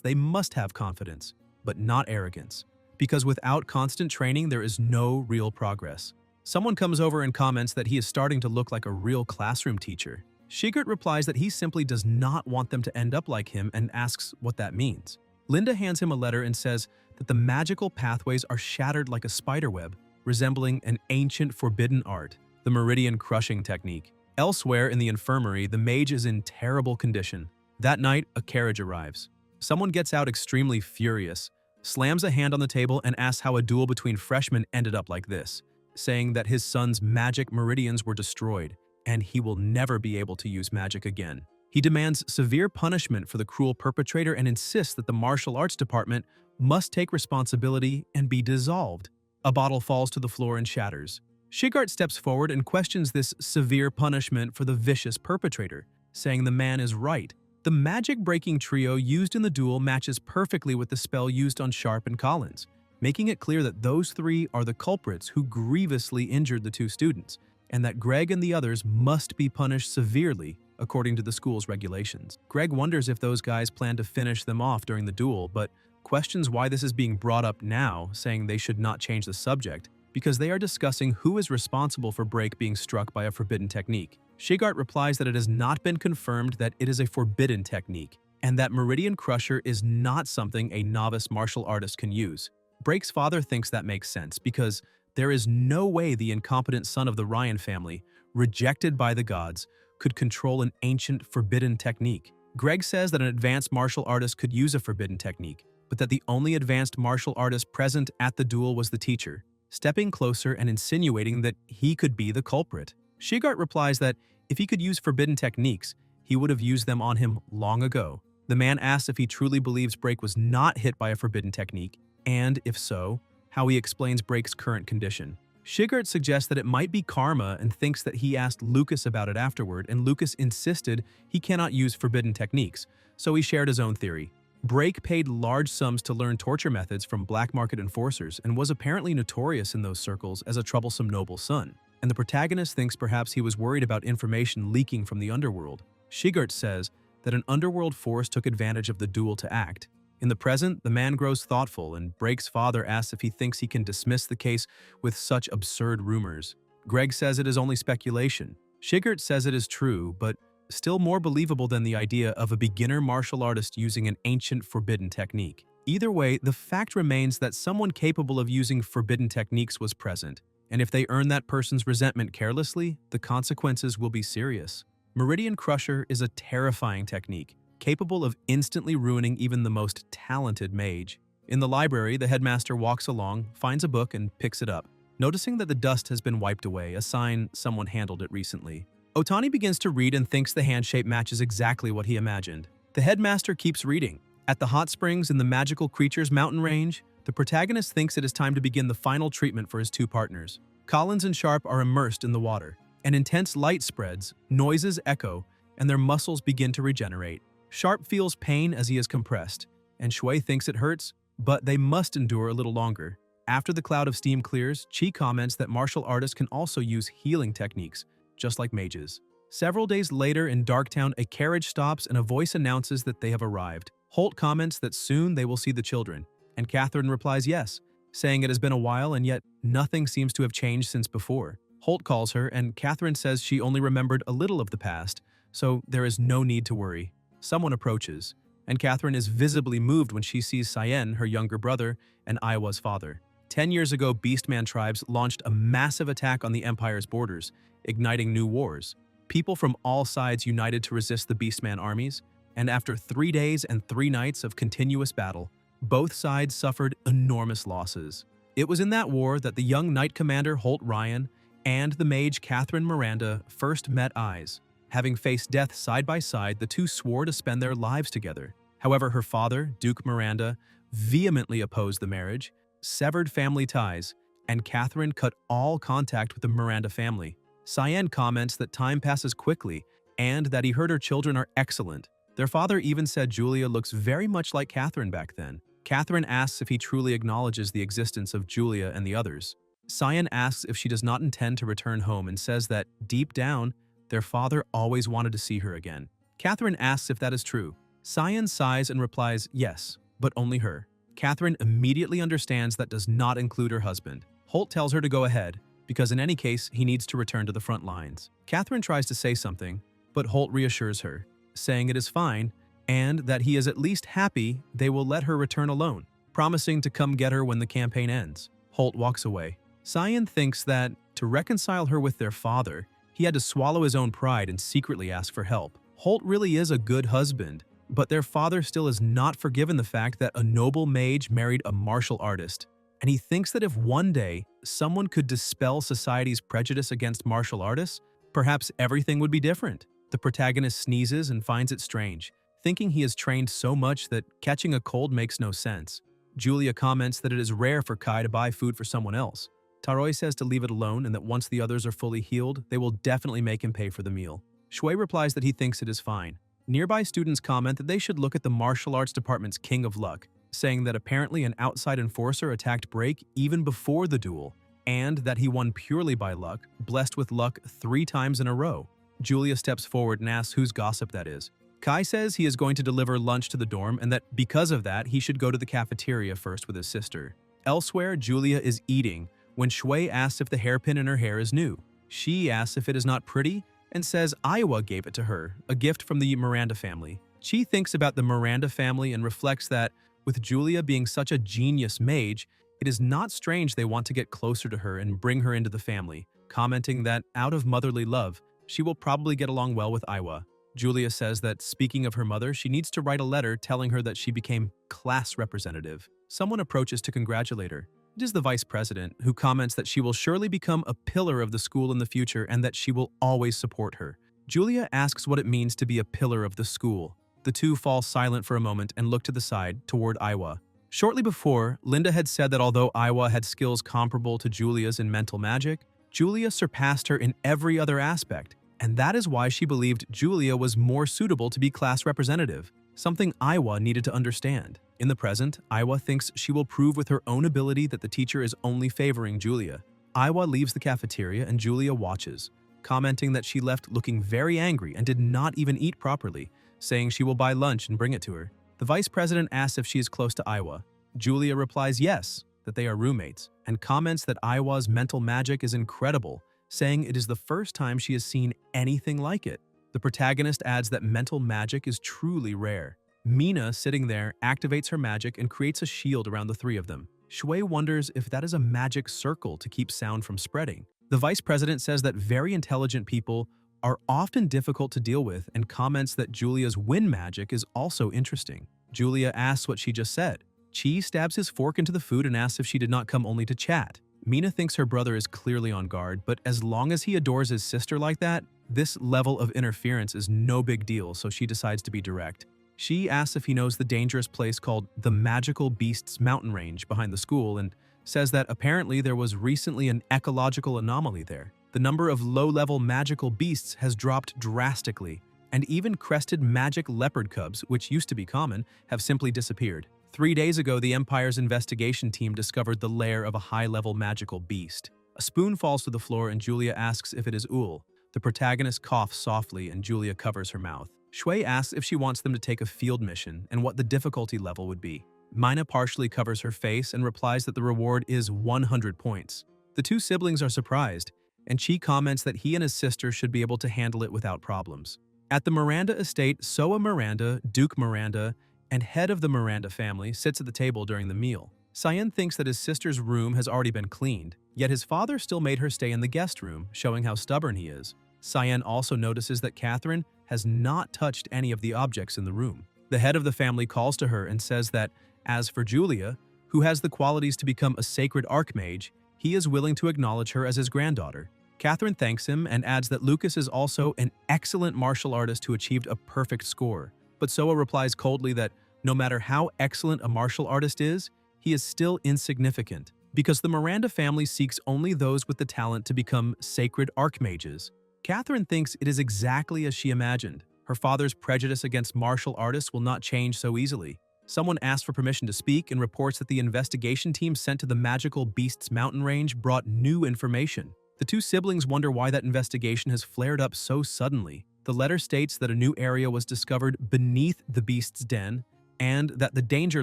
they must have confidence, but not arrogance. Because without constant training there is no real progress. Someone comes over and comments that he is starting to look like a real classroom teacher. Shigert replies that he simply does not want them to end up like him and asks what that means. Linda hands him a letter and says that the magical pathways are shattered like a spiderweb, resembling an ancient forbidden art, the meridian crushing technique. Elsewhere in the infirmary, the mage is in terrible condition. That night, a carriage arrives. Someone gets out extremely furious, slams a hand on the table and asks how a duel between freshmen ended up like this, saying that his son's magic meridians were destroyed, and he will never be able to use magic again. He demands severe punishment for the cruel perpetrator and insists that the martial arts department must take responsibility and be dissolved. A bottle falls to the floor and shatters. Shigart steps forward and questions this severe punishment for the vicious perpetrator, saying the man is right. The magic-breaking trio used in the duel matches perfectly with the spell used on Sharp and Collins, making it clear that those three are the culprits who grievously injured the two students, and that Greg and the others must be punished severely according to the school's regulations. Greg wonders if those guys plan to finish them off during the duel, but questions why this is being brought up now, saying they should not change the subject, because they are discussing who is responsible for Break being struck by a forbidden technique. Shigart replies that it has not been confirmed that it is a forbidden technique, and that Meridian Crusher is not something a novice martial artist can use. Break's father thinks that makes sense, because there is no way the incompetent son of the Ryan family, rejected by the gods, could control an ancient forbidden technique. Greg says that an advanced martial artist could use a forbidden technique, but that the only advanced martial artist present at the duel was the teacher, stepping closer and insinuating that he could be the culprit. Shigart replies that if he could use forbidden techniques, he would have used them on him long ago. The man asks if he truly believes Break was not hit by a forbidden technique, and if so, how he explains Break's current condition. Shigart suggests that it might be karma and thinks that he asked Lucas about it afterward, and Lucas insisted he cannot use forbidden techniques, so he shared his own theory. Break paid large sums to learn torture methods from black market enforcers and was apparently notorious in those circles as a troublesome noble son, and the protagonist thinks perhaps he was worried about information leaking from the underworld. Shigart says that an underworld force took advantage of the duel to act. In the present, the man grows thoughtful, and Break's father asks if he thinks he can dismiss the case with such absurd rumors. Greg says it is only speculation. Shigart says it is true, but still more believable than the idea of a beginner martial artist using an ancient forbidden technique. Either way, the fact remains that someone capable of using forbidden techniques was present, and if they earn that person's resentment carelessly, the consequences will be serious. Meridian Crusher is a terrifying technique, capable of instantly ruining even the most talented mage. In the library, the headmaster walks along, finds a book, and picks it up, noticing that the dust has been wiped away, a sign someone handled it recently. Otani begins to read and thinks the hand shape matches exactly what he imagined. The headmaster keeps reading. At the hot springs in the magical creatures mountain range, the protagonist thinks it is time to begin the final treatment for his two partners. Collins and Sharp are immersed in the water. An intense light spreads, noises echo, and their muscles begin to regenerate. Sharp feels pain as he is compressed, and Shui thinks it hurts, but they must endure a little longer. After the cloud of steam clears, Chi comments that martial artists can also use healing techniques, just like mages. Several days later in Darktown, a carriage stops and a voice announces that they have arrived. Holt comments that soon they will see the children, and Catherine replies yes, saying it has been a while and yet nothing seems to have changed since before. Holt calls her, and Catherine says she only remembered a little of the past, so there is no need to worry. Someone approaches, and Catherine is visibly moved when she sees Cyan, her younger brother, and Iowa's father. 10 years ago, Beastman tribes launched a massive attack on the Empire's borders, igniting new wars. People from all sides united to resist the Beastman armies, and after 3 days and 3 nights of continuous battle, Both sides suffered enormous losses. It was in that war that the young knight commander Holt Ryan and the mage Catherine Miranda first met eyes. Having faced death side by side, the two swore to spend their lives together. However, her father, Duke Miranda, vehemently opposed the marriage, severed family ties, and Catherine cut all contact with the Miranda family. Cyan comments that time passes quickly and that he heard her children are excellent. Their father even said Julia looks very much like Catherine back then. Catherine asks if he truly acknowledges the existence of Julia and the others. Cyan asks if she does not intend to return home and says that, deep down, their father always wanted to see her again. Catherine asks if that is true. Cyan sighs and replies yes, but only her. Catherine immediately understands that does not include her husband. Holt tells her to go ahead, because in any case, he needs to return to the front lines. Catherine tries to say something, but Holt reassures her, saying it is fine, and that he is at least happy they will let her return alone, promising to come get her when the campaign ends. Holt walks away. Cyan thinks that, to reconcile her with their father, he had to swallow his own pride and secretly ask for help. Holt really is a good husband, but their father still has not forgiven the fact that a noble mage married a martial artist, and he thinks that if one day someone could dispel society's prejudice against martial artists, perhaps everything would be different. The protagonist sneezes and finds it strange, thinking he has trained so much that catching a cold makes no sense. Julia comments that it is rare for Kai to buy food for someone else. Taroi says to leave it alone and that once the others are fully healed, they will definitely make him pay for the meal. Shui replies that he thinks it is fine. Nearby students comment that they should look at the martial arts department's King of Luck, saying that apparently an outside enforcer attacked Break even before the duel, and that he won purely by luck, blessed with luck 3 times in a row. Julia steps forward and asks whose gossip that is. Kai says he is going to deliver lunch to the dorm and that because of that, he should go to the cafeteria first with his sister. Elsewhere, Julia is eating when Shui asks if the hairpin in her hair is new. She asks if it is not pretty and says Iowa gave it to her, a gift from the Miranda family. She thinks about the Miranda family and reflects that, with Julia being such a genius mage, it is not strange they want to get closer to her and bring her into the family, commenting that, out of motherly love, she will probably get along well with Iowa. Julia says that, speaking of her mother, she needs to write a letter telling her that she became class representative. Someone approaches to congratulate her. It is the vice president, who comments that she will surely become a pillar of the school in the future and that she will always support her. Julia asks what it means to be a pillar of the school. The two fall silent for a moment and look to the side, toward Iowa. Shortly before, Linda had said that although Iowa had skills comparable to Julia's in mental magic, Julia surpassed her in every other aspect, and that is why she believed Julia was more suitable to be class representative, something Iowa needed to understand. In the present, Iowa thinks she will prove with her own ability that the teacher is only favoring Julia. Iowa leaves the cafeteria and Julia watches, commenting that she left looking very angry and did not even eat properly, saying she will buy lunch and bring it to her. The vice president asks if she is close to Iowa. Julia replies yes, that they are roommates, and comments that Iowa's mental magic is incredible, saying it is the first time she has seen anything like it. The protagonist adds that mental magic is truly rare. Mina, sitting there, activates her magic and creates a shield around the 3 of them. Shui wonders if that is a magic circle to keep sound from spreading. The vice president says that very intelligent people are often difficult to deal with and comments that Julia's wind magic is also interesting. Julia asks what she just said. Chi stabs his fork into the food and asks if she did not come only to chat. Mina thinks her brother is clearly on guard, but as long as he adores his sister like that, this level of interference is no big deal, so she decides to be direct. She asks if he knows the dangerous place called the Magical Beasts Mountain Range behind the school and says that apparently there was recently an ecological anomaly there. The number of low-level magical beasts has dropped drastically, and even crested magic leopard cubs, which used to be common, have simply disappeared. 3 days ago, the Empire's investigation team discovered the lair of a high-level magical beast. A spoon falls to the floor and Julia asks if it is Ul. The protagonist coughs softly and Julia covers her mouth. Shui asks if she wants them to take a field mission and what the difficulty level would be. Mina partially covers her face and replies that the reward is 100 points. The 2 siblings are surprised, and Chi comments that he and his sister should be able to handle it without problems. At the Miranda estate, Soa Miranda, Duke Miranda, and head of the Miranda family sits at the table during the meal. Cyan thinks that his sister's room has already been cleaned, yet his father still made her stay in the guest room, showing how stubborn he is. Cyan also notices that Catherine has not touched any of the objects in the room. The head of the family calls to her and says that As for Julia, who has the qualities to become a sacred archmage, he is willing to acknowledge her as his granddaughter. Catherine thanks him and adds that Lucas is also an excellent martial artist who achieved a perfect score. But Soa replies coldly that no matter how excellent a martial artist is, he is still insignificant, because the Miranda family seeks only those with the talent to become sacred archmages. Catherine thinks it is exactly as she imagined. Her father's prejudice against martial artists will not change so easily. Someone asks for permission to speak and reports that the investigation team sent to the magical beast's mountain range brought new information. The two siblings wonder why that investigation has flared up so suddenly. The letter states that a new area was discovered beneath the beast's den and that the danger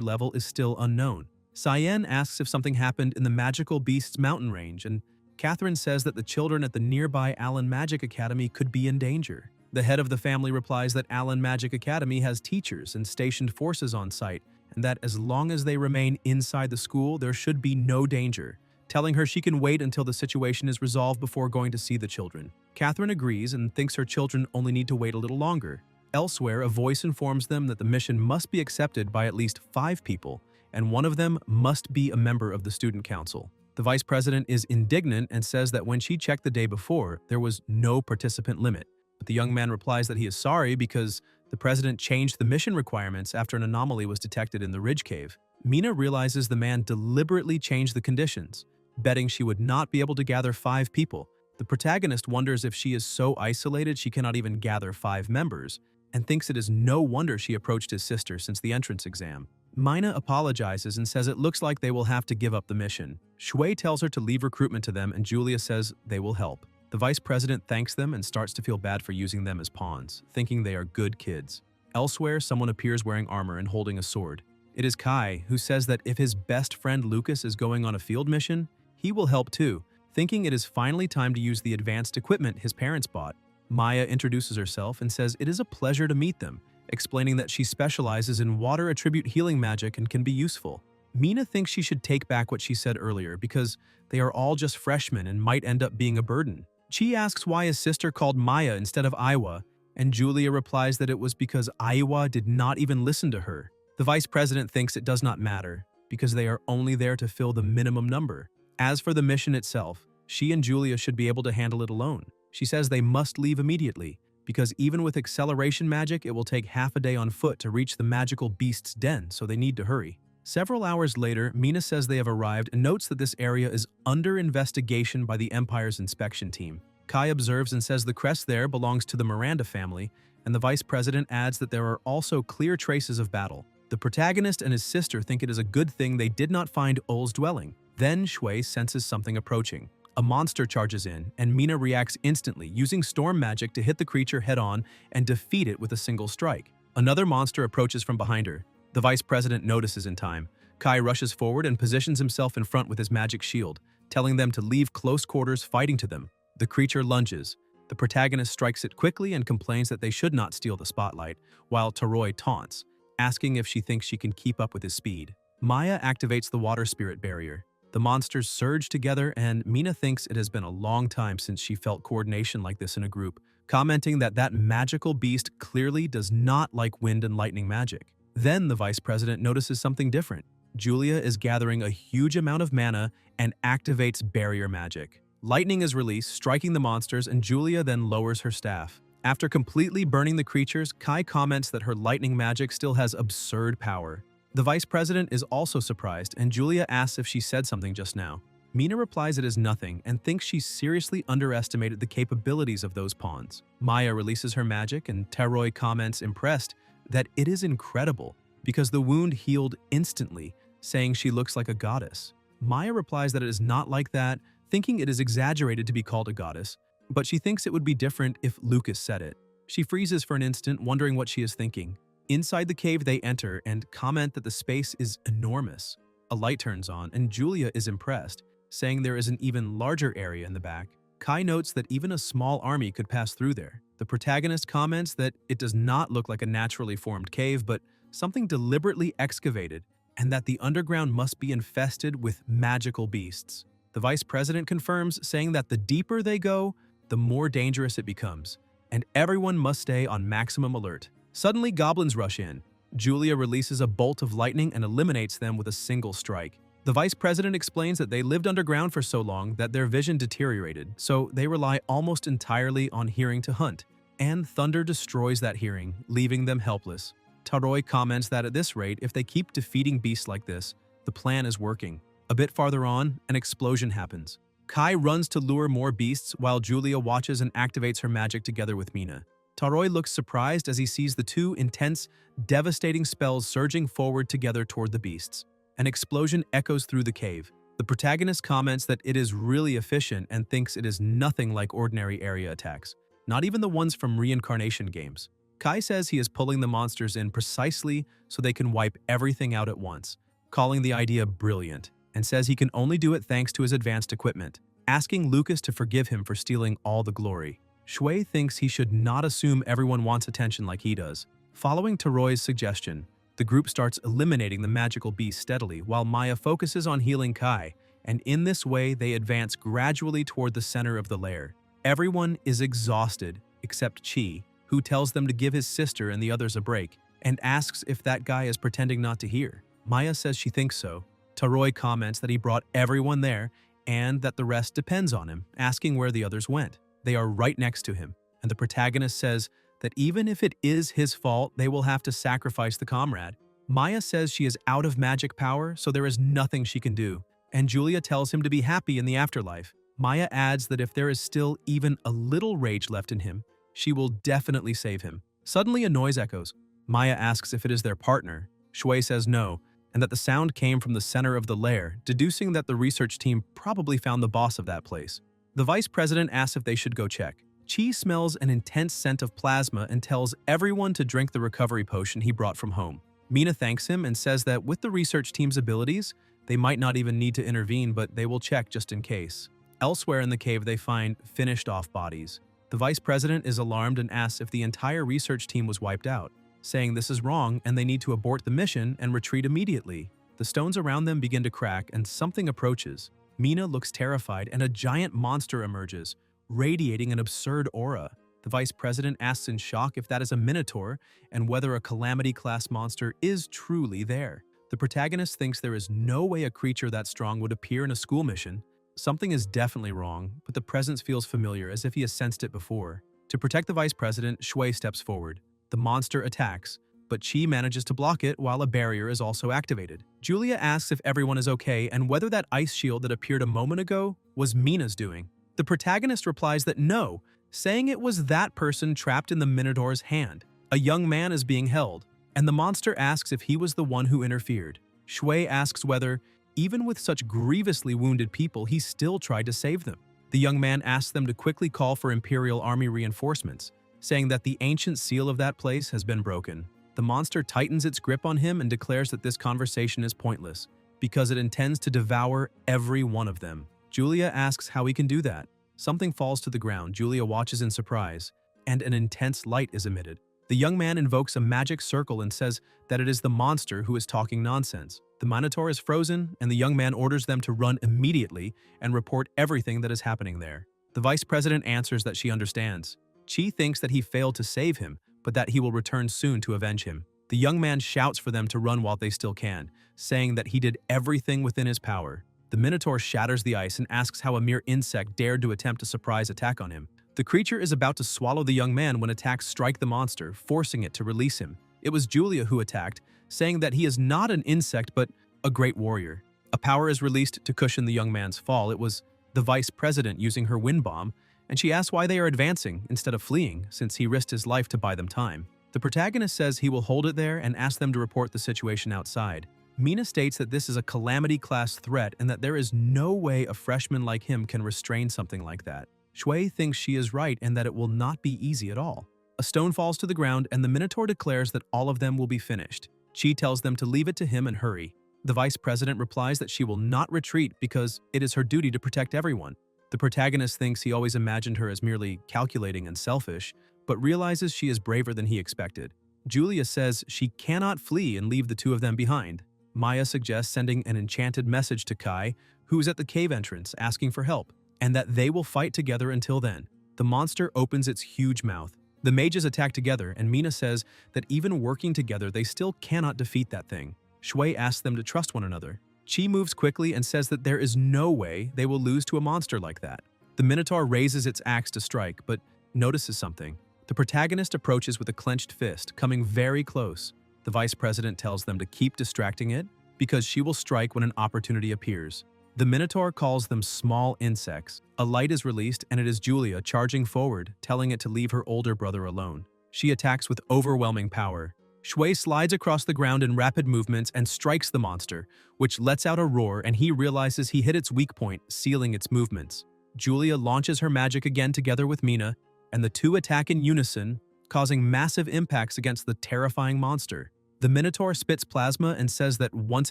level is still unknown. Cyan asks if something happened in the magical beast's mountain range, and Catherine says that the children at the nearby Allen Magic Academy could be in danger. The head of the family replies that Allen Magic Academy has teachers and stationed forces on site, and that as long as they remain inside the school, there should be no danger, telling her she can wait until the situation is resolved before going to see the children. Catherine agrees and thinks her children only need to wait a little longer. Elsewhere, a voice informs them that the mission must be accepted by at least 5 people, and one of them must be a member of the student council. The vice president is indignant and says that when she checked the day before, there was no participant limit. But the young man replies that he is sorry because the president changed the mission requirements after an anomaly was detected in the Ridge Cave. Mina realizes the man deliberately changed the conditions, betting she would not be able to gather 5 people. The protagonist wonders if she is so isolated she cannot even gather 5 members, and thinks it is no wonder she approached his sister since the entrance exam. Mina apologizes and says it looks like they will have to give up the mission. Shui tells her to leave recruitment to them, and Julia says they will help. The vice president thanks them and starts to feel bad for using them as pawns, thinking they are good kids. Elsewhere, someone appears wearing armor and holding a sword. It is Kai, who says that if his best friend Lucas is going on a field mission, he will help too, thinking it is finally time to use the advanced equipment his parents bought. Maya introduces herself and says it is a pleasure to meet them, explaining that she specializes in water attribute healing magic and can be useful. Mina thinks she should take back what she said earlier because they are all just freshmen and might end up being a burden. Chi asks why his sister called Maya instead of Aiwa, and Julia replies that it was because Aiwa did not even listen to her. The vice president thinks it does not matter because they are only there to fill the minimum number. As for the mission itself, she and Julia should be able to handle it alone. She says they must leave immediately, because even with acceleration magic, it will take half a day on foot to reach the magical beast's den, so they need to hurry. Several hours later, Mina says they have arrived and notes that this area is under investigation by the Empire's inspection team. Kai observes and says the crest there belongs to the Miranda family, and the vice president adds that there are also clear traces of battle. The protagonist and his sister think it is a good thing they did not find Ol's dwelling. Then Shui senses something approaching. A monster charges in, and Mina reacts instantly, using storm magic to hit the creature head-on and defeat it with a single strike. Another monster approaches from behind her. The vice president notices in time. Kai rushes forward and positions himself in front with his magic shield, telling them to leave close quarters fighting to them. The creature lunges. The protagonist strikes it quickly and complains that they should not steal the spotlight, while Taroi taunts, asking if she thinks she can keep up with his speed. Maya activates the water spirit barrier. The monsters surge together, and Mina thinks it has been a long time since she felt coordination like this in a group, commenting that that magical beast clearly does not like wind and lightning magic. Then the vice president notices something different. Julia is gathering a huge amount of mana and activates barrier magic. Lightning is released, striking the monsters, and Julia then lowers her staff. After completely burning the creatures, Kai comments that her lightning magic still has absurd power. The vice president is also surprised, and Julia asks if she said something just now. Mina replies it is nothing and thinks she seriously underestimated the capabilities of those pawns. Maya releases her magic, and Taroi comments, impressed, that it is incredible because the wound healed instantly, saying she looks like a goddess. Maya replies that it is not like that, thinking it is exaggerated to be called a goddess, but she thinks it would be different if Lucas said it. She freezes for an instant, wondering what she is thinking. Inside the cave they enter and comment that the space is enormous. A light turns on, and Julia is impressed, saying there is an even larger area in the back. Kai notes that even a small army could pass through there. The protagonist comments that it does not look like a naturally formed cave, but something deliberately excavated, and that the underground must be infested with magical beasts. The vice president confirms, saying that the deeper they go, the more dangerous it becomes, and everyone must stay on maximum alert. Suddenly, goblins rush in. Julia releases a bolt of lightning and eliminates them with a single strike. The vice president explains that they lived underground for so long that their vision deteriorated, so they rely almost entirely on hearing to hunt. And thunder destroys that hearing, leaving them helpless. Taroi comments that at this rate, if they keep defeating beasts like this, the plan is working. A bit farther on, an explosion happens. Kai runs to lure more beasts while Julia watches and activates her magic together with Mina. Taroi looks surprised as he sees the two intense, devastating spells surging forward together toward the beasts. An explosion echoes through the cave. The protagonist comments that it is really efficient and thinks it is nothing like ordinary area attacks, not even the ones from Reincarnation games. Kai says he is pulling the monsters in precisely so they can wipe everything out at once, calling the idea brilliant, and says he can only do it thanks to his advanced equipment, asking Lucas to forgive him for stealing all the glory. Shui thinks he should not assume everyone wants attention like he does. Following Taroi's suggestion, the group starts eliminating the magical beast steadily while Maya focuses on healing Kai, and in this way they advance gradually toward the center of the lair. Everyone is exhausted except Chi, who tells them to give his sister and the others a break, and asks if that guy is pretending not to hear. Maya says she thinks so. Taroi comments that he brought everyone there and that the rest depends on him, asking where the others went. They are right next to him, and the protagonist says that even if it is his fault, they will have to sacrifice the comrade. Maya says she is out of magic power, so there is nothing she can do, and Julia tells him to be happy in the afterlife. Maya adds that if there is still even a little rage left in him, she will definitely save him. Suddenly a noise echoes. Maya asks if it is their partner. Shui says no, and that the sound came from the center of the lair, deducing that the research team probably found the boss of that place. The vice president asks if they should go check. Chi smells an intense scent of plasma and tells everyone to drink the recovery potion he brought from home. Mina thanks him and says that with the research team's abilities, they might not even need to intervene, but they will check just in case. Elsewhere in the cave, they find finished-off bodies. The vice president is alarmed and asks if the entire research team was wiped out, saying this is wrong and they need to abort the mission and retreat immediately. The stones around them begin to crack and something approaches. Mina looks terrified and a giant monster emerges, radiating an absurd aura. The vice president asks in shock if that is a minotaur and whether a calamity-class monster is truly there. The protagonist thinks there is no way a creature that strong would appear in a school mission. Something is definitely wrong, but the presence feels familiar as if he has sensed it before. To protect the vice president, Shui steps forward. The monster attacks, but Chi manages to block it while a barrier is also activated. Julia asks if everyone is okay and whether that ice shield that appeared a moment ago was Mina's doing. The protagonist replies that no, saying it was that person trapped in the Minotaur's hand. A young man is being held, and the monster asks if he was the one who interfered. Shui asks whether, even with such grievously wounded people, he still tried to save them. The young man asks them to quickly call for Imperial Army reinforcements, saying that the ancient seal of that place has been broken. The monster tightens its grip on him and declares that this conversation is pointless, because it intends to devour every one of them. Julia asks how he can do that. Something falls to the ground. Julia watches in surprise, and an intense light is emitted. The young man invokes a magic circle and says that it is the monster who is talking nonsense. The Minotaur is frozen, and the young man orders them to run immediately and report everything that is happening there. The vice president answers that she understands. Chi thinks that he failed to save him, but that he will return soon to avenge him. The young man shouts for them to run while they still can, saying that he did everything within his power. The Minotaur shatters the ice and asks how a mere insect dared to attempt a surprise attack on him. The creature is about to swallow the young man when attacks strike the monster, forcing it to release him. It was Julia who attacked, saying that he is not an insect but a great warrior. A power is released to cushion the young man's fall. It was the vice president using her wind bomb, and she asks why they are advancing instead of fleeing, since he risked his life to buy them time. The protagonist says he will hold it there and asks them to report the situation outside. Mina states that this is a calamity-class threat and that there is no way a freshman like him can restrain something like that. Shui thinks she is right and that it will not be easy at all. A stone falls to the ground and the Minotaur declares that all of them will be finished. Chi tells them to leave it to him and hurry. The vice president replies that she will not retreat because it is her duty to protect everyone. The protagonist thinks he always imagined her as merely calculating and selfish, but realizes she is braver than he expected. Julia says she cannot flee and leave the two of them behind. Maya suggests sending an enchanted message to Kai, who is at the cave entrance asking for help, and that they will fight together until then. The monster opens its huge mouth. The mages attack together, and Mina says that even working together, they still cannot defeat that thing. Shui asks them to trust one another. Chi moves quickly and says that there is no way they will lose to a monster like that. The Minotaur raises its axe to strike, but notices something. The protagonist approaches with a clenched fist, coming very close. The vice president tells them to keep distracting it, because she will strike when an opportunity appears. The Minotaur calls them small insects. A light is released, and it is Julia charging forward, telling it to leave her older brother alone. She attacks with overwhelming power. Shui slides across the ground in rapid movements and strikes the monster, which lets out a roar, and he realizes he hit its weak point, sealing its movements. Julia launches her magic again together with Mina, and the two attack in unison, causing massive impacts against the terrifying monster. The Minotaur spits plasma and says that once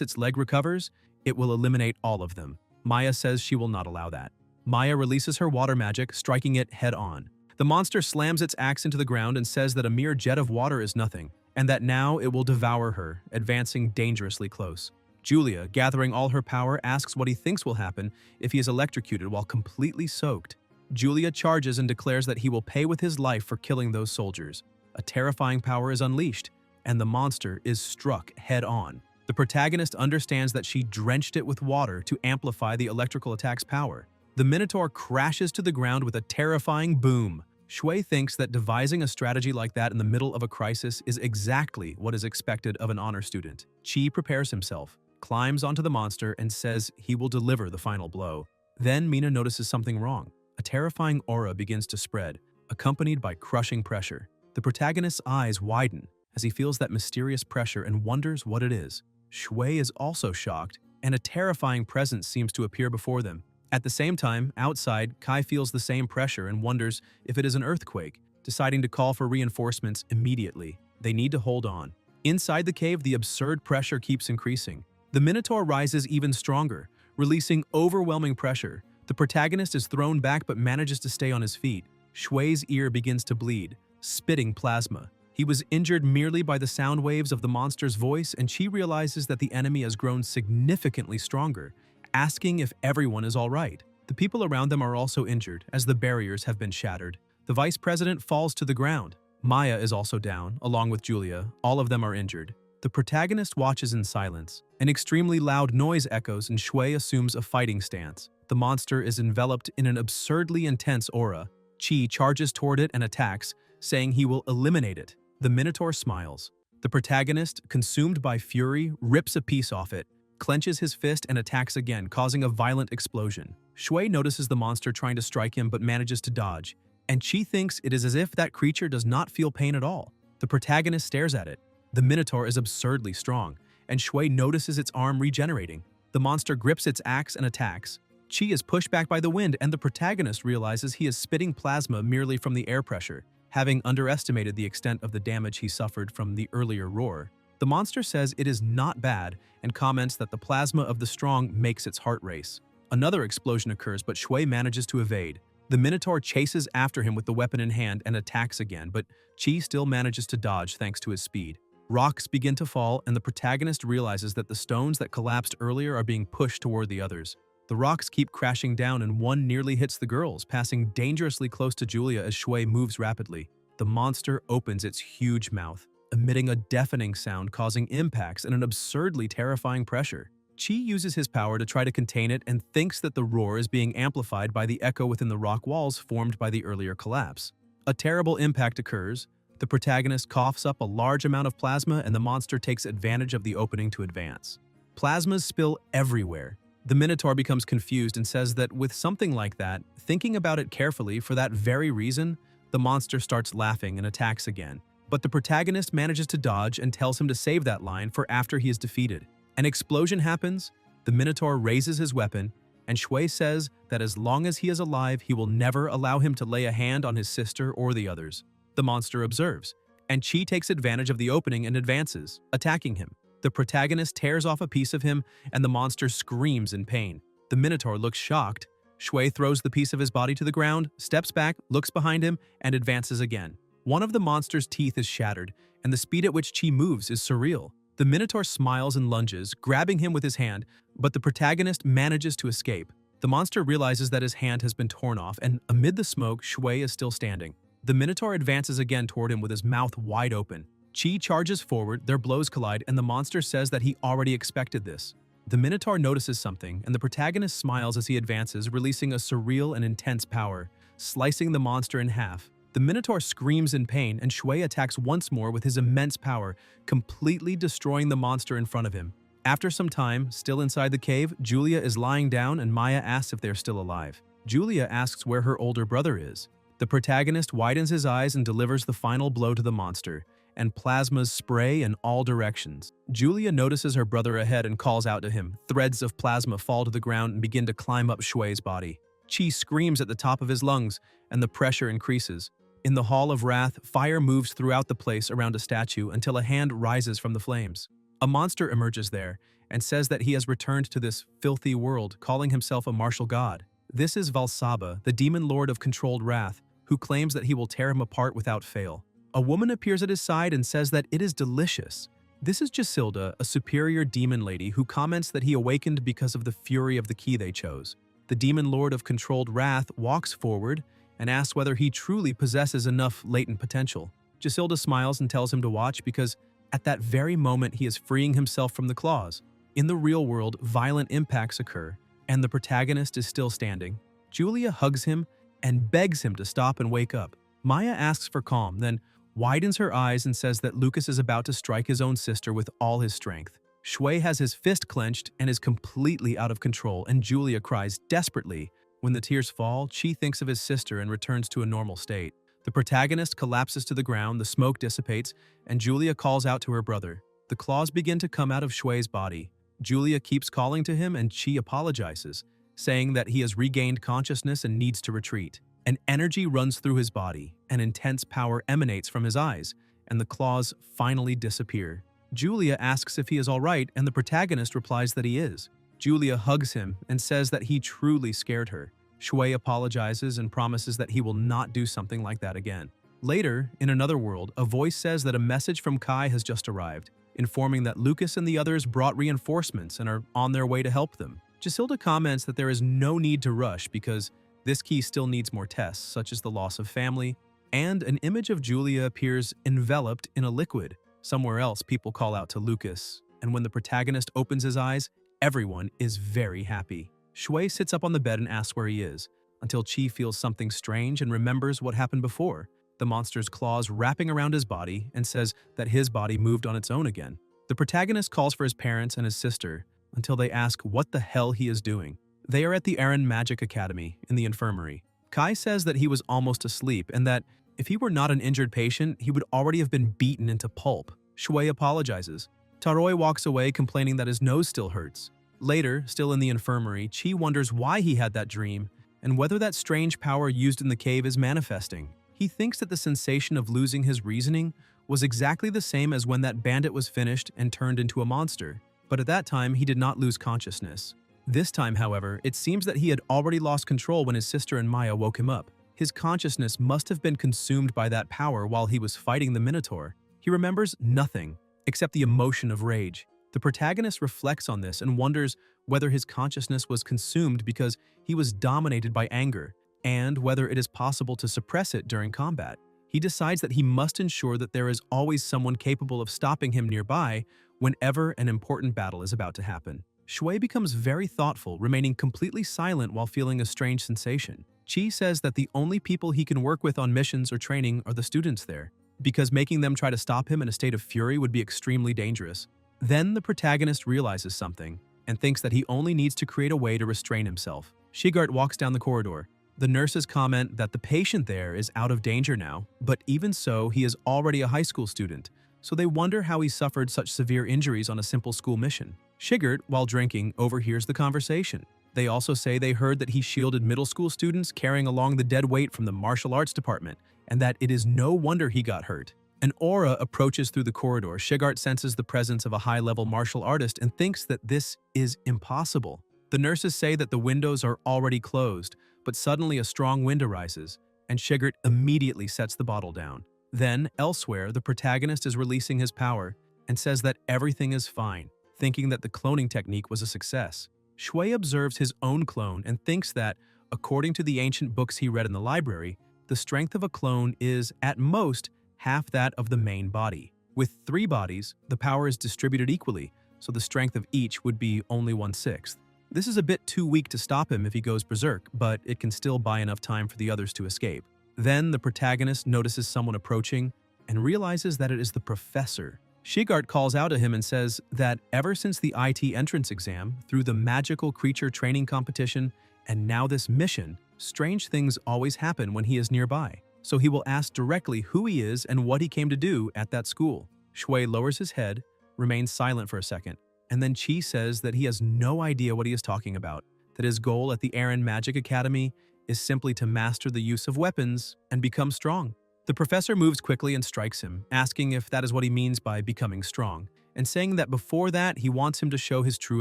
its leg recovers, it will eliminate all of them. Maya says she will not allow that. Maya releases her water magic, striking it head-on. The monster slams its axe into the ground and says that a mere jet of water is nothing, and that now it will devour her, advancing dangerously close. Julia, gathering all her power, asks what he thinks will happen if he is electrocuted while completely soaked. Julia charges and declares that he will pay with his life for killing those soldiers. A terrifying power is unleashed, and the monster is struck head-on. The protagonist understands that she drenched it with water to amplify the electrical attack's power. The Minotaur crashes to the ground with a terrifying boom. Shui thinks that devising a strategy like that in the middle of a crisis is exactly what is expected of an honor student. Chi prepares himself, climbs onto the monster, and says he will deliver the final blow. Then Mina notices something wrong. A terrifying aura begins to spread, accompanied by crushing pressure. The protagonist's eyes widen as he feels that mysterious pressure and wonders what it is. Shui is also shocked, and a terrifying presence seems to appear before them. At the same time, outside, Kai feels the same pressure and wonders if it is an earthquake, deciding to call for reinforcements immediately. They need to hold on. Inside the cave, the absurd pressure keeps increasing. The Minotaur rises even stronger, releasing overwhelming pressure. The protagonist is thrown back but manages to stay on his feet. Shui's ear begins to bleed, spitting plasma. He was injured merely by the sound waves of the monster's voice, and she realizes that the enemy has grown significantly stronger, asking if everyone is all right. The people around them are also injured, as the barriers have been shattered. The vice president falls to the ground. Maya is also down, along with Julia. All of them are injured. The protagonist watches in silence. An extremely loud noise echoes, and Shui assumes a fighting stance. The monster is enveloped in an absurdly intense aura. Chi charges toward it and attacks, saying he will eliminate it. The Minotaur smiles. The protagonist, consumed by fury, rips a piece off it, clenches his fist and attacks again, causing a violent explosion. Shui notices the monster trying to strike him but manages to dodge, and Chi thinks it is as if that creature does not feel pain at all. The protagonist stares at it. The Minotaur is absurdly strong, and Shui notices its arm regenerating. The monster grips its axe and attacks. Chi is pushed back by the wind, and the protagonist realizes he is spitting plasma merely from the air pressure, having underestimated the extent of the damage he suffered from the earlier roar. The monster says it is not bad and comments that the plasma of the strong makes its heart race. Another explosion occurs, but Shui manages to evade. The Minotaur chases after him with the weapon in hand and attacks again, but Chi still manages to dodge thanks to his speed. Rocks begin to fall, and the protagonist realizes that the stones that collapsed earlier are being pushed toward the others. The rocks keep crashing down, and one nearly hits the girls, passing dangerously close to Julia as Shui moves rapidly. The monster opens its huge mouth, emitting a deafening sound, causing impacts and an absurdly terrifying pressure. Chi uses his power to try to contain it and thinks that the roar is being amplified by the echo within the rock walls formed by the earlier collapse. A terrible impact occurs. The protagonist coughs up a large amount of plasma, and the monster takes advantage of the opening to advance. Plasmas spill everywhere. The Minotaur becomes confused and says that with something like that, thinking about it carefully for that very reason, the monster starts laughing and attacks again. But the protagonist manages to dodge and tells him to save that line for after he is defeated. An explosion happens, the Minotaur raises his weapon, and Shui says that as long as he is alive, he will never allow him to lay a hand on his sister or the others. The monster observes, and Chi takes advantage of the opening and advances, attacking him. The protagonist tears off a piece of him, and the monster screams in pain. The Minotaur looks shocked. Shui throws the piece of his body to the ground, steps back, looks behind him, and advances again. One of the monster's teeth is shattered, and the speed at which Chi moves is surreal. The Minotaur smiles and lunges, grabbing him with his hand, but the protagonist manages to escape. The monster realizes that his hand has been torn off, and amid the smoke, Shui is still standing. The Minotaur advances again toward him with his mouth wide open. Chi charges forward, their blows collide, and the monster says that he already expected this. The Minotaur notices something, and the protagonist smiles as he advances, releasing a surreal and intense power, slicing the monster in half. The Minotaur screams in pain, and Shui attacks once more with his immense power, completely destroying the monster in front of him. After some time, still inside the cave, Julia is lying down and Maya asks if they're still alive. Julia asks where her older brother is. The protagonist widens his eyes and delivers the final blow to the monster, and plasmas spray in all directions. Julia notices her brother ahead and calls out to him. Threads of plasma fall to the ground and begin to climb up Shui's body. Chi screams at the top of his lungs, and the pressure increases. In the Hall of Wrath, fire moves throughout the place around a statue until a hand rises from the flames. A monster emerges there and says that he has returned to this filthy world, calling himself a martial god. This is Valsaba, the demon lord of controlled wrath, who claims that he will tear him apart without fail. A woman appears at his side and says that it is delicious. This is Gisilda, a superior demon lady who comments that he awakened because of the fury of the key they chose. The demon lord of controlled wrath walks forward and asks whether he truly possesses enough latent potential. Gisilda smiles and tells him to watch because at that very moment he is freeing himself from the claws. In the real world, violent impacts occur, and the protagonist is still standing. Julia hugs him and begs him to stop and wake up. Maya asks for calm, then widens her eyes and says that Lucas is about to strike his own sister with all his strength. Shui has his fist clenched and is completely out of control, and Julia cries desperately. When the tears fall, Chi thinks of his sister and returns to a normal state. The protagonist collapses to the ground, the smoke dissipates, and Julia calls out to her brother. The claws begin to come out of Shui's body. Julia keeps calling to him and Chi apologizes, saying that he has regained consciousness and needs to retreat. An energy runs through his body, an intense power emanates from his eyes, and the claws finally disappear. Julia asks if he is all right, and the protagonist replies that he is. Julia hugs him and says that he truly scared her. Shui apologizes and promises that he will not do something like that again. Later, in another world, a voice says that a message from Kai has just arrived, informing that Lucas and the others brought reinforcements and are on their way to help them. Gisilda comments that there is no need to rush because this key still needs more tests, such as the loss of family, and an image of Julia appears enveloped in a liquid. Somewhere else, people call out to Lucas, and when the protagonist opens his eyes, everyone is very happy. Shui sits up on the bed and asks where he is, until Chi feels something strange and remembers what happened before, the monster's claws wrapping around his body, and says that his body moved on its own again. The protagonist calls for his parents and his sister, until they ask what the hell he is doing. They are at the Aaron Magic Academy, in the infirmary. Kai says that he was almost asleep, and that if he were not an injured patient, he would already have been beaten into pulp. Shui apologizes. Taroi walks away, complaining that his nose still hurts. Later, still in the infirmary, Chi wonders why he had that dream, and whether that strange power used in the cave is manifesting. He thinks that the sensation of losing his reasoning was exactly the same as when that bandit was finished and turned into a monster, but at that time he did not lose consciousness. This time, however, it seems that he had already lost control when his sister and Maya woke him up. His consciousness must have been consumed by that power while he was fighting the Minotaur. He remembers nothing, except the emotion of rage. The protagonist reflects on this and wonders whether his consciousness was consumed because he was dominated by anger, and whether it is possible to suppress it during combat. He decides that he must ensure that there is always someone capable of stopping him nearby whenever an important battle is about to happen. Shui becomes very thoughtful, remaining completely silent while feeling a strange sensation. Chi says that the only people he can work with on missions or training are the students there, because making them try to stop him in a state of fury would be extremely dangerous. Then the protagonist realizes something, and thinks that he only needs to create a way to restrain himself. Shigart walks down the corridor. The nurses comment that the patient there is out of danger now, but even so, he is already a high school student, so they wonder how he suffered such severe injuries on a simple school mission. Shigart, while drinking, overhears the conversation. They also say they heard that he shielded middle school students carrying along the dead weight from the martial arts department, and that it is no wonder he got hurt. An aura approaches through the corridor. Shigart senses the presence of a high-level martial artist and thinks that this is impossible. The nurses say that the windows are already closed, but suddenly a strong wind arises, and Shigart immediately sets the bottle down. Then, elsewhere, the protagonist is releasing his power and says that everything is fine, thinking that the cloning technique was a success. Shui observes his own clone and thinks that, according to the ancient books he read in the library, the strength of a clone is, at most, half that of the main body. With 3 bodies, the power is distributed equally, so the strength of each would be only 1/6. This is a bit too weak to stop him if he goes berserk, but it can still buy enough time for the others to escape. Then the protagonist notices someone approaching and realizes that it is the professor. Shigart calls out to him and says that ever since the IT entrance exam, through the magical creature training competition, and now this mission, strange things always happen when he is nearby. So he will ask directly who he is and what he came to do at that school. Shui lowers his head, remains silent for a second, and then Chi says that he has no idea what he is talking about, that his goal at the Aaron Magic Academy is simply to master the use of weapons and become strong. The professor moves quickly and strikes him, asking if that is what he means by becoming strong, and saying that before that he wants him to show his true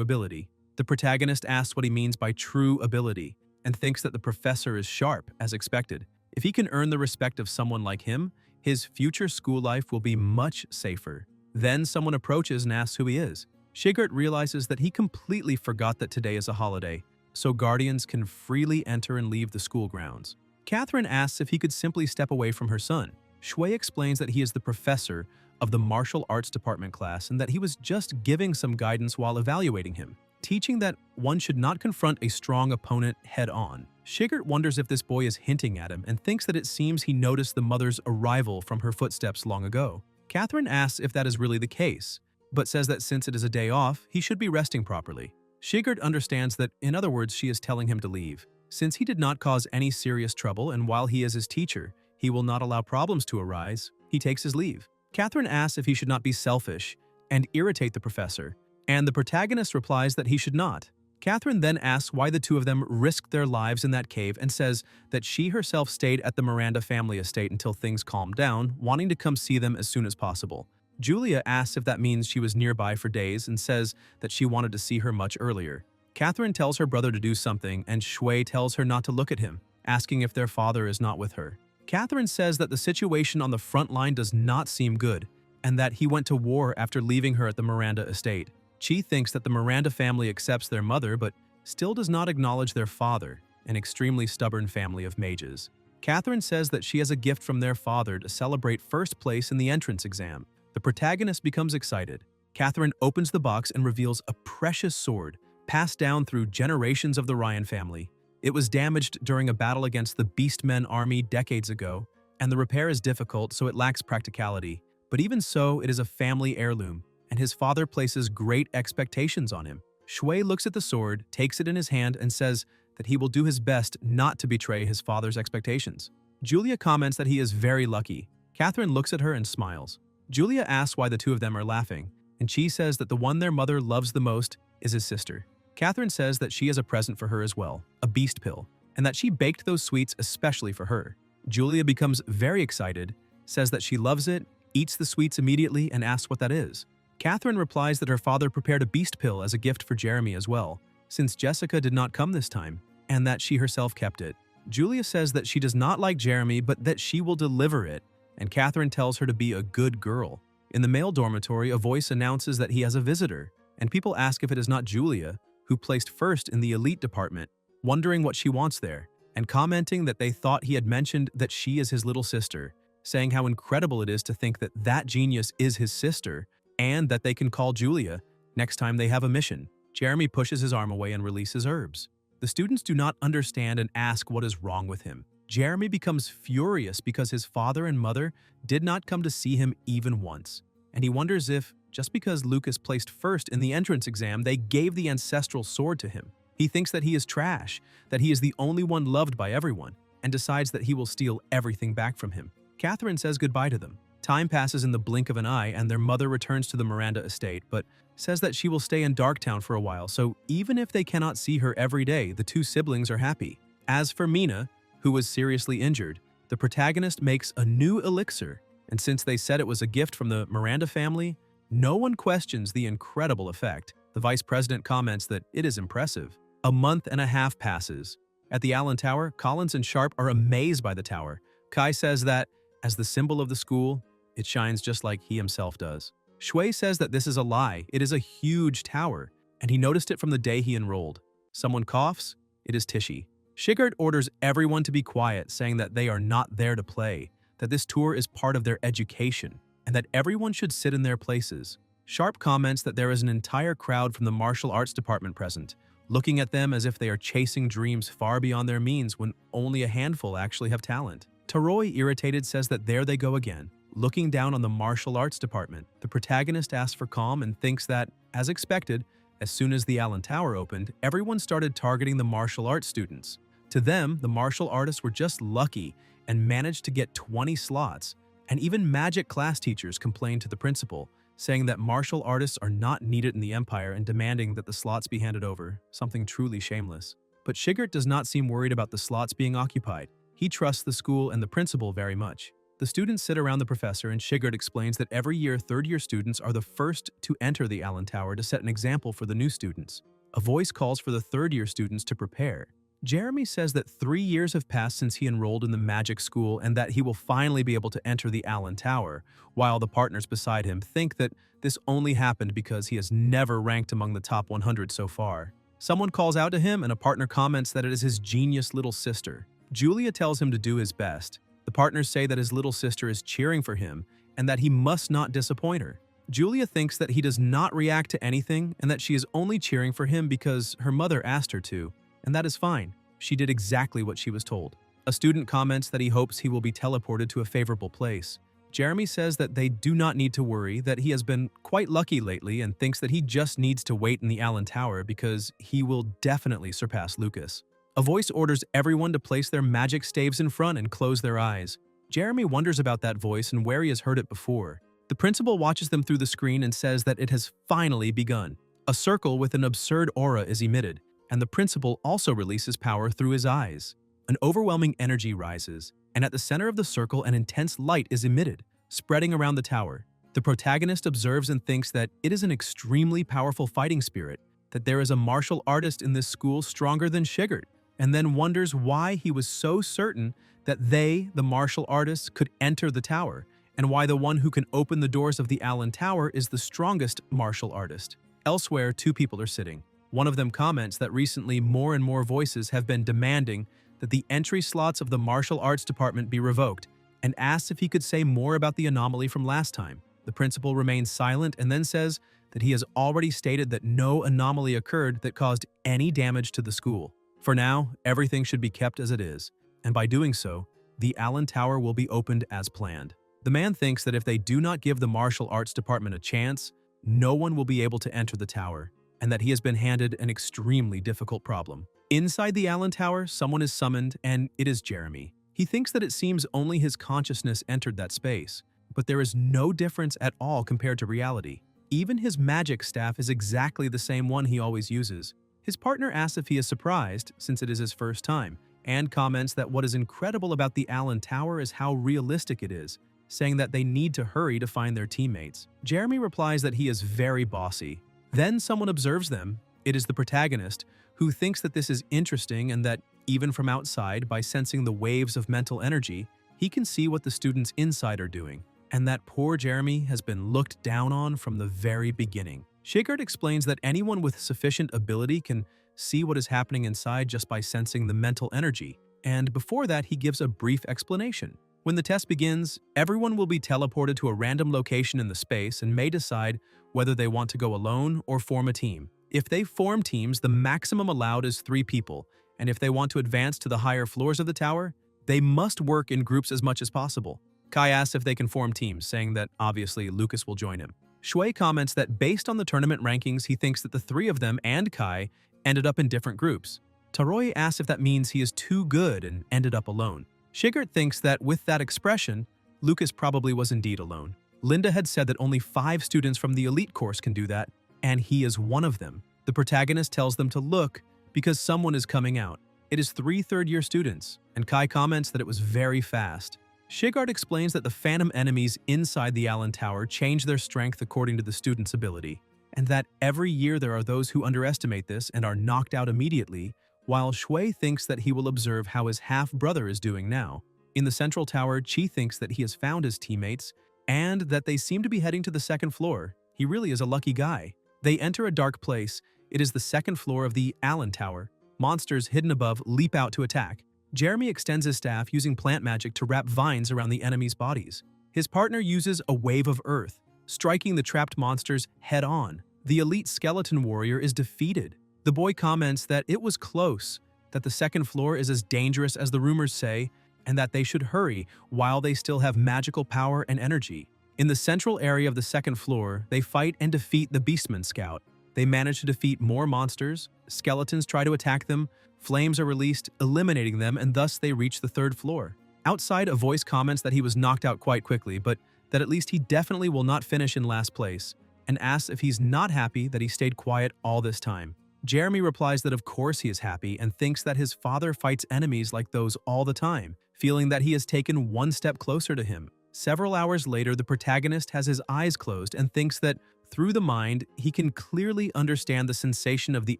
ability. The protagonist asks what he means by true ability, and thinks that the professor is sharp, as expected. If he can earn the respect of someone like him, his future school life will be much safer. Then someone approaches and asks who he is. Shigart realizes that he completely forgot that today is a holiday, so guardians can freely enter and leave the school grounds. Catherine asks if he could simply step away from her son. Shui explains that he is the professor of the martial arts department class and that he was just giving some guidance while evaluating him, teaching that one should not confront a strong opponent head-on. Shigart wonders if this boy is hinting at him and thinks that it seems he noticed the mother's arrival from her footsteps long ago. Catherine asks if that is really the case, but says that since it is a day off, he should be resting properly. Shigart understands that, in other words, she is telling him to leave. Since he did not cause any serious trouble and while he is his teacher, he will not allow problems to arise, he takes his leave. Catherine asks if he should not be selfish and irritate the professor, and the protagonist replies that he should not. Catherine then asks why the two of them risked their lives in that cave and says that she herself stayed at the Miranda family estate until things calmed down, wanting to come see them as soon as possible. Julia asks if that means she was nearby for days and says that she wanted to see her much earlier. Catherine tells her brother to do something and Shui tells her not to look at him, asking if their father is not with her. Catherine says that the situation on the front line does not seem good and that he went to war after leaving her at the Miranda estate. Chi thinks that the Miranda family accepts their mother but still does not acknowledge their father, an extremely stubborn family of mages. Catherine says that she has a gift from their father to celebrate first place in the entrance exam. The protagonist becomes excited. Catherine opens the box and reveals a precious sword passed down through generations of the Ryan family. It was damaged during a battle against the Beastmen army decades ago, and the repair is difficult so it lacks practicality. But even so, it is a family heirloom, and his father places great expectations on him. Shui looks at the sword, takes it in his hand, and says that he will do his best not to betray his father's expectations. Julia comments that he is very lucky. Catherine looks at her and smiles. Julia asks why the two of them are laughing, and Chi says that the one their mother loves the most is his sister. Catherine says that she has a present for her as well, a beast pill, and that she baked those sweets especially for her. Julia becomes very excited, says that she loves it, eats the sweets immediately, and asks what that is. Catherine replies that her father prepared a beast pill as a gift for Jeremy as well, since Jessica did not come this time, and that she herself kept it. Julia says that she does not like Jeremy, but that she will deliver it, and Catherine tells her to be a good girl. In the male dormitory, a voice announces that he has a visitor, and people ask if it is not Julia, who placed first in the elite department, wondering what she wants there, and commenting that they thought he had mentioned that she is his little sister, saying how incredible it is to think that that genius is his sister, and that they can call Julia next time they have a mission. Jeremy pushes his arm away and releases herbs. The students do not understand and ask what is wrong with him. Jeremy becomes furious because his father and mother did not come to see him even once, and he wonders if, just because Lucas placed first in the entrance exam, they gave the ancestral sword to him. He thinks that he is trash, that he is the only one loved by everyone, and decides that he will steal everything back from him. Catherine says goodbye to them. Time passes in the blink of an eye, and their mother returns to the Miranda estate, but says that she will stay in Darktown for a while, so even if they cannot see her every day, the two siblings are happy. As for Mina, who was seriously injured, the protagonist makes a new elixir, and since they said it was a gift from the Miranda family, no one questions the incredible effect. The vice president comments that it is impressive. A month and a half passes. At the Allen Tower, Collins and Sharp are amazed by the tower. Kai says that, as the symbol of the school, it shines just like he himself does. Shui says that this is a lie. It is a huge tower, and he noticed it from the day he enrolled. Someone coughs. It is Tishy. Shigert orders everyone to be quiet, saying that they are not there to play, that this tour is part of their education, and that everyone should sit in their places. Sharp comments that there is an entire crowd from the martial arts department present, looking at them as if they are chasing dreams far beyond their means when only a handful actually have talent. Taroi, irritated, says that there they go again. Looking down on the martial arts department, the protagonist asks for calm and thinks that, as expected, as soon as the Allen Tower opened, everyone started targeting the martial arts students. To them, the martial artists were just lucky and managed to get 20 slots, and even magic class teachers complained to the principal, saying that martial artists are not needed in the Empire and demanding that the slots be handed over, something truly shameless. But Shigert does not seem worried about the slots being occupied. He trusts the school and the principal very much. The students sit around the professor, and Shigert explains that every year third-year students are the first to enter the Allen Tower to set an example for the new students. A voice calls for the third-year students to prepare. Jeremy says that 3 years have passed since he enrolled in the magic school and that he will finally be able to enter the Allen Tower, while the partners beside him think that this only happened because he has never ranked among the top 100 so far. Someone calls out to him, and a partner comments that it is his genius little sister. Julia tells him to do his best. The partners say that his little sister is cheering for him and that he must not disappoint her. Julia thinks that he does not react to anything and that she is only cheering for him because her mother asked her to, and that is fine. She did exactly what she was told. A student comments that he hopes he will be teleported to a favorable place. Jeremy says that they do not need to worry, that he has been quite lucky lately and thinks that he just needs to wait in the Allen Tower because he will definitely surpass Lucas. A voice orders everyone to place their magic staves in front and close their eyes. Jeremy wonders about that voice and where he has heard it before. The principal watches them through the screen and says that it has finally begun. A circle with an absurd aura is emitted, and the principal also releases power through his eyes. An overwhelming energy rises, and at the center of the circle an intense light is emitted, spreading around the tower. The protagonist observes and thinks that it is an extremely powerful fighting spirit, that there is a martial artist in this school stronger than Shigert, and then wonders why he was so certain that they, the martial artists, could enter the tower, and why the one who can open the doors of the Allen Tower is the strongest martial artist. Elsewhere, 2 people are sitting. One of them comments that recently more and more voices have been demanding that the entry slots of the martial arts department be revoked, and asks if he could say more about the anomaly from last time. The principal remains silent and then says that he has already stated that no anomaly occurred that caused any damage to the school. For now, everything should be kept as it is, and by doing so, the Allen Tower will be opened as planned. The man thinks that if they do not give the martial arts department a chance, no one will be able to enter the tower, and that he has been handed an extremely difficult problem. Inside the Allen Tower, someone is summoned, and it is Jeremy. He thinks that it seems only his consciousness entered that space, but there is no difference at all compared to reality. Even his magic staff is exactly the same one he always uses. His partner asks if he is surprised, since it is his first time, and comments that what is incredible about the Allen Tower is how realistic it is, saying that they need to hurry to find their teammates. Jeremy replies that he is very bossy. Then someone observes them. It is the protagonist, who thinks that this is interesting and that, even from outside, by sensing the waves of mental energy, he can see what the students inside are doing, and that poor Jeremy has been looked down on from the very beginning. Shigert explains that anyone with sufficient ability can see what is happening inside just by sensing the mental energy, and before that he gives a brief explanation. When the test begins, everyone will be teleported to a random location in the space and may decide whether they want to go alone or form a team. If they form teams, the maximum allowed is 3 people, and if they want to advance to the higher floors of the tower, they must work in groups as much as possible. Kai asks if they can form teams, saying that obviously Lucas will join him. Shui comments that based on the tournament rankings, he thinks that the 3 of them and Kai ended up in different groups. Taroi asks if that means he is too good and ended up alone. Shigert thinks that with that expression, Lucas probably was indeed alone. Linda had said that only 5 students from the elite course can do that, and he is one of them. The protagonist tells them to look because someone is coming out. It is 3 third-year students, and Kai comments that it was very fast. Shigert explains that the phantom enemies inside the Allen Tower change their strength according to the student's ability, and that every year there are those who underestimate this and are knocked out immediately, while Shui thinks that he will observe how his half-brother is doing now. In the central tower, Chi thinks that he has found his teammates and that they seem to be heading to the 2nd floor. He really is a lucky guy. They enter a dark place. It is the 2nd floor of the Allen Tower. Monsters hidden above leap out to attack. Jeremy extends his staff using plant magic to wrap vines around the enemies' bodies. His partner uses a wave of earth, striking the trapped monsters head-on. The elite skeleton warrior is defeated. The boy comments that it was close, that the second floor is as dangerous as the rumors say, and that they should hurry while they still have magical power and energy. In the central area of the second floor, they fight and defeat the Beastman Scout. They manage to defeat more monsters, skeletons try to attack them, flames are released, eliminating them, and thus they reach the third floor. Outside, a voice comments that he was knocked out quite quickly, but that at least he definitely will not finish in last place, and asks if he's not happy that he stayed quiet all this time. Jeremy replies that of course he is happy and thinks that his father fights enemies like those all the time, feeling that he has taken one step closer to him. Several hours later, the protagonist has his eyes closed and thinks that through the mind, he can clearly understand the sensation of the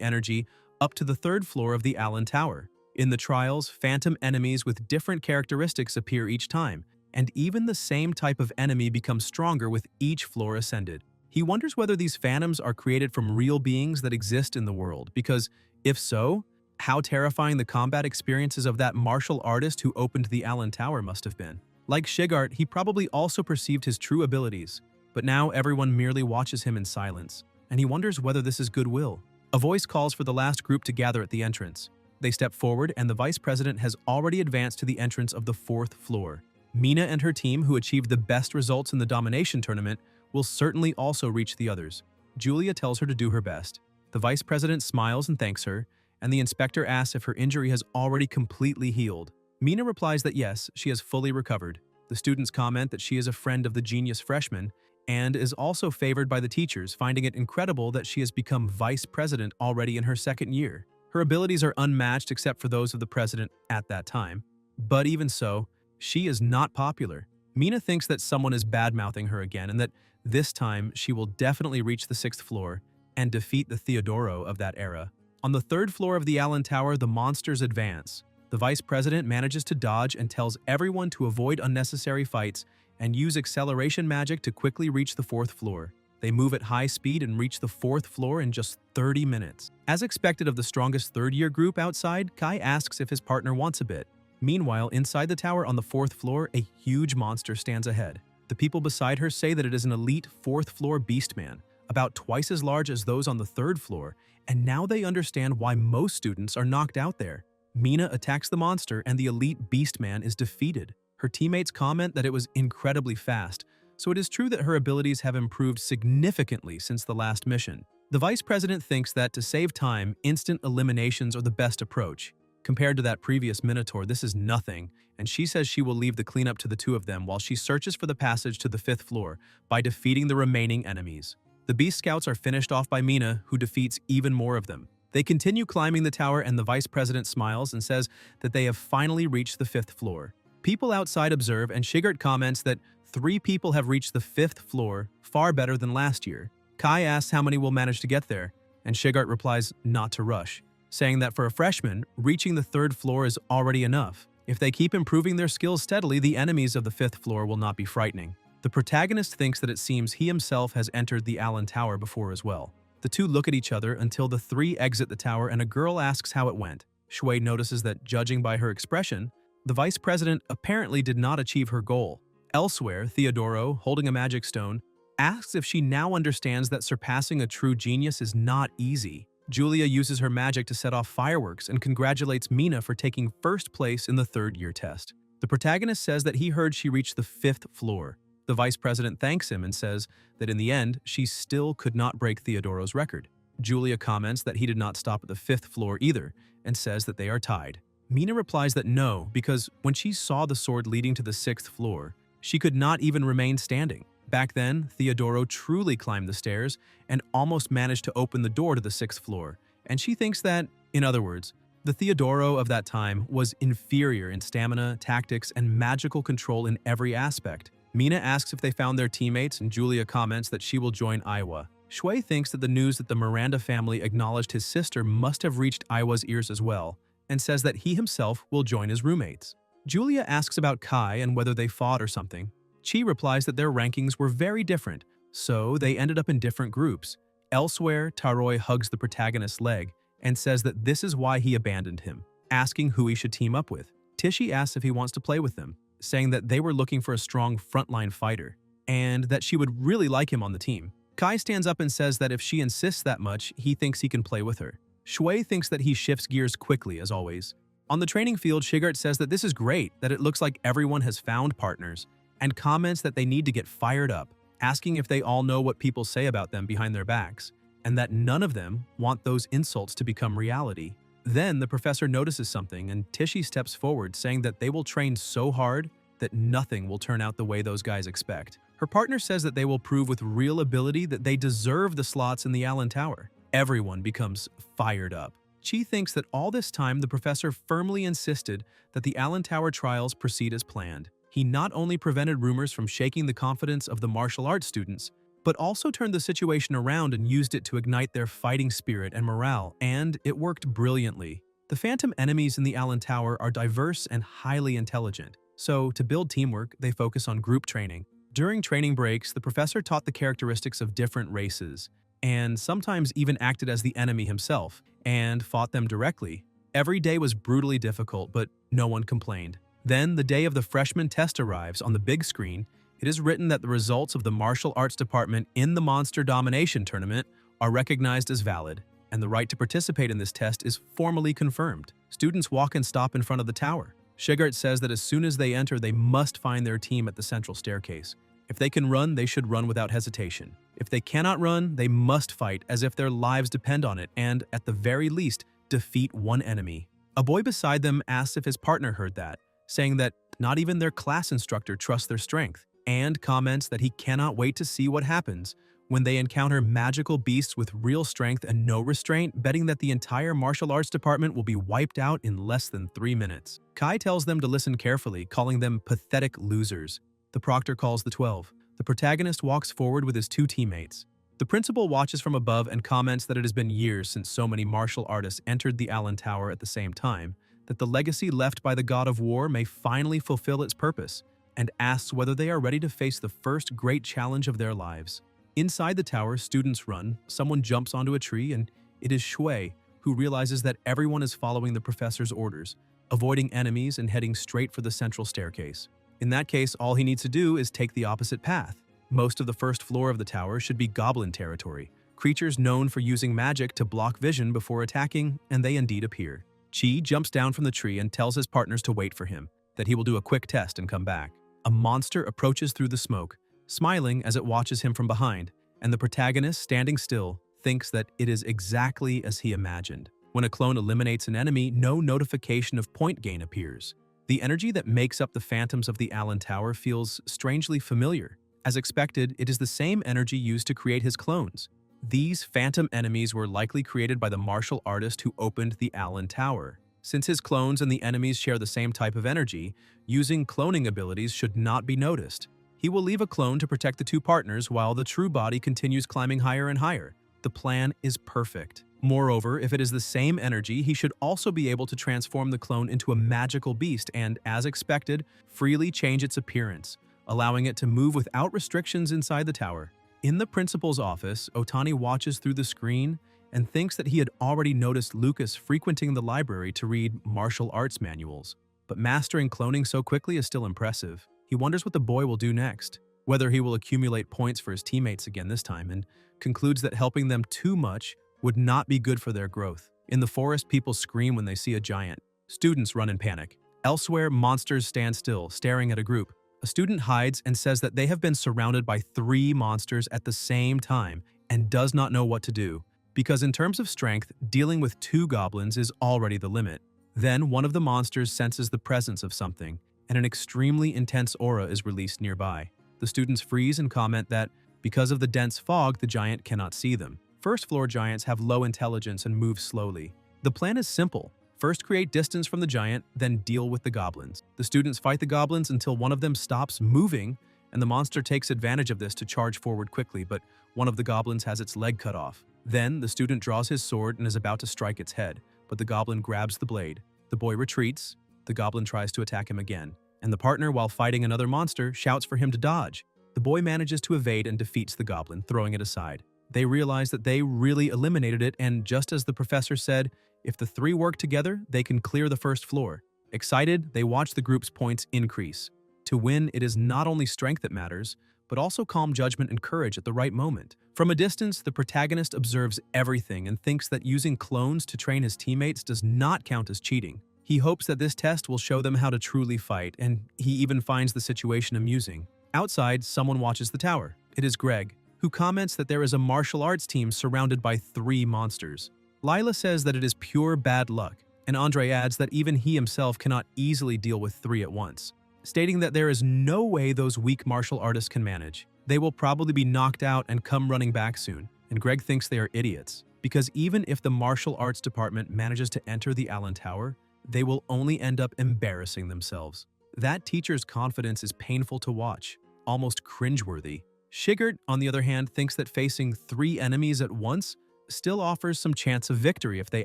energy up to the third floor of the Allen Tower. In the trials, phantom enemies with different characteristics appear each time, and even the same type of enemy becomes stronger with each floor ascended. He wonders whether these phantoms are created from real beings that exist in the world, because if so, how terrifying the combat experiences of that martial artist who opened the Allen Tower must have been. Like Shigart, he probably also perceived his true abilities, but now everyone merely watches him in silence, and he wonders whether this is goodwill. A voice calls for the last group to gather at the entrance. They step forward, and the vice president has already advanced to the entrance of the fourth floor. Mina and her team, who achieved the best results in the domination tournament, will certainly also reach the others. Julia tells her to do her best. The vice president smiles and thanks her, and the inspector asks if her injury has already completely healed. Mina replies that yes, she has fully recovered. The students comment that she is a friend of the genius freshman and is also favored by the teachers, finding it incredible that she has become vice president already in her second year. Her abilities are unmatched except for those of the president at that time. But even so, she is not popular. Mina thinks that someone is bad-mouthing her again and that this time she will definitely reach the sixth floor and defeat the Theodoro of that era. On the third floor of the Allen Tower, the monsters advance. The vice president manages to dodge and tells everyone to avoid unnecessary fights and use acceleration magic to quickly reach the fourth floor. They move at high speed and reach the fourth floor in just 30 minutes. As expected of the strongest third-year group outside, Kai asks if his partner wants a bit. Meanwhile, inside the tower on the fourth floor, a huge monster stands ahead. The people beside her say that it is an elite fourth-floor beastman, about twice as large as those on the third floor, and now they understand why most students are knocked out there. Mina attacks the monster and the elite beastman is defeated. Her teammates comment that it was incredibly fast, so it is true that her abilities have improved significantly since the last mission. The vice president thinks that to save time, instant eliminations are the best approach. Compared to that previous Minotaur, this is nothing, and she says she will leave the cleanup to the two of them while she searches for the passage to the fifth floor by defeating the remaining enemies. The Beast Scouts are finished off by Mina, who defeats even more of them. They continue climbing the tower and the vice president smiles and says that they have finally reached the fifth floor. People outside observe and Shigart comments that 3 people have reached the fifth floor, far better than last year. Kai asks how many will manage to get there, and Shigart replies not to rush, saying that for a freshman, reaching the third floor is already enough. If they keep improving their skills steadily, the enemies of the fifth floor will not be frightening. The protagonist thinks that it seems he himself has entered the Allen Tower before as well. The two look at each other until the 3 exit the tower and a girl asks how it went. Shui notices that, judging by her expression, the vice president apparently did not achieve her goal. Elsewhere, Theodoro, holding a magic stone, asks if she now understands that surpassing a true genius is not easy. Julia uses her magic to set off fireworks and congratulates Mina for taking first place in the third-year test. The protagonist says that he heard she reached the 5th floor. The vice president thanks him and says that in the end, she still could not break Theodoro's record. Julia comments that he did not stop at the 5th floor either and says that they are tied. Mina replies that no, because when she saw the sword leading to the 6th floor, she could not even remain standing. Back then, Theodoro truly climbed the stairs and almost managed to open the door to the 6th floor, and she thinks that, in other words, the Theodoro of that time was inferior in stamina, tactics, and magical control in every aspect. Mina asks if they found their teammates, and Julia comments that she will join Aiwa. Shui thinks that the news that the Miranda family acknowledged his sister must have reached Aiwa's ears as well, and says that he himself will join his roommates. Julia asks about Kai and whether they fought or something. Chi replies that their rankings were very different, so they ended up in different groups. Elsewhere, Taroi hugs the protagonist's leg and says that this is why he abandoned him, asking who he should team up with. Tichy asks if he wants to play with them, saying that they were looking for a strong frontline fighter, and that she would really like him on the team. Kai stands up and says that if she insists that much, he thinks he can play with her. Shui thinks that he shifts gears quickly, as always. On the training field, Shigart says that this is great, that it looks like everyone has found partners, and comments that they need to get fired up, asking if they all know what people say about them behind their backs, and that none of them want those insults to become reality. Then the professor notices something, and Tichy steps forward, saying that they will train so hard that nothing will turn out the way those guys expect. Her partner says that they will prove with real ability that they deserve the slots in the Allen Tower. Everyone becomes fired up. Chi thinks that all this time the professor firmly insisted that the Allen Tower trials proceed as planned. He not only prevented rumors from shaking the confidence of the martial arts students, but also turned the situation around and used it to ignite their fighting spirit and morale, and it worked brilliantly. The phantom enemies in the Allen Tower are diverse and highly intelligent, so to build teamwork, they focus on group training. During training breaks, the professor taught the characteristics of different races, and sometimes even acted as the enemy himself, and fought them directly. Every day was brutally difficult, but no one complained. Then, the day of the freshman test arrives. On the big screen, it is written that the results of the martial arts department in the Monster Domination Tournament are recognized as valid, and the right to participate in this test is formally confirmed. Students walk and stop in front of the tower. Shigart says that as soon as they enter, they must find their team at the central staircase. If they can run, they should run without hesitation. If they cannot run, they must fight as if their lives depend on it and, at the very least, defeat one enemy. A boy beside them asks if his partner heard that, saying that not even their class instructor trusts their strength, and comments that he cannot wait to see what happens when they encounter magical beasts with real strength and no restraint, betting that the entire martial arts department will be wiped out in less than 3 minutes. Kai tells them to listen carefully, calling them pathetic losers. The proctor calls the 12. The protagonist walks forward with his 2 teammates. The principal watches from above and comments that it has been years since so many martial artists entered the Allen Tower at the same time, that the legacy left by the god of war may finally fulfill its purpose, and asks whether they are ready to face the first great challenge of their lives. Inside the tower, students run, someone jumps onto a tree, and it is Shui, who realizes that everyone is following the professor's orders, avoiding enemies and heading straight for the central staircase. In that case, all he needs to do is take the opposite path. Most of the first floor of the tower should be goblin territory, creatures known for using magic to block vision before attacking, and they indeed appear. Chi jumps down from the tree and tells his partners to wait for him, that he will do a quick test and come back. A monster approaches through the smoke, smiling as it watches him from behind, and the protagonist, standing still, thinks that it is exactly as he imagined. When a clone eliminates an enemy, no notification of point gain appears. The energy that makes up the phantoms of the Allen Tower feels strangely familiar. As expected, it is the same energy used to create his clones. These phantom enemies were likely created by the martial artist who opened the Allen Tower. Since his clones and the enemies share the same type of energy, using cloning abilities should not be noticed. He will leave a clone to protect the 2 partners while the true body continues climbing higher and higher. The plan is perfect. Moreover, if it is the same energy, he should also be able to transform the clone into a magical beast and, as expected, freely change its appearance, allowing it to move without restrictions inside the tower. In the principal's office, Otani watches through the screen and thinks that he had already noticed Lucas frequenting the library to read martial arts manuals. But mastering cloning so quickly is still impressive. He wonders what the boy will do next, whether he will accumulate points for his teammates again this time, and concludes that helping them too much would not be good for their growth. In the forest, people scream when they see a giant. Students run in panic. Elsewhere, monsters stand still, staring at a group. A student hides and says that they have been surrounded by 3 monsters at the same time and does not know what to do, because in terms of strength, dealing with 2 goblins is already the limit. Then one of the monsters senses the presence of something, and an extremely intense aura is released nearby. The students freeze and comment that, because of the dense fog, the giant cannot see them. First-floor giants have low intelligence and move slowly. The plan is simple. First create distance from the giant, then deal with the goblins. The students fight the goblins until one of them stops moving, and the monster takes advantage of this to charge forward quickly, but one of the goblins has its leg cut off. Then, the student draws his sword and is about to strike its head, but the goblin grabs the blade. The boy retreats, the goblin tries to attack him again, and the partner, while fighting another monster, shouts for him to dodge. The boy manages to evade and defeats the goblin, throwing it aside. They realize that they really eliminated it, and just as the professor said, if the three work together, they can clear the first floor. Excited, they watch the group's points increase. To win, it is not only strength that matters, but also calm judgment and courage at the right moment. From a distance, the protagonist observes everything and thinks that using clones to train his teammates does not count as cheating. He hopes that this test will show them how to truly fight, and he even finds the situation amusing. Outside, someone watches the tower. It is Greg, who comments that there is a martial arts team surrounded by 3 monsters. Lila says that it is pure bad luck, and Andre adds that even he himself cannot easily deal with 3 at once, stating that there is no way those weak martial artists can manage. They will probably be knocked out and come running back soon, and Greg thinks they are idiots, because even if the martial arts department manages to enter the Allen Tower, they will only end up embarrassing themselves. That teacher's confidence is painful to watch, almost cringeworthy. Shigert, on the other hand, thinks that facing 3 enemies at once still offers some chance of victory if they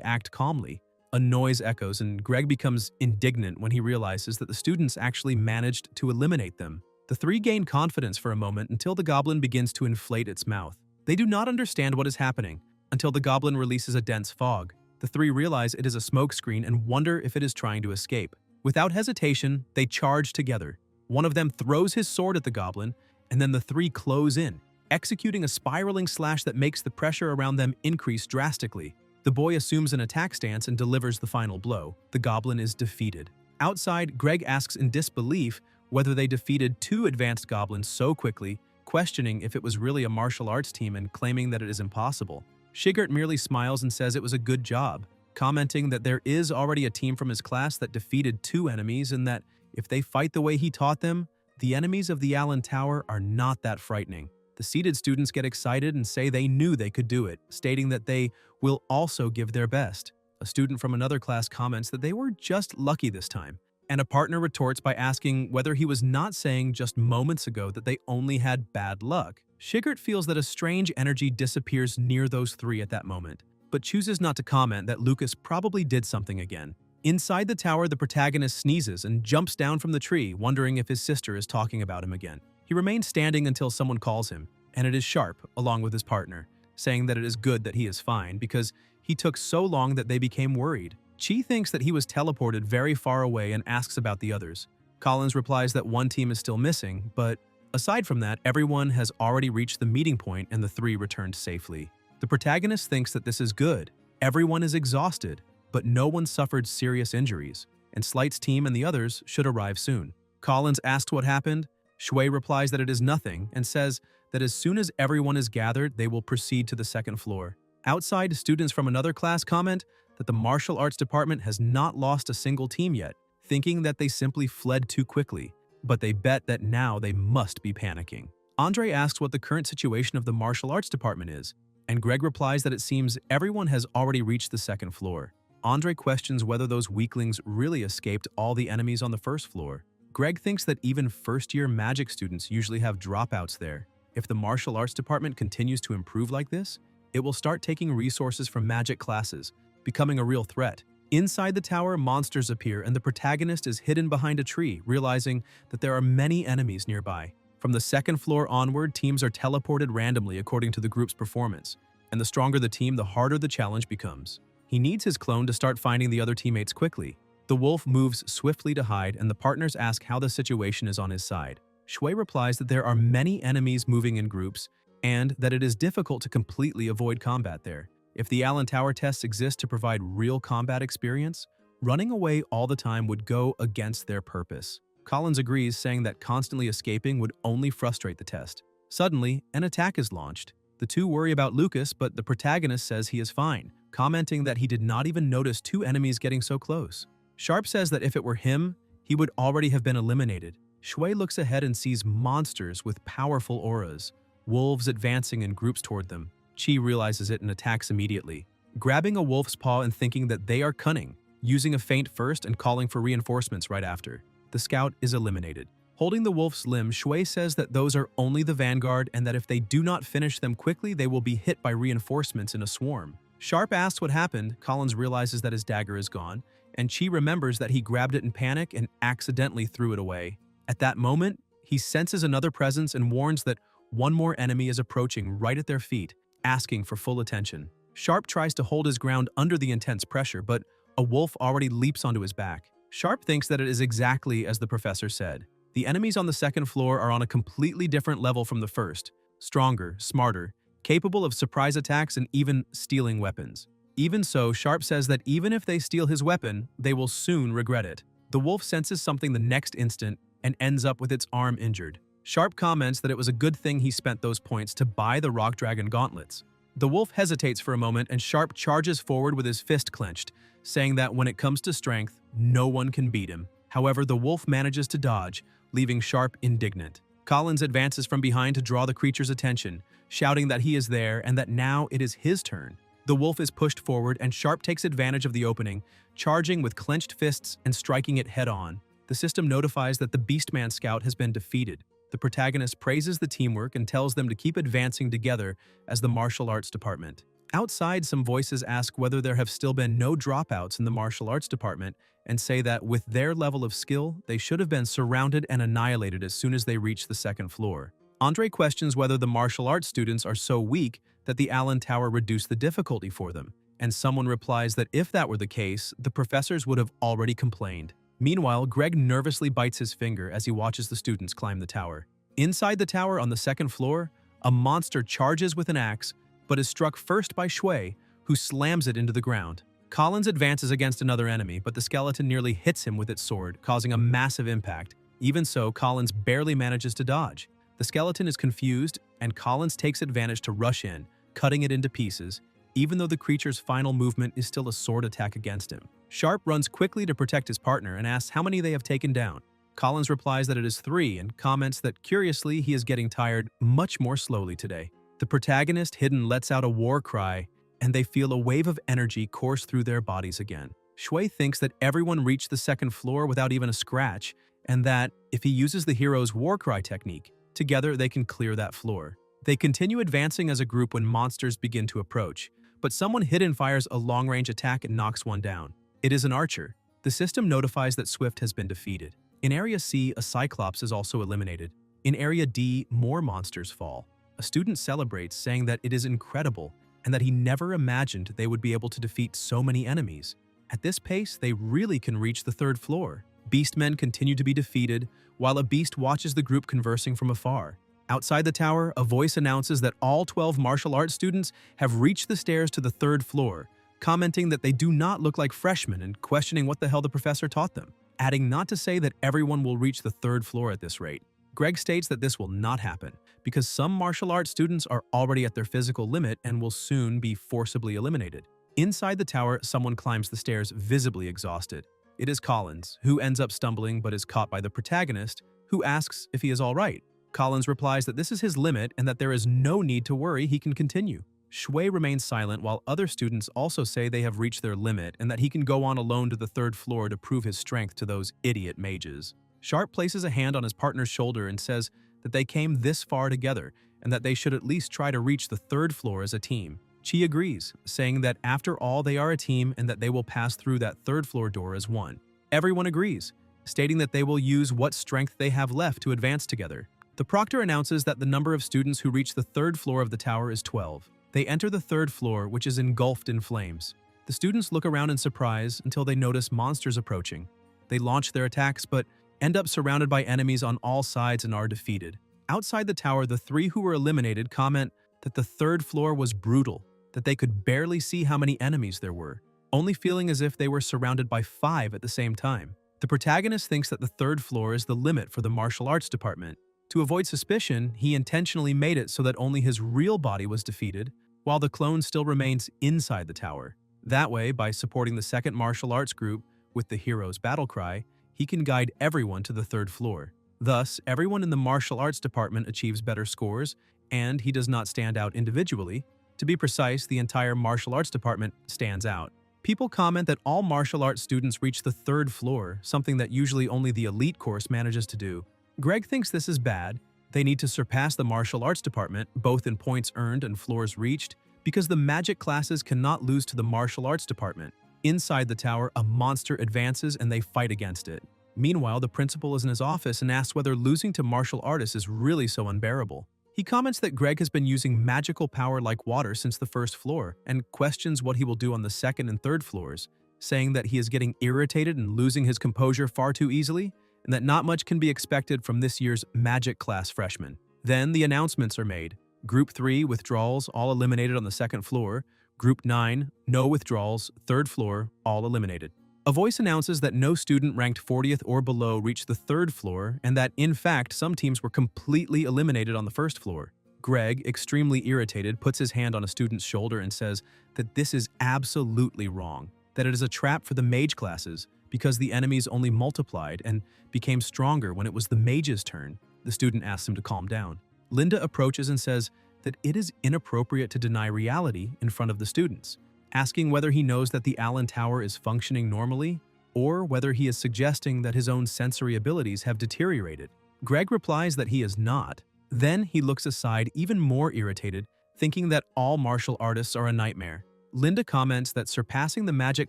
act calmly. A noise echoes, and Greg becomes indignant when he realizes that the students actually managed to eliminate them. The 3 gain confidence for a moment until the goblin begins to inflate its mouth. They do not understand what is happening until the goblin releases a dense fog. The 3 realize it is a smokescreen and wonder if it is trying to escape. Without hesitation, they charge together. One of them throws his sword at the goblin, and then the 3 close in, executing a spiraling slash that makes the pressure around them increase drastically. The boy assumes an attack stance and delivers the final blow. The goblin is defeated. Outside, Greg asks in disbelief whether they defeated 2 advanced goblins so quickly, questioning if it was really a martial arts team and claiming that it is impossible. Shigert merely smiles and says it was a good job, commenting that there is already a team from his class that defeated 2 enemies and that if they fight the way he taught them, the enemies of the Allen Tower are not that frightening. The seated students get excited and say they knew they could do it, stating that they will also give their best. A student from another class comments that they were just lucky this time, and a partner retorts by asking whether he was not saying just moments ago that they only had bad luck. Shigert feels that a strange energy disappears near those 3 at that moment, but chooses not to comment that Lucas probably did something again. Inside the tower, the protagonist sneezes and jumps down from the tree, wondering if his sister is talking about him again. He remains standing until someone calls him, and it is Sharp, along with his partner, saying that it is good that he is fine because he took so long that they became worried. Chi thinks that he was teleported very far away and asks about the others. Collins replies that one team is still missing, but aside from that, everyone has already reached the meeting point and the 3 returned safely. The protagonist thinks that this is good. Everyone is exhausted, but no one suffered serious injuries, and Slight's team and the others should arrive soon. Collins asks what happened. Shui replies that it is nothing and says that as soon as everyone is gathered, they will proceed to the 2nd floor. Outside, students from another class comment that the martial arts department has not lost a single team yet, thinking that they simply fled too quickly, but they bet that now they must be panicking. Andre asks what the current situation of the martial arts department is, and Greg replies that it seems everyone has already reached the 2nd floor. Andre questions whether those weaklings really escaped all the enemies on the 1st floor. Greg thinks that even first-year magic students usually have dropouts there. If the martial arts department continues to improve like this, it will start taking resources from magic classes, becoming a real threat. Inside the tower, monsters appear and the protagonist is hidden behind a tree, realizing that there are many enemies nearby. From the 2nd floor onward, teams are teleported randomly according to the group's performance, and the stronger the team, the harder the challenge becomes. He needs his clone to start finding the other teammates quickly. The wolf moves swiftly to hide, and the partners ask how the situation is on his side. Shui replies that there are many enemies moving in groups, and that it is difficult to completely avoid combat there. If the Allen Tower tests exist to provide real combat experience, running away all the time would go against their purpose. Collins agrees, saying that constantly escaping would only frustrate the test. Suddenly, an attack is launched. The 2 worry about Lucas, but the protagonist says he is fine, commenting that he did not even notice 2 enemies getting so close. Sharp says that if it were him, he would already have been eliminated. Shui looks ahead and sees monsters with powerful auras, wolves advancing in groups toward them. Chi realizes it and attacks immediately, grabbing a wolf's paw and thinking that they are cunning, using a feint first and calling for reinforcements right after. The scout is eliminated. Holding the wolf's limb, Shui says that those are only the vanguard and that if they do not finish them quickly, they will be hit by reinforcements in a swarm. Sharp asks what happened. Collins realizes that his dagger is gone, and Chi remembers that he grabbed it in panic and accidentally threw it away. At that moment, he senses another presence and warns that one more enemy is approaching right at their feet. asking for full attention. Sharp tries to hold his ground under the intense pressure, but a wolf already leaps onto his back. Sharp thinks that it is exactly as the professor said. The enemies on the second floor are on a completely different level from the first, stronger, smarter, capable of surprise attacks and even stealing weapons. Even so, Sharp says that even if they steal his weapon, they will soon regret it. The wolf senses something the next instant and ends up with its arm injured. Sharp comments that it was a good thing he spent those points to buy the rock dragon gauntlets. The wolf hesitates for a moment and Sharp charges forward with his fist clenched, saying that when it comes to strength, no one can beat him. However, the wolf manages to dodge, leaving Sharp indignant. Collins advances from behind to draw the creature's attention, shouting that he is there and that now it is his turn. The wolf is pushed forward and Sharp takes advantage of the opening, charging with clenched fists and striking it head-on. The system notifies that the Beastman scout has been defeated. The protagonist praises the teamwork and tells them to keep advancing together as the martial arts department. Outside, some voices ask whether there have still been no dropouts in the martial arts department and say that with their level of skill, they should have been surrounded and annihilated as soon as they reach the second floor. Andre questions whether the martial arts students are so weak that the Allen Tower reduced the difficulty for them, and someone replies that if that were the case, the professors would have already complained. Meanwhile, Greg nervously bites his finger as he watches the students climb the tower. Inside the tower on the second floor, a monster charges with an axe, but is struck first by Shui, who slams it into the ground. Collins advances against another enemy, but the skeleton nearly hits him with its sword, causing a massive impact. Even so, Collins barely manages to dodge. The skeleton is confused, and Collins takes advantage to rush in, cutting it into pieces, even though the creature's final movement is still a sword attack against him. Sharp runs quickly to protect his partner and asks how many they have taken down. Collins replies that it is 3 and comments that, curiously, he is getting tired much more slowly today. The protagonist, Hidden, lets out a war cry, and they feel a wave of energy course through their bodies again. Shui thinks that everyone reached the second floor without even a scratch, and that, if he uses the hero's war cry technique, together they can clear that floor. They continue advancing as a group when monsters begin to approach, but someone Hidden fires a long-range attack and knocks one down. It is an archer. The system notifies that Swift has been defeated. In Area C, a Cyclops is also eliminated. In Area D, more monsters fall. A student celebrates, saying that it is incredible and that he never imagined they would be able to defeat so many enemies. At this pace, they really can reach the third floor. Beastmen continue to be defeated, while a beast watches the group conversing from afar. Outside the tower, a voice announces that all 12 martial arts students have reached the stairs to the third floor, commenting that they do not look like freshmen and questioning what the hell the professor taught them, adding not to say that everyone will reach the third floor at this rate. Greg states that this will not happen, because some martial arts students are already at their physical limit and will soon be forcibly eliminated. Inside the tower, someone climbs the stairs visibly exhausted. It is Collins, who ends up stumbling but is caught by the protagonist, who asks if he is all right. Collins replies that this is his limit and that there is no need to worry, he can continue. Shui remains silent while other students also say they have reached their limit and that he can go on alone to the third floor to prove his strength to those idiot mages. Sharp places a hand on his partner's shoulder and says that they came this far together and that they should at least try to reach the third floor as a team. Chi agrees, saying that after all they are a team and that they will pass through that third floor door as one. Everyone agrees, stating that they will use what strength they have left to advance together. The proctor announces that the number of students who reach the third floor of the tower is 12. They enter the third floor, which is engulfed in flames. The students look around in surprise until they notice monsters approaching. They launch their attacks, but end up surrounded by enemies on all sides and are defeated. Outside the tower, the 3 who were eliminated comment that the third floor was brutal, that they could barely see how many enemies there were, only feeling as if they were surrounded by 5 at the same time. The protagonist thinks that the third floor is the limit for the martial arts department. To avoid suspicion, he intentionally made it so that only his real body was defeated, while the clone still remains inside the tower. That way, by supporting the second martial arts group with the hero's battle cry, he can guide everyone to the third floor. Thus, everyone in the martial arts department achieves better scores, and he does not stand out individually. To be precise, the entire martial arts department stands out. People comment that all martial arts students reach the third floor, something that usually only the elite course manages to do. Greg thinks this is bad. They need to surpass the martial arts department, both in points earned and floors reached, because the magic classes cannot lose to the martial arts department. Inside the tower, a monster advances and they fight against it. Meanwhile, the principal is in his office and asks whether losing to martial artists is really so unbearable. He comments that Greg has been using magical power like water since the first floor and questions what he will do on the second and third floors, saying that he is getting irritated and losing his composure far too easily, and that not much can be expected from this year's magic class freshmen. Then the announcements are made. Group 3 withdrawals, all eliminated on the second floor. Group 9, no withdrawals, third floor, all eliminated. A voice announces that no student ranked 40th or below reached the third floor, and that, in fact, some teams were completely eliminated on the first floor. Greg, extremely irritated, puts his hand on a student's shoulder and says that this is absolutely wrong, that it is a trap for the mage classes because the enemies only multiplied and became stronger when it was the mage's turn. The student asks him to calm down. Linda approaches and says that it is inappropriate to deny reality in front of the students, asking whether he knows that the Allen Tower is functioning normally or whether he is suggesting that his own sensory abilities have deteriorated. Greg replies that he is not. Then he looks aside, even more irritated, thinking that all martial artists are a nightmare. Linda comments that surpassing the magic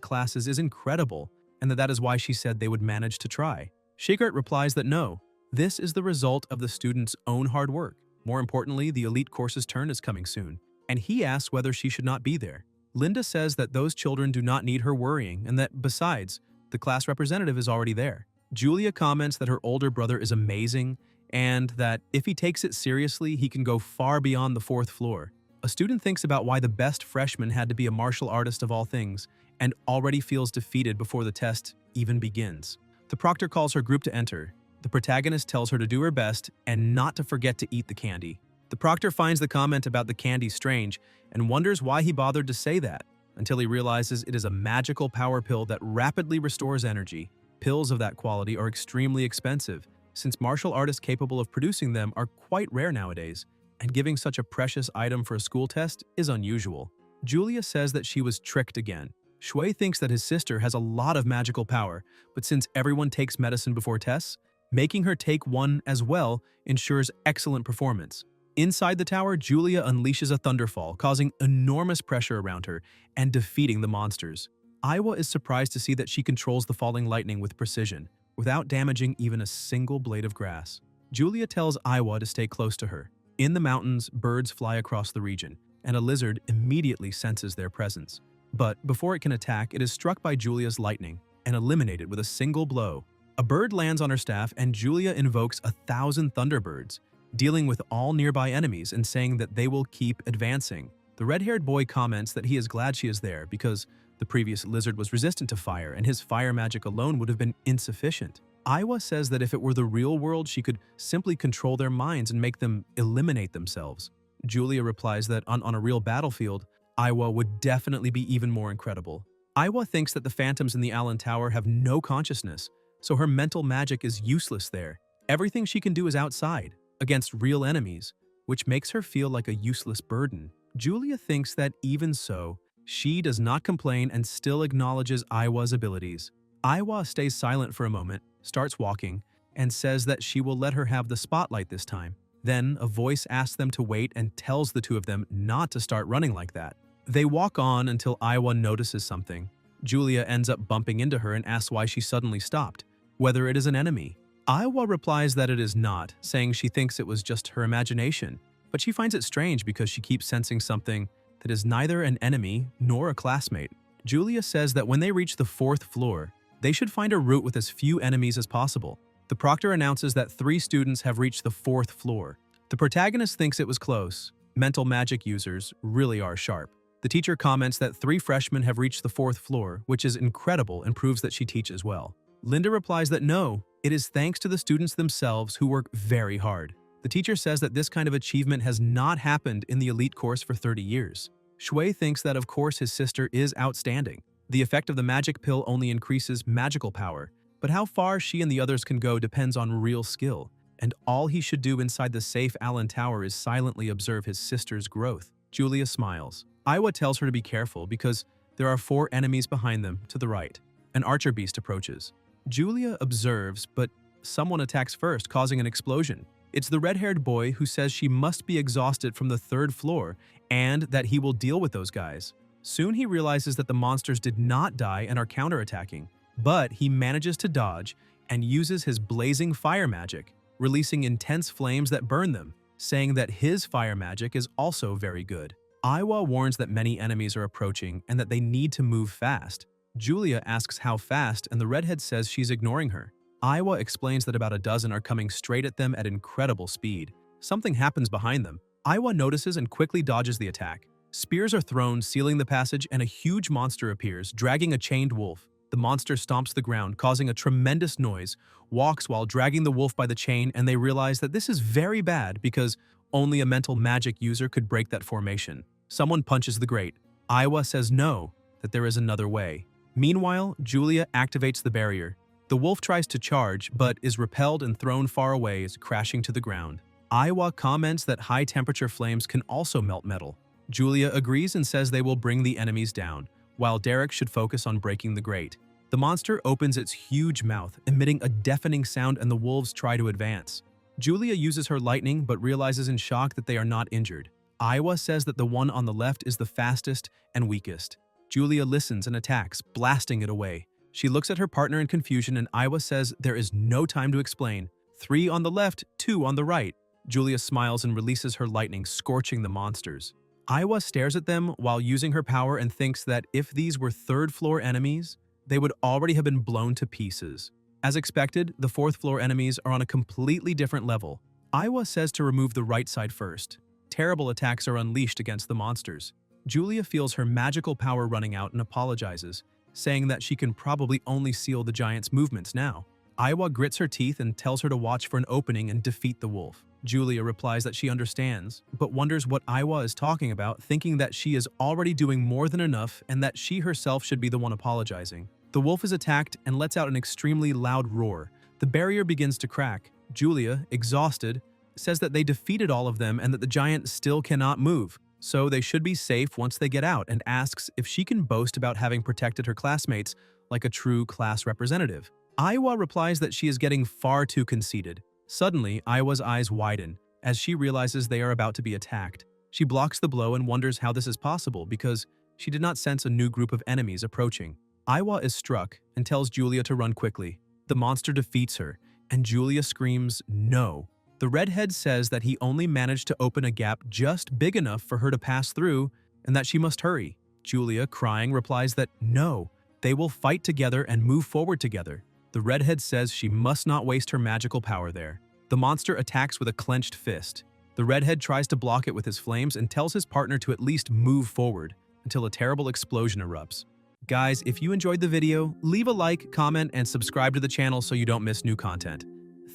classes is incredible and that is why she said they would manage to try. Shigart replies that no, this is the result of the students' own hard work. More importantly, the elite course's turn is coming soon, and he asks whether she should not be there. Linda says that those children do not need her worrying and that, besides, the class representative is already there. Julia comments that her older brother is amazing and that if he takes it seriously, he can go far beyond the fourth floor. A student thinks about why the best freshman had to be a martial artist of all things and already feels defeated before the test even begins. The proctor calls her group to enter. The protagonist tells her to do her best and not to forget to eat the candy. The proctor finds the comment about the candy strange and wonders why he bothered to say that, until he realizes it is a magical power pill that rapidly restores energy. Pills of that quality are extremely expensive, since martial artists capable of producing them are quite rare nowadays, and giving such a precious item for a school test is unusual. Julia says that she was tricked again. Shui thinks that his sister has a lot of magical power, but since everyone takes medicine before tests, making her take one as well ensures excellent performance. Inside the tower, Julia unleashes a thunderfall, causing enormous pressure around her and defeating the monsters. Aiwa is surprised to see that she controls the falling lightning with precision, without damaging even a single blade of grass. Julia tells Aiwa to stay close to her. In the mountains, birds fly across the region, and a lizard immediately senses their presence. But before it can attack, it is struck by Julia's lightning and eliminated with a single blow. A bird lands on her staff, and Julia invokes 1,000 thunderbirds, dealing with all nearby enemies and saying that they will keep advancing. The red-haired boy comments that he is glad she is there because the previous lizard was resistant to fire and his fire magic alone would have been insufficient. Aiwa says that if it were the real world, she could simply control their minds and make them eliminate themselves. Julia replies that on a real battlefield, Aiwa would definitely be even more incredible. Aiwa thinks that the phantoms in the Allen Tower have no consciousness, so her mental magic is useless there. Everything she can do is outside, against real enemies, which makes her feel like a useless burden. Julia thinks that even so, she does not complain and still acknowledges Aiwa's abilities. Aiwa stays silent for a moment, starts walking, and says that she will let her have the spotlight this time. Then a voice asks them to wait and tells the two of them not to start running like that. They walk on until Aiwa notices something. Julia ends up bumping into her and asks why she suddenly stopped, whether it is an enemy. Aiwa replies that it is not, saying she thinks it was just her imagination, but she finds it strange because she keeps sensing something that is neither an enemy nor a classmate. Julia says that when they reach the fourth floor, they should find a route with as few enemies as possible. The proctor announces that 3 students have reached the fourth floor. The protagonist thinks it was close. Mental magic users really are sharp. The teacher comments that 3 freshmen have reached the fourth floor, which is incredible and proves that she teaches well. Linda replies that no, it is thanks to the students themselves who work very hard. The teacher says that this kind of achievement has not happened in the elite course for 30 years. Shui thinks that of course his sister is outstanding. The effect of the magic pill only increases magical power, but how far she and the others can go depends on real skill, and all he should do inside the safe Allen Tower is silently observe his sister's growth. Julia smiles. Aiwa tells her to be careful because there are 4 enemies behind them to the right. An archer beast approaches. Julia observes, but someone attacks first, causing an explosion. It's the red-haired boy who says she must be exhausted from the 3rd floor and that he will deal with those guys. Soon he realizes that the monsters did not die and are counterattacking, but he manages to dodge and uses his blazing fire magic, releasing intense flames that burn them. saying that his fire magic is also very good. Aiwa warns that many enemies are approaching and that they need to move fast. Julia asks how fast, and the redhead says she's ignoring her. Aiwa explains that about a dozen are coming straight at them at incredible speed. Something happens behind them. Aiwa notices and quickly dodges the attack. Spears are thrown, sealing the passage, and a huge monster appears, dragging a chained wolf. The monster stomps the ground, causing a tremendous noise, walks while dragging the wolf by the chain, and they realize that this is very bad because only a mental magic user could break that formation. Someone punches the grate. Aiwa says no, that there is another way. Meanwhile, Julia activates the barrier. The wolf tries to charge, but is repelled and thrown far away, crashing to the ground. Aiwa comments that high-temperature flames can also melt metal. Julia agrees and says they will bring the enemies down, while Derek should focus on breaking the grate. The monster opens its huge mouth, emitting a deafening sound, and the wolves try to advance. Julia uses her lightning but realizes in shock that they are not injured. Aiwa says that the one on the left is the fastest and weakest. Julia listens and attacks, blasting it away. She looks at her partner in confusion, and Aiwa says there is no time to explain. 3 on the left, 2 on the right. Julia smiles and releases her lightning, scorching the monsters. Aiwa stares at them while using her power and thinks that if these were third-floor enemies, they would already have been blown to pieces. As expected, the fourth-floor enemies are on a completely different level. Aiwa says to remove the right side first. Terrible attacks are unleashed against the monsters. Julia feels her magical power running out and apologizes, saying that she can probably only seal the giant's movements now. Aiwa grits her teeth and tells her to watch for an opening and defeat the wolf. Julia replies that she understands, but wonders what Aiwa is talking about, thinking that she is already doing more than enough and that she herself should be the one apologizing. The wolf is attacked and lets out an extremely loud roar. The barrier begins to crack. Julia, exhausted, says that they defeated all of them and that the giant still cannot move, so they should be safe once they get out, and asks if she can boast about having protected her classmates like a true class representative. Aiwa replies that she is getting far too conceited. Suddenly, Aiwa's eyes widen as she realizes they are about to be attacked. She blocks the blow and wonders how this is possible because she did not sense a new group of enemies approaching. Aiwa is struck and tells Julia to run quickly. The monster defeats her, and Julia screams, "No." The redhead says that he only managed to open a gap just big enough for her to pass through and that she must hurry. Julia, crying, replies that no, they will fight together and move forward together. The redhead says she must not waste her magical power there. The monster attacks with a clenched fist. The redhead tries to block it with his flames and tells his partner to at least move forward until a terrible explosion erupts. Guys, if you enjoyed the video, leave a like, comment, and subscribe to the channel so you don't miss new content.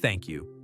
Thank you.